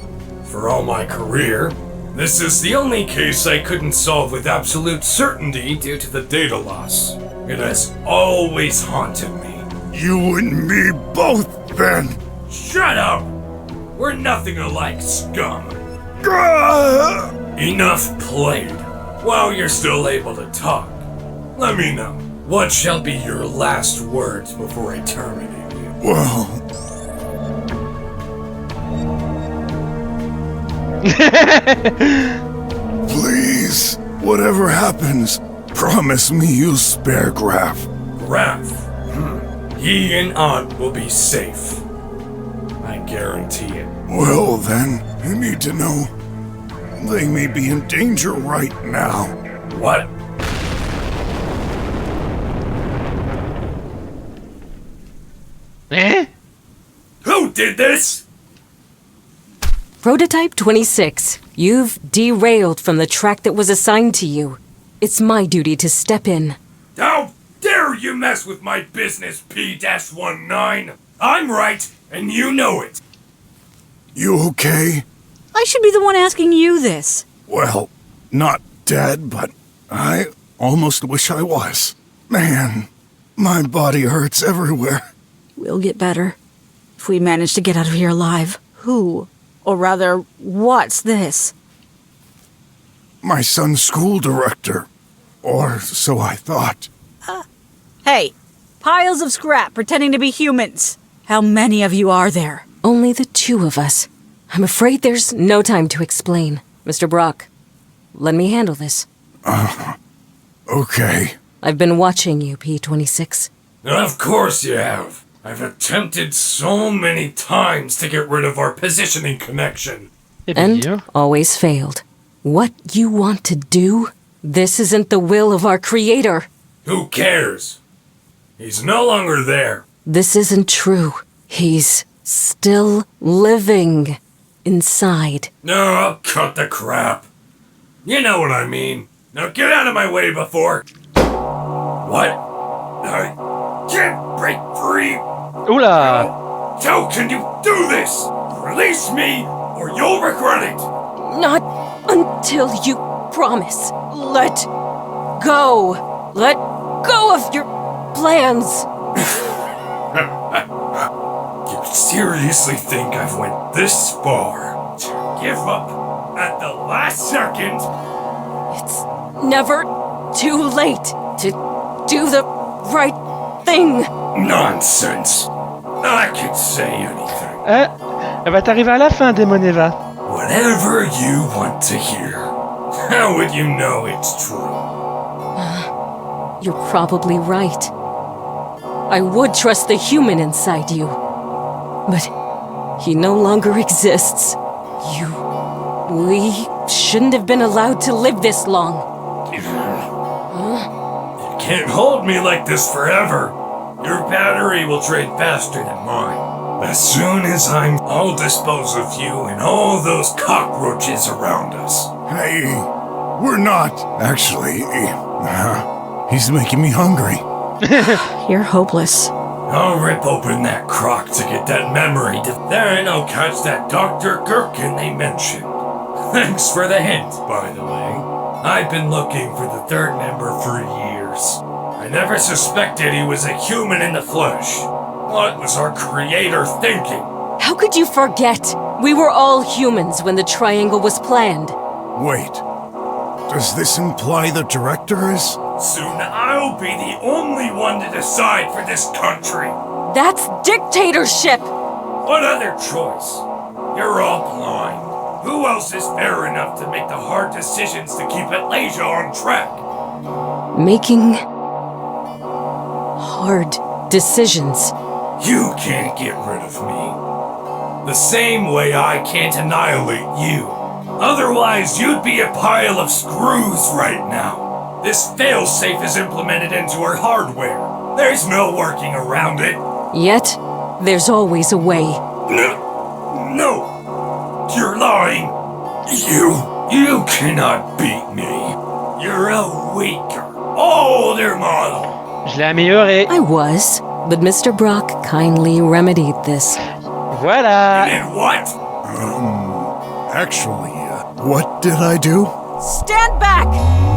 for all my career, this is the only case I couldn't solve with absolute certainty due to the data loss. It has always haunted me. You and me both, then. Shut up! We're nothing alike, scum. Enough played. While you're still able to talk, let me know. What shall be your last words before I terminate you? Well... Please, whatever happens, promise me you'll spare Graf. Graf? He and Aunt will be safe. I guarantee it. Well then, you need to know. They may be in danger right now. What? Eh? Who did this? Prototype 26, you've derailed from the track that was assigned to you. It's my duty to step in. How dare you mess with my business, P-19? I'm right, and you know it. You okay? I should be the one asking you this. Well, not dead, but I almost wish I was. Man, my body hurts everywhere. We'll get better. If we manage to get out of here alive. Who? Or rather, what's this? My son's school director. Or so I thought. Hey, piles of scrap pretending to be humans. How many of you are there? Only the 2 of us. I'm afraid there's no time to explain. Mr. BROK, let me handle this. Okay. I've been watching you, P26. Of course you have. I've attempted so many times to get rid of our positioning connection. And always failed. What you want to do? This isn't the will of our creator. Who cares? He's no longer there. This isn't true. He's still living inside. No, cut the crap. You know what I mean. Now get out of my way before... What? I can't break free. Oula! How can you do this? Release me, or you'll regret it. Not until you promise. Let go. Let go of your plans. You seriously think I've went this far to give up at the last second? It's never too late to do the right thing. Nonsense. I could say anything. Elle va t'arriver à la fin, Demoneva. Whatever you want to hear. How would you know it's true? You're probably right. I would trust the human inside you. But he no longer exists. We shouldn't have been allowed to live this long. You can't hold me like this forever. Your battery will drain faster than mine. As soon as I'll dispose of you and all those cockroaches around us. Hey, we're not, actually. He's making me hungry. You're hopeless. I'll rip open that crock to get that memory. Then I'll catch that Dr. Gherkin they mentioned. Thanks for the hint, by the way. I've been looking for the third member for years. I never suspected he was a human in the flesh. What was our creator thinking? How could you forget? We were all humans when the triangle was planned. Wait. Does this imply the director is? Soon I'll be the only one to decide for this country. That's dictatorship! What other choice? You're all blind. Who else is fair enough to make the hard decisions to keep Atlanta on track? Making hard decisions. You can't get rid of me. The same way I can't annihilate you. Otherwise, you'd be a pile of screws right now. This failsafe is implemented into our hardware. There's no working around it. Yet, there's always a way. No! You're lying! You cannot beat me. You're a weaker, older model. Je l'ai amélioré. I was, but Mr. BROK kindly remedied this. Voilà! And what? Actually, what did I do? Stand back!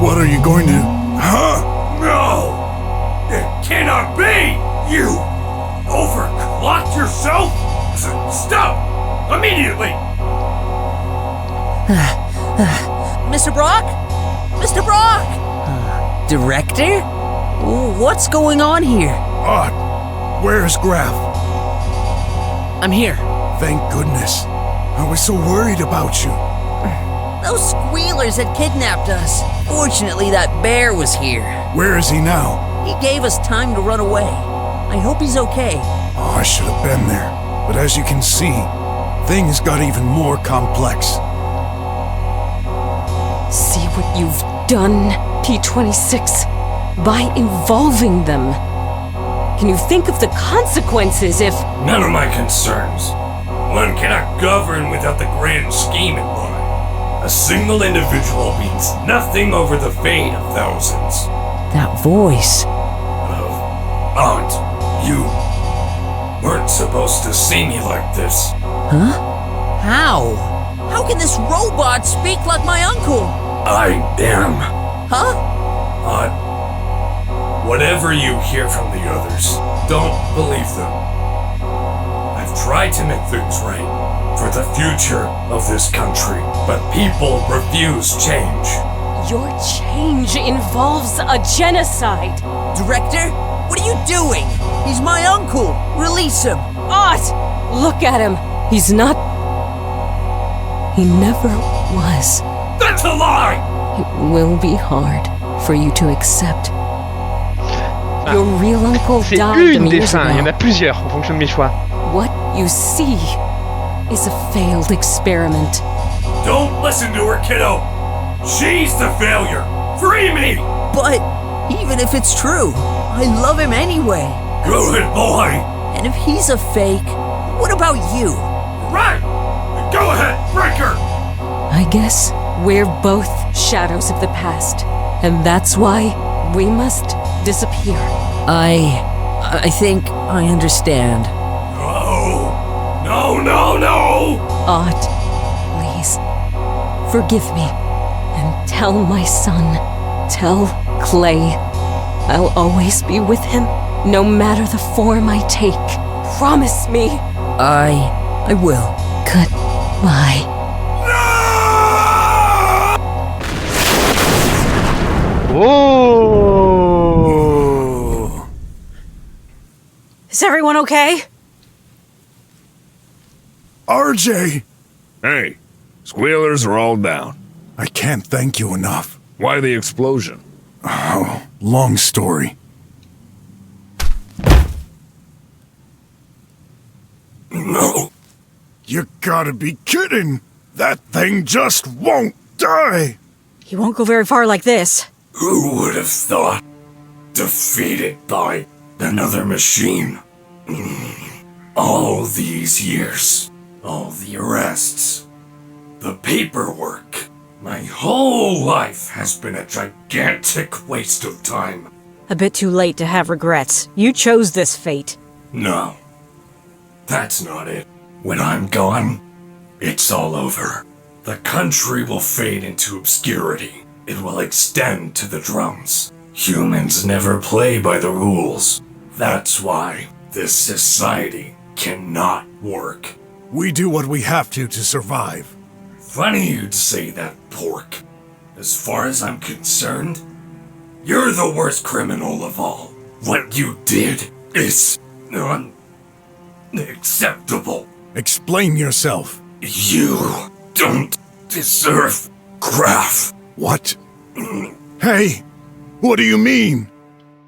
What are you going to... Huh? No! It cannot be! You overclocked yourself? Stop! Immediately! Mr. BROK? Mr. BROK! Director? What's going on here? Odd. Where's Graf? I'm here. Thank goodness. I was so worried about you. Those squealers had kidnapped us. Fortunately, that bear was here. Where is he now? He gave us time to run away. I hope he's okay. Oh, I should have been there. But as you can see, things got even more complex. See what you've done, P26, by involving them. Can you think of the consequences if... None of my concerns. One cannot govern without the grand scheme in mind. A single individual means nothing over the fate of thousands. That voice. Aunt, you weren't supposed to see me like this. Huh? How? How can this robot speak like my uncle? I am. Huh? Aunt, whatever you hear from the others, don't believe them. I've tried to make things right for the future of this country, but people refuse change. Your change involves a genocide. Director, what are you doing? He's my uncle. Release him. Ott! Look at him. He's not... He never was. That's a lie! It will be hard for you to accept. Your real uncle C'est died une des years fins, il y en a ago. plusieurs en fonction de mes choix. What you see is a failed experiment. Don't listen to her, kiddo! She's the failure! Free me! But even if it's true, I love him anyway. Good boy! And if he's a fake, what about you? Right! Go ahead, break her! I guess we're both shadows of the past, and that's why we must disappear. I think I understand. No! Art, please, forgive me, and tell my son, tell Clay, I'll always be with him, no matter the form I take. Promise me. I will. Goodbye. Oh! Is everyone okay? RJ! Hey, squealers are all down. I can't thank you enough. Why the explosion? Oh, long story. No. You gotta be kidding! That thing just won't die! He won't go very far like this. Who would have thought? Defeated by another machine. All these years, all the arrests, the paperwork, my whole life has been a gigantic waste of time. A bit too late to have regrets. You chose this fate. No, that's not it. When I'm gone, it's all over. The country will fade into obscurity. It will extend to the drums. Humans never play by the rules. That's why this society cannot work. We do what we have to survive. Funny you'd say that, Pork. As far as I'm concerned, you're the worst criminal of all. What you did is unacceptable. Explain yourself. You don't deserve Graf. What? Hey, what do you mean?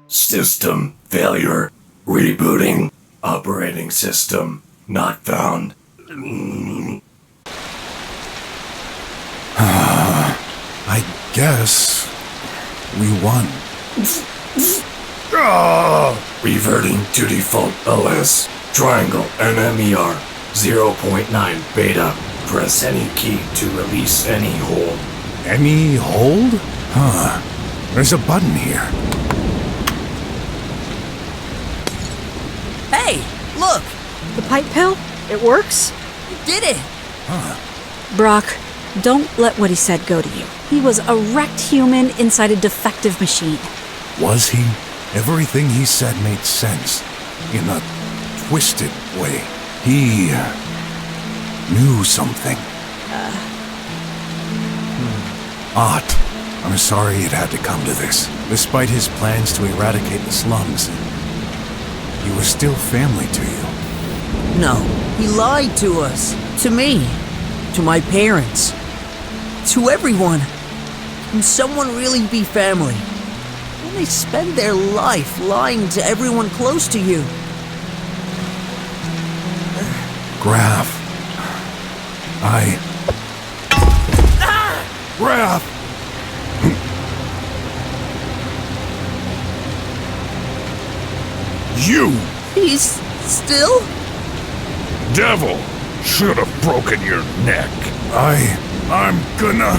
System failure. Rebooting. Operating system not found. I guess we won. Reverting to default OS. Triangle MMER 0.9 beta. Press any key to release any hold. Any hold? Huh. There's a button here. Hey, look! The pipe pill? It works? You did it! Brock, don't let what he said go to you. He was a wrecked human inside a defective machine. Was he? Everything he said made sense. In a twisted way. He knew something. Art. I'm sorry it had to come to this. Despite his plans to eradicate the slums, he was still family to you. No, he lied to us. To me. To my parents. To everyone. Can someone really be family? When they spend their life lying to everyone close to you? Graf. Graf! You! He's still? Devil! Should have broken your neck. I'm gonna...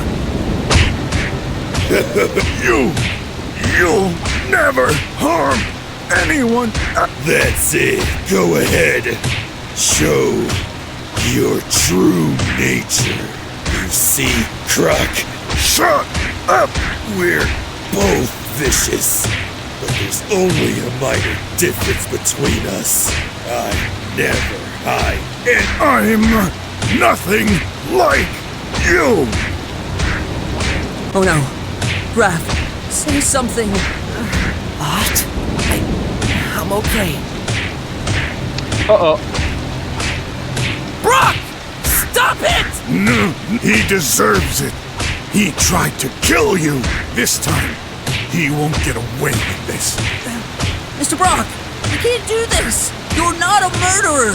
You'll never harm anyone! That's it. Go ahead. Show your true nature. You see, Croc? Shut up! We're both vicious. But there's only a minor difference between us. I never hide. And I'm nothing like you! Oh no. Graf, say something. What? I'm okay. Uh-oh. Brock! Stop it! No, he deserves it. He tried to kill you. This time, He won't get away with this. Mr. Brock, you can't do this! You're not a murderer!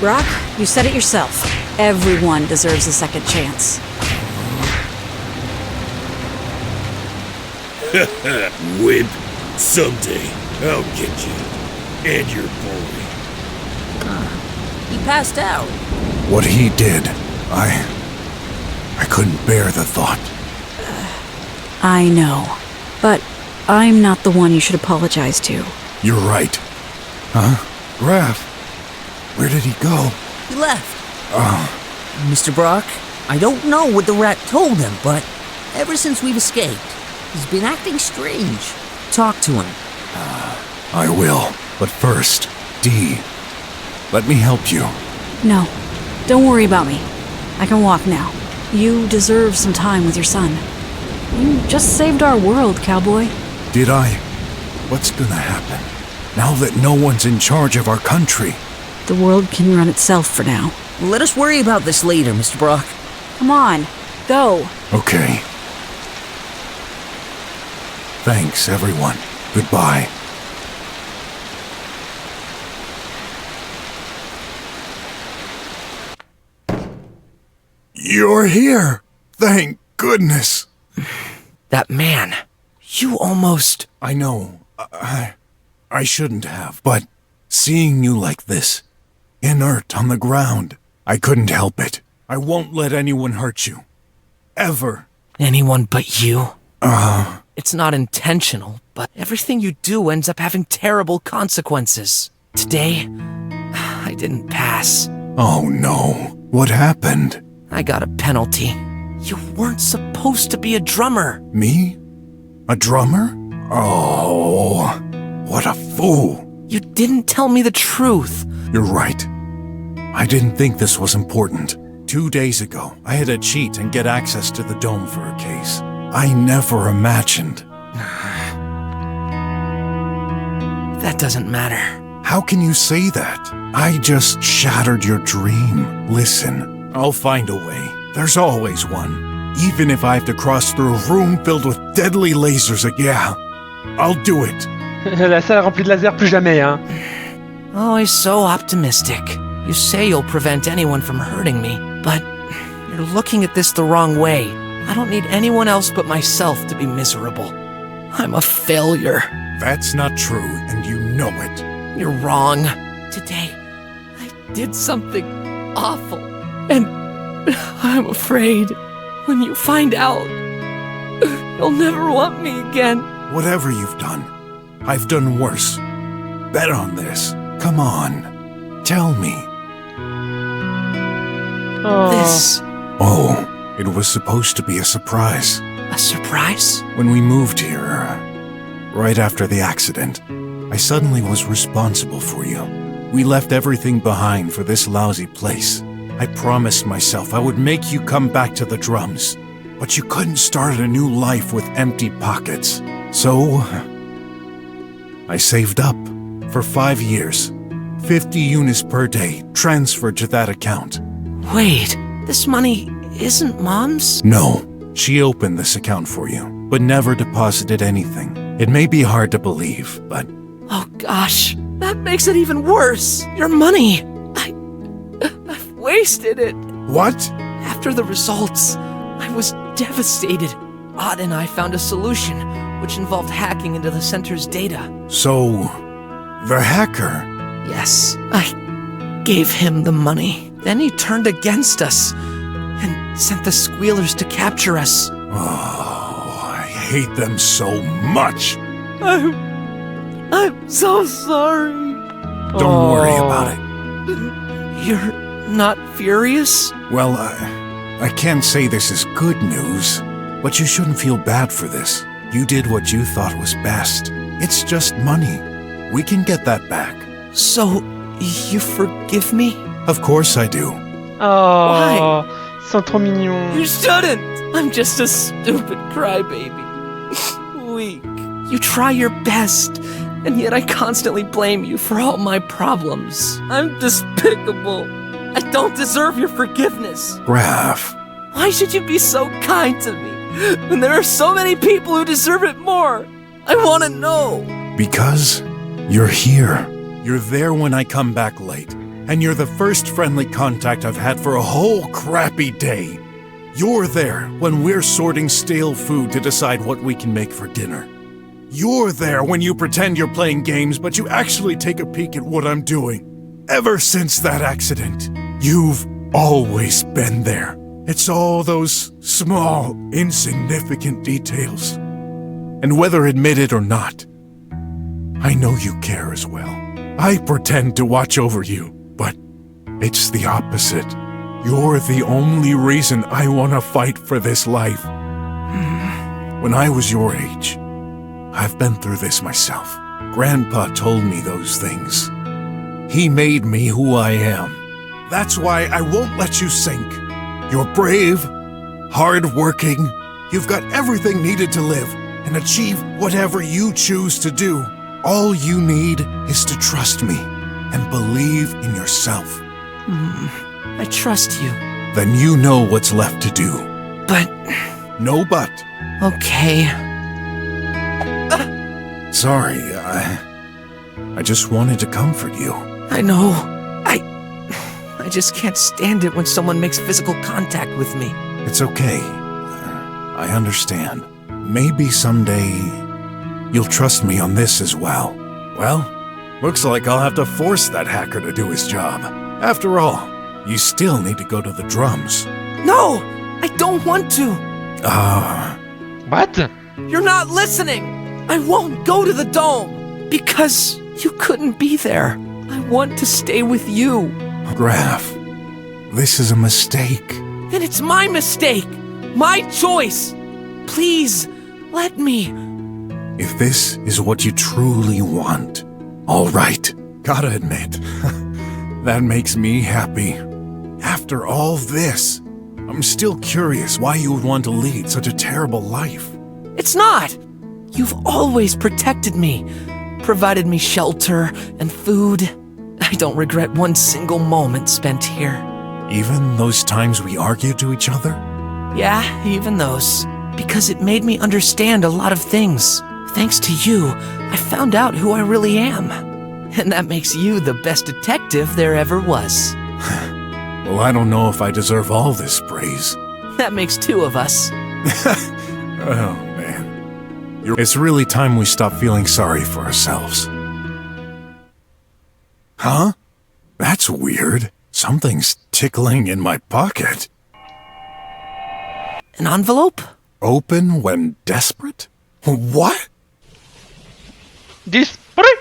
Brock, you said it yourself. Everyone deserves a second chance. Wimp. Someday, I'll get you. And your boy. He passed out. What he did, I couldn't bear the thought. I know. But I'm not the one you should apologize to. You're right. Huh? Raph, where did he go? He left. Mr. Brock, I don't know what the rat told him, but ever since we've escaped, he's been acting strange. Talk to him. I will. But first, Dee, let me help you. No, don't worry about me. I can walk now. You deserve some time with your son. You just saved our world, cowboy. Did I? What's gonna happen now that no one's in charge of our country? The world can run itself for now. Let us worry about this later, Mr. Brock. Come on, go. Okay. Thanks, everyone. Goodbye. You're here! Thank goodness! That man. You almost... I know. I shouldn't have, but seeing you like this, inert on the ground, I couldn't help it. I won't let anyone hurt you. Ever. Anyone but you? It's not intentional, but everything you do ends up having terrible consequences. Today, I didn't pass. Oh no. What happened? I got a penalty. You weren't supposed to be a drummer. Me? A drummer? Oh, what a fool. You didn't tell me the truth. You're right. I didn't think this was important. 2 days ago, I had to cheat and get access to the dome for a case. I never imagined. That doesn't matter. How can you say that? I just shattered your dream. Listen, I'll find a way. There's always one. Even if I have to cross through a room filled with deadly lasers again, I'll do it. La salle remplie de lasers, plus jamais, hein. Always so optimistic. You say you'll prevent anyone from hurting me, but you're looking at this the wrong way. I don't need anyone else but myself to be miserable. I'm a failure. That's not true, and you know it. You're wrong. Today, I did something awful, and I'm afraid when you find out, you'll never want me again. Whatever you've done, I've done worse. Bet on this. Come on. Tell me. This... Oh, it was supposed to be a surprise. A surprise? When we moved here, right after the accident, I suddenly was responsible for you. We left everything behind for this lousy place. I promised myself I would make you come back to the drums, but you couldn't start a new life with empty pockets. So, I saved up for 5 years. 50 units per day transferred to that account. Wait, this money isn't Mom's? No, she opened this account for you, but never deposited anything. It may be hard to believe, but... Oh gosh, that makes it even worse. Your money. I've wasted it. What? After the results, I was devastated. Odd and I found a solution, which involved hacking into the center's data. So, the hacker? Yes, I gave him the money. Then he turned against us and sent the squealers to capture us. Oh, I hate them so much. I'm so sorry. Don't worry about it. You're not furious? Well, I can't say this is good news, but you shouldn't feel bad for this. You did what you thought was best. It's just money. We can get that back. So, you forgive me? Of course I do. Oh, ils sont trop mignons. You shouldn't! I'm just a stupid crybaby. Weak. You try your best, and yet I constantly blame you for all my problems. I'm despicable. I don't deserve your forgiveness. Raph. Why should you be so kind to me when there are so many people who deserve it more? I want to know. Because you're here. You're there when I come back late. And you're the first friendly contact I've had for a whole crappy day. You're there when we're sorting stale food to decide what we can make for dinner. You're there when you pretend you're playing games, but you actually take a peek at what I'm doing. Ever since that accident, you've always been there. It's all those small, insignificant details. And whether admitted or not, I know you care as well. I pretend to watch over you, but it's the opposite. You're the only reason I want to fight for this life. When I was your age, I've been through this myself. Grandpa told me those things. He made me who I am. That's why I won't let you sink. You're brave, hard-working. You've got everything needed to live and achieve whatever you choose to do. All you need is to trust me and believe in yourself. I trust you. Then you know what's left to do. But... No but. Okay. Sorry, I just wanted to comfort you. I know. I just can't stand it when someone makes physical contact with me. It's okay. I understand. Maybe someday you'll trust me on this as well. Well, looks like I'll have to force that hacker to do his job. After all, you still need to go to the drums. No! I don't want to! What? You're not listening! I won't go to the dome! Because you couldn't be there. I want to stay with you. Graf, this is a mistake. Then it's my mistake! My choice! Please, let me. If this is what you truly want, all right. Gotta admit, that makes me happy. After all this, I'm still curious why you would want to lead such a terrible life. It's not! You've always protected me, provided me shelter and food. I don't regret one single moment spent here. Even those times we argued to each other? Yeah, even those. Because it made me understand a lot of things. Thanks to you, I found out who I really am. And that makes you the best detective there ever was. Well, I don't know if I deserve all this praise. That makes two of us. Oh, man. It's really time we stop feeling sorry for ourselves. Huh? That's weird. Something's tickling in my pocket. An envelope? Open when desperate? What? Desperate?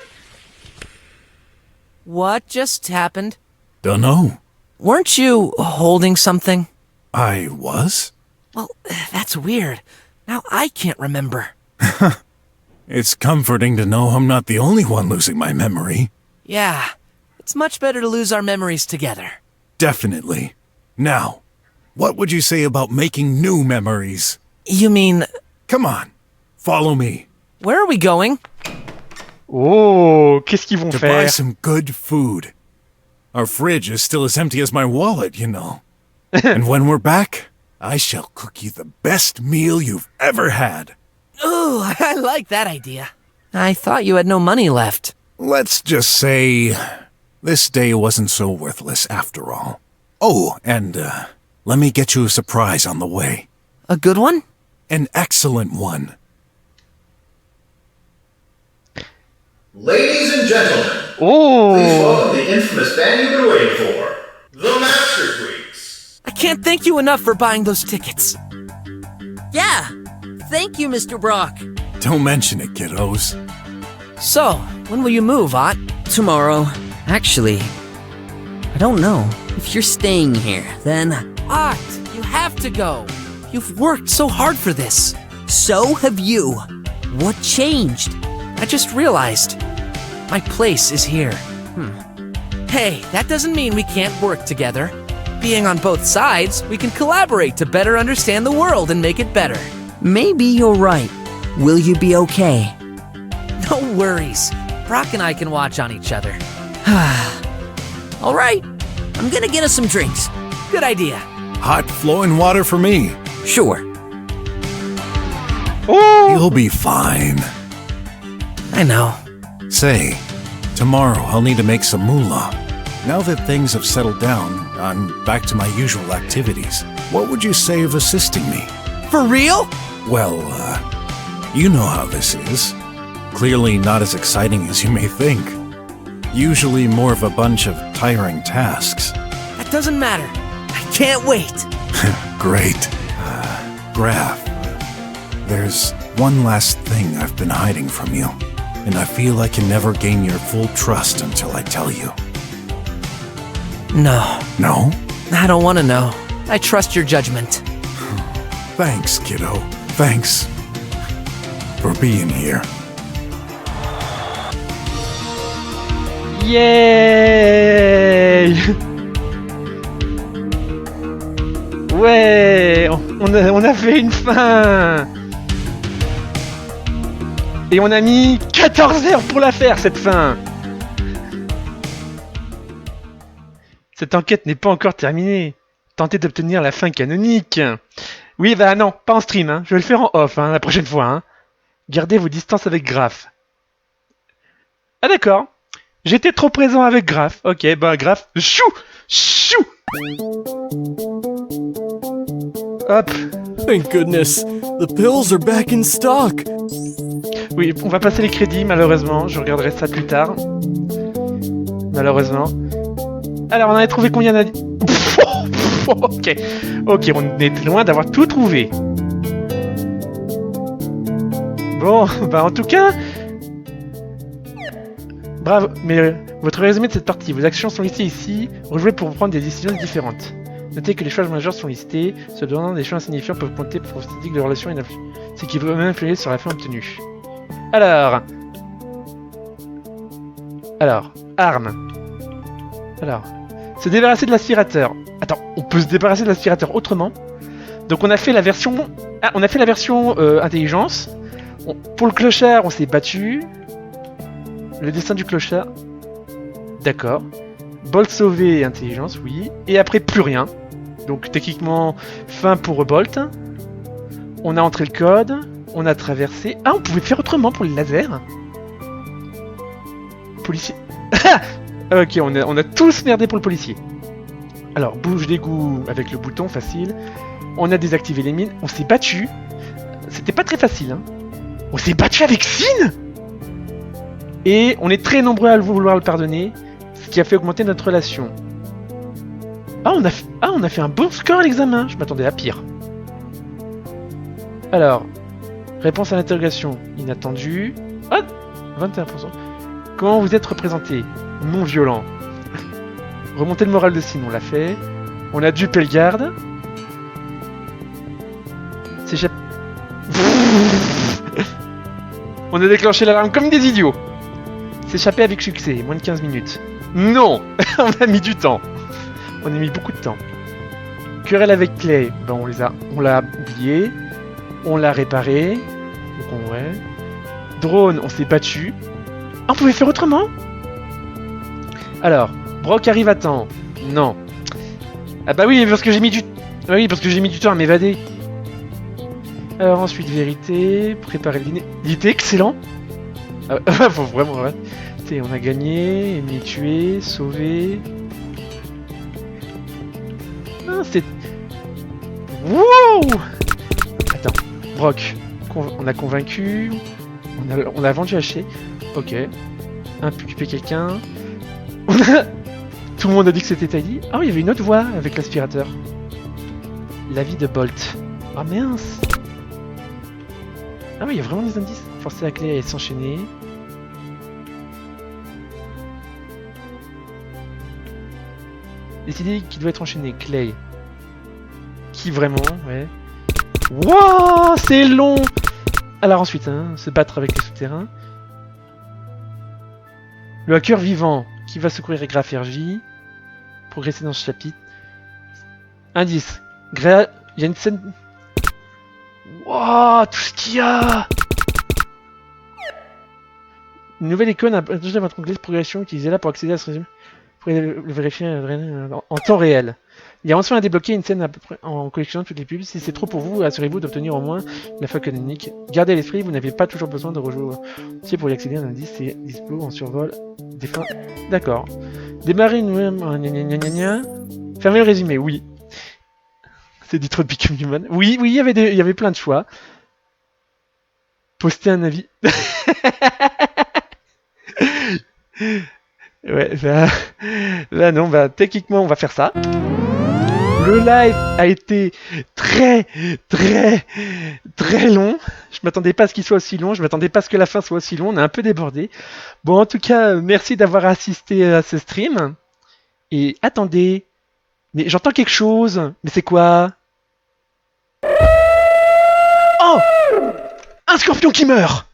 What just happened? Dunno. Weren't you holding something? I was? Well, that's weird. Now I can't remember. It's comforting to know I'm not the only one losing my memory. Yeah, it's much better to lose our memories together. Definitely. Now, what would you say about making new memories? You mean... Come on, follow me. Where are we going? Oh, qu'est-ce qu'ils vont to faire? Buy some good food. Our fridge is still as empty as my wallet, you know. And when we're back, I shall cook you the best meal you've ever had. Ooh, I like that idea. I thought you had no money left. Let's just say this day wasn't so worthless after all. Oh, and let me get you a surprise on the way. A good one? An excellent one. Ladies and gentlemen, Oh. please welcome the infamous band you've been waiting for, the Master Tweaks. I can't thank you enough for buying those tickets. Yeah, thank you, Mr. Brock. Don't mention it, kiddos. So, when will you move, Ott? Tomorrow. Actually, I don't know. If you're staying here, then... Ott, you have to go. You've worked so hard for this. So have you. What changed? I just realized. My place is here. Hey, that doesn't mean we can't work together. Being on both sides, we can collaborate to better understand the world and make it better. Maybe you're right. Will you be okay? No worries. Brock and I can watch on each other. All right. I'm gonna get us some drinks. Good idea. Hot flowing water for me. Sure. Oh. You'll be fine. I know. Say, tomorrow I'll need to make some moolah. Now that things have settled down, I'm back to my usual activities. What would you say of assisting me? For real? Well, you know how this is. Clearly not as exciting as you may think. Usually more of a bunch of tiring tasks. That doesn't matter. I can't wait. Great. Graf, there's one last thing I've been hiding from you, and I feel I can never gain your full trust until I tell you. No. No? I don't want to know. I trust your judgment. Thanks, kiddo. Thanks for being here. Yay! Ouais, on a fait une fin. Et on a mis 14 heures pour la faire, cette fin. Cette enquête n'est pas encore terminée. Tentez d'obtenir la fin canonique. Oui, bah non, pas en stream, hein. Je vais le faire en off, hein, la prochaine fois. Hein. Gardez vos distances avec Graf. Ah d'accord. J'étais trop présent avec Graf. Ok, bah Graf, chou, chou. Hop. Thank goodness, the pills are back in stock. Oui, on va passer les crédits, malheureusement. Je regarderai ça plus tard. Malheureusement. Alors, on en a trouvé combien d'années? Ok, on est loin d'avoir tout trouvé. Bon, bah en tout cas... Bravo, mais votre résumé de cette partie, vos actions sont listées ici, rejouez pour prendre des décisions différentes. Notez que les choix majeurs sont listés, cependant des choix insignifiants peuvent compter pour statistiques de relation et ce qui peut même influer sur la fin obtenue. Alors, armes. Alors, se débarrasser de l'aspirateur. Attends, on peut se débarrasser de l'aspirateur autrement. Donc on a fait la version, intelligence. Pour le clochard, on s'est battu. Le destin du clochard. D'accord. Bolt sauvé, intelligence, oui. Et après, plus rien. Donc techniquement, fin pour Bolt. On a entré le code. On a traversé. Ah, on pouvait faire autrement pour les lasers. Policier. Ok, on a tous merdé pour le policier. Alors, bouge d'égout avec le bouton, facile. On a désactivé les mines. On s'est battu. C'était pas très facile, hein. On s'est battu avec Sin. Et on est très nombreux à vouloir le pardonner, ce qui a fait augmenter notre relation. Ah, on a fait un bon score à l'examen. Je m'attendais à pire. Alors, réponse à l'interrogation inattendue. Ah, 21%. Comment vous êtes représenté? Non violent. Remonter le moral de Sin, on l'a fait. On a dupé le garde. S'échapper. On a déclenché l'alarme comme des idiots. S'échapper avec succès, moins de 15 minutes. Non. On a mis du temps. On a mis beaucoup de temps. Querelle avec Clay, ben on l'a oublié. On l'a réparé. Donc ouais. Drone, on s'est battu. Ah, on pouvait faire autrement. Alors, Brok arrive à temps. Non. Ah bah oui, parce que j'ai mis du... Oui, parce que j'ai mis du temps à m'évader. Alors ensuite, vérité. Préparer le dîner. Il était excellent. Ah, faut vraiment... Ouais. On a gagné, ennemi tué, sauvé... Ah, c'est... Wow. Attends, Brok. On a convaincu... On a vendu haché. Ok. Inculper quelqu'un. Tout le monde a dit que c'était Teddy. Ah oui, il y avait une autre voix avec l'aspirateur. La vie de Bolt. Ah mince. Ah oui, il y a vraiment des indices. Forcer la clé à s'enchaîner. Décider qui doit être enchaîné. Clay. Qui vraiment, ouais. Wouah, c'est long. Alors ensuite, hein, se battre avec les souterrains. Le hacker vivant qui va secourir les Graf-RJ. Progresser dans ce chapitre. Indice. Il y a une scène... Wouah, tout ce qu'il y a. Une nouvelle icône à partager votre onglet de progression. Utilisez-la pour accéder à ce résumé. Vous pouvez le vérifier en temps réel. Il y a enfin à débloquer une scène à peu près en collectionnant toutes les pubs. Si c'est trop pour vous, assurez-vous d'obtenir au moins la fin canonique. Gardez à l'esprit, vous n'avez pas toujours besoin de rejouer aussi pour y accéder. Un indice, c'est dispo en survol des fins. D'accord. Démarrer une nouvelle. Fermez le résumé, oui. C'est dit trop de Become Human. Oui, il y avait plein de choix. Poster un avis. Ouais, là non, bah techniquement on va faire ça. Le live a été très long. Je m'attendais pas à ce qu'il soit aussi long, je m'attendais pas à ce que la fin soit aussi long, on a un peu débordé. Bon, en tout cas, merci d'avoir assisté à ce stream. Et attendez, mais j'entends quelque chose, mais c'est quoi? Oh! Un scorpion qui meurt!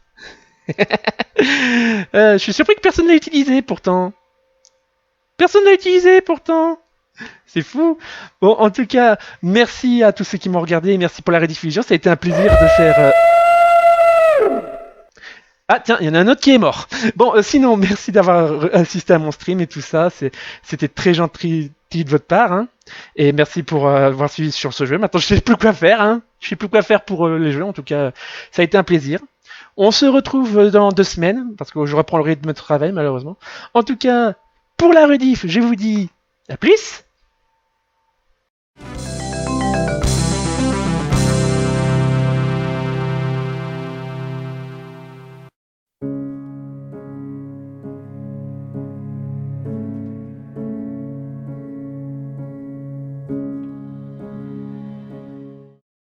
Je suis surpris que personne ne l'a utilisé pourtant. Personne l'a utilisé pourtant. C'est fou. Bon, en tout cas, merci à tous ceux qui m'ont regardé. Merci pour la rediffusion. Ça a été un plaisir de faire. Ah tiens, il y en a un autre qui est mort. Bon, sinon, merci d'avoir assisté à mon stream et tout ça. C'était très gentil de votre part. Hein. Et merci pour avoir suivi sur ce jeu. Maintenant, je sais plus quoi faire. Hein. Je sais plus quoi faire pour les jeux. En tout cas, ça a été un plaisir. On se retrouve dans 2 semaines, parce que je reprends le rythme de travail, malheureusement. En tout cas, pour la rediff, je vous dis à plus.